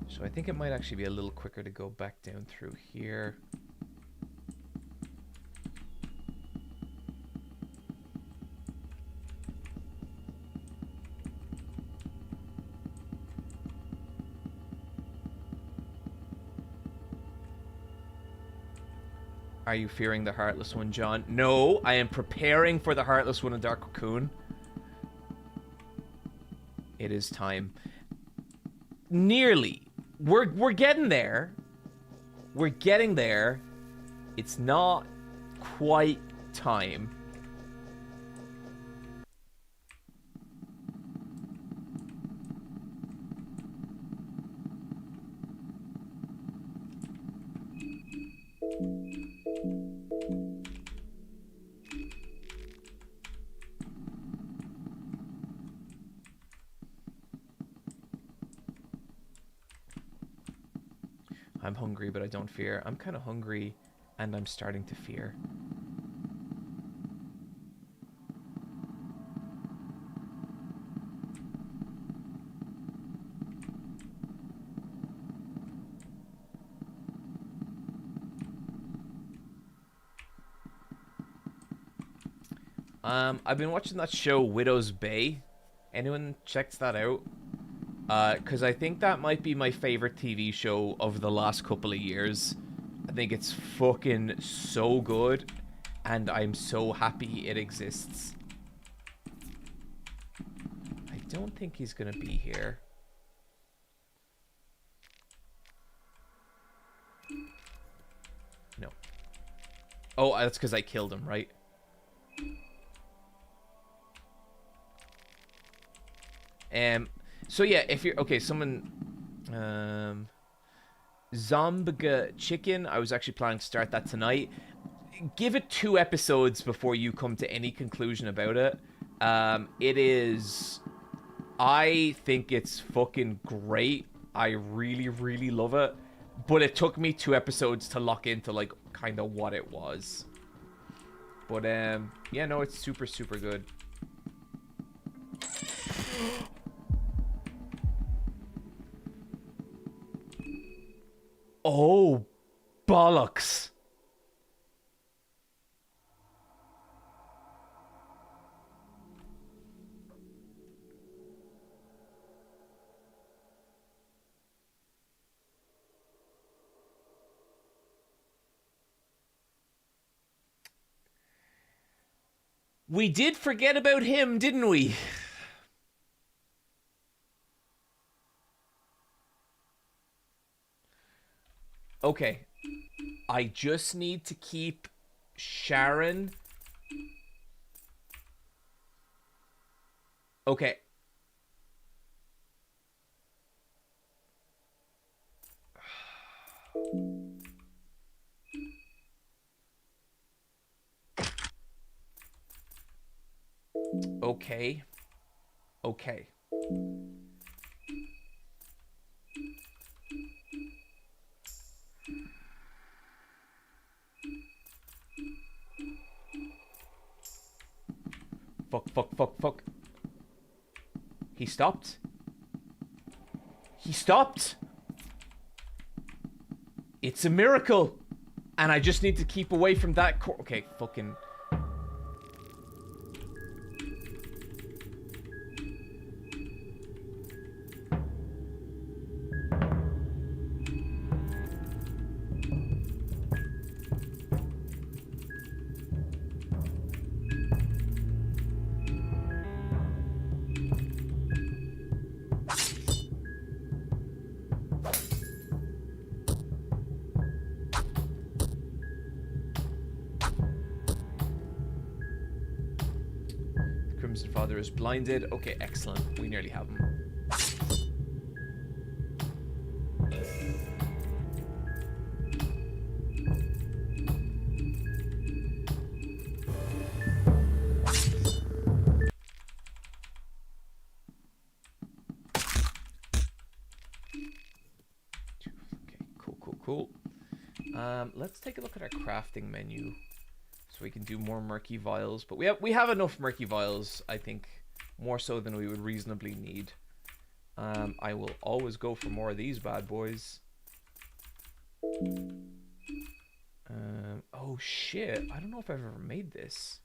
So I think it might actually be a little quicker to go back down through here. Are you fearing the Heartless one, John? No, I am preparing for the Heartless one in Dark Cocoon. It is time. Nearly. We're getting there. We're getting there. It's not quite time. I'm hungry, but I don't fear. I'm kind of hungry, and I'm starting to fear. I've been watching that show Widow's Bay. Anyone checks that out? Because I think that might be my favorite TV show of the last couple of years. I think it's fucking so good, and I'm so happy it exists. I don't think he's gonna be here. No. Oh, that's because I killed him, right? So yeah, if you're okay, someone Zombiga Chicken, I was actually planning to start that tonight. Give it 2 episodes before you come to any conclusion about it. It is, I think it's fucking great. I really, really love it. But it took me 2 episodes to lock into like kind of what it was. But yeah, no, it's super, super good. Oh, bollocks. We did forget about him, didn't we? Okay. I just need to keep Sharon. Okay. Okay. Okay. Fuck, fuck, fuck, fuck. He stopped. He stopped. It's a miracle. And I just need to keep away from that okay, fucking... Crimson Father is blinded. Okay, excellent. We nearly have him. Okay, cool, cool, cool. Let's take a look at our crafting menu. So we can do more murky vials, but we have enough murky vials, I think, more so than we would reasonably need. I will always go for more of these bad boys. Oh shit, I don't know if I've ever made this.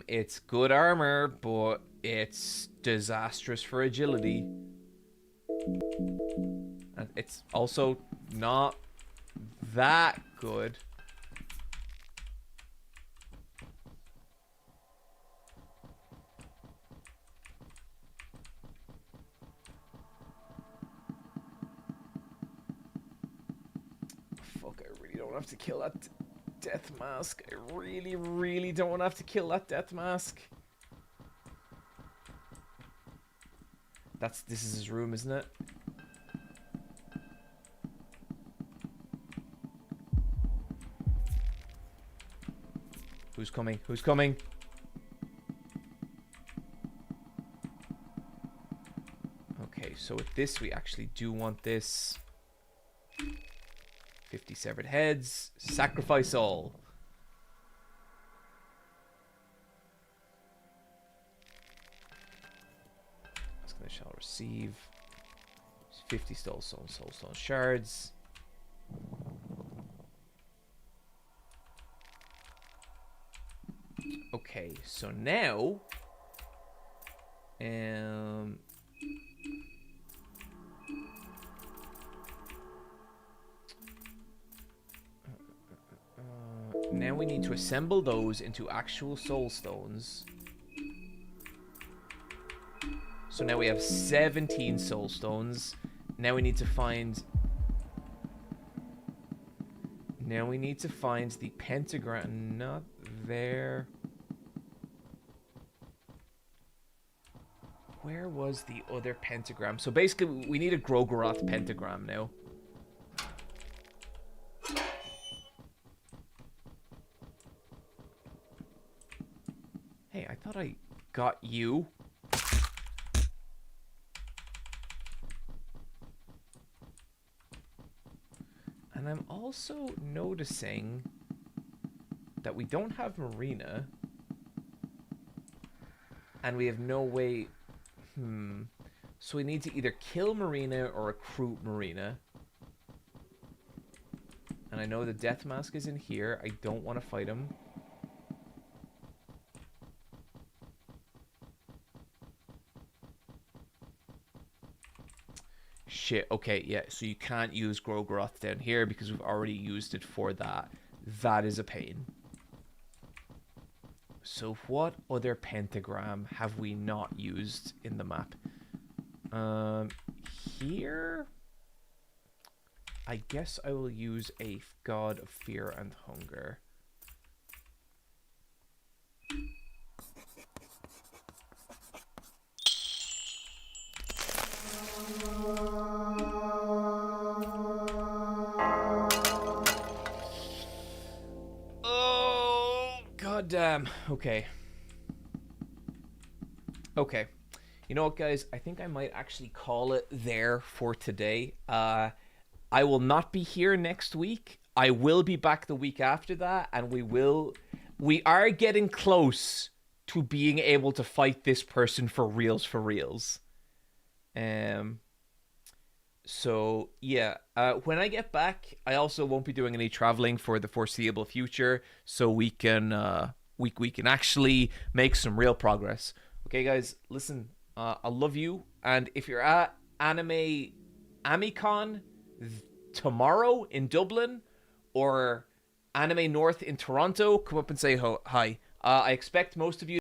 It's good armor, but it's disastrous for agility. And it's also not that good. Fuck, I really don't have to kill that death mask. I really, really don't want to have to kill that death mask. This is his room, isn't it? Who's coming? Who's coming? Okay, so with this, we actually do want this. 50 severed heads. Sacrifice all. They shall receive 50 soulstone shards. Okay, so now now we need to assemble those into actual soulstones. So now we have 17 soulstones. Now we need to find... Now we need to find the pentagram. Not there. Where was the other pentagram? So basically, we need a Groggoroth pentagram now. Hey, I thought I got you. And I'm also noticing that we don't have Marina. And we have no way... So we need to either kill Marina or recruit Marina. And I know the Death Mask is in here. I don't want to fight him. Shit, okay, yeah, so you can't use Groggoroth down here because we've already used it for that. That is a pain. So what other pentagram have we not used in the map? Here? I guess I will use a God of Fear and Hunger. Oh, goddamn. Okay. Okay. You know what, guys? I think I might actually call it there for today. I will not be here next week. I will be back the week after that, and we are getting close to being able to fight this person for reals, So yeah, when I get back, I also won't be doing any traveling for the foreseeable future, so we can we can actually make some real progress. Okay, guys, listen, I love you, and if you're at AmiCon tomorrow in Dublin or Anime North in Toronto, come up and say hi. I expect most of you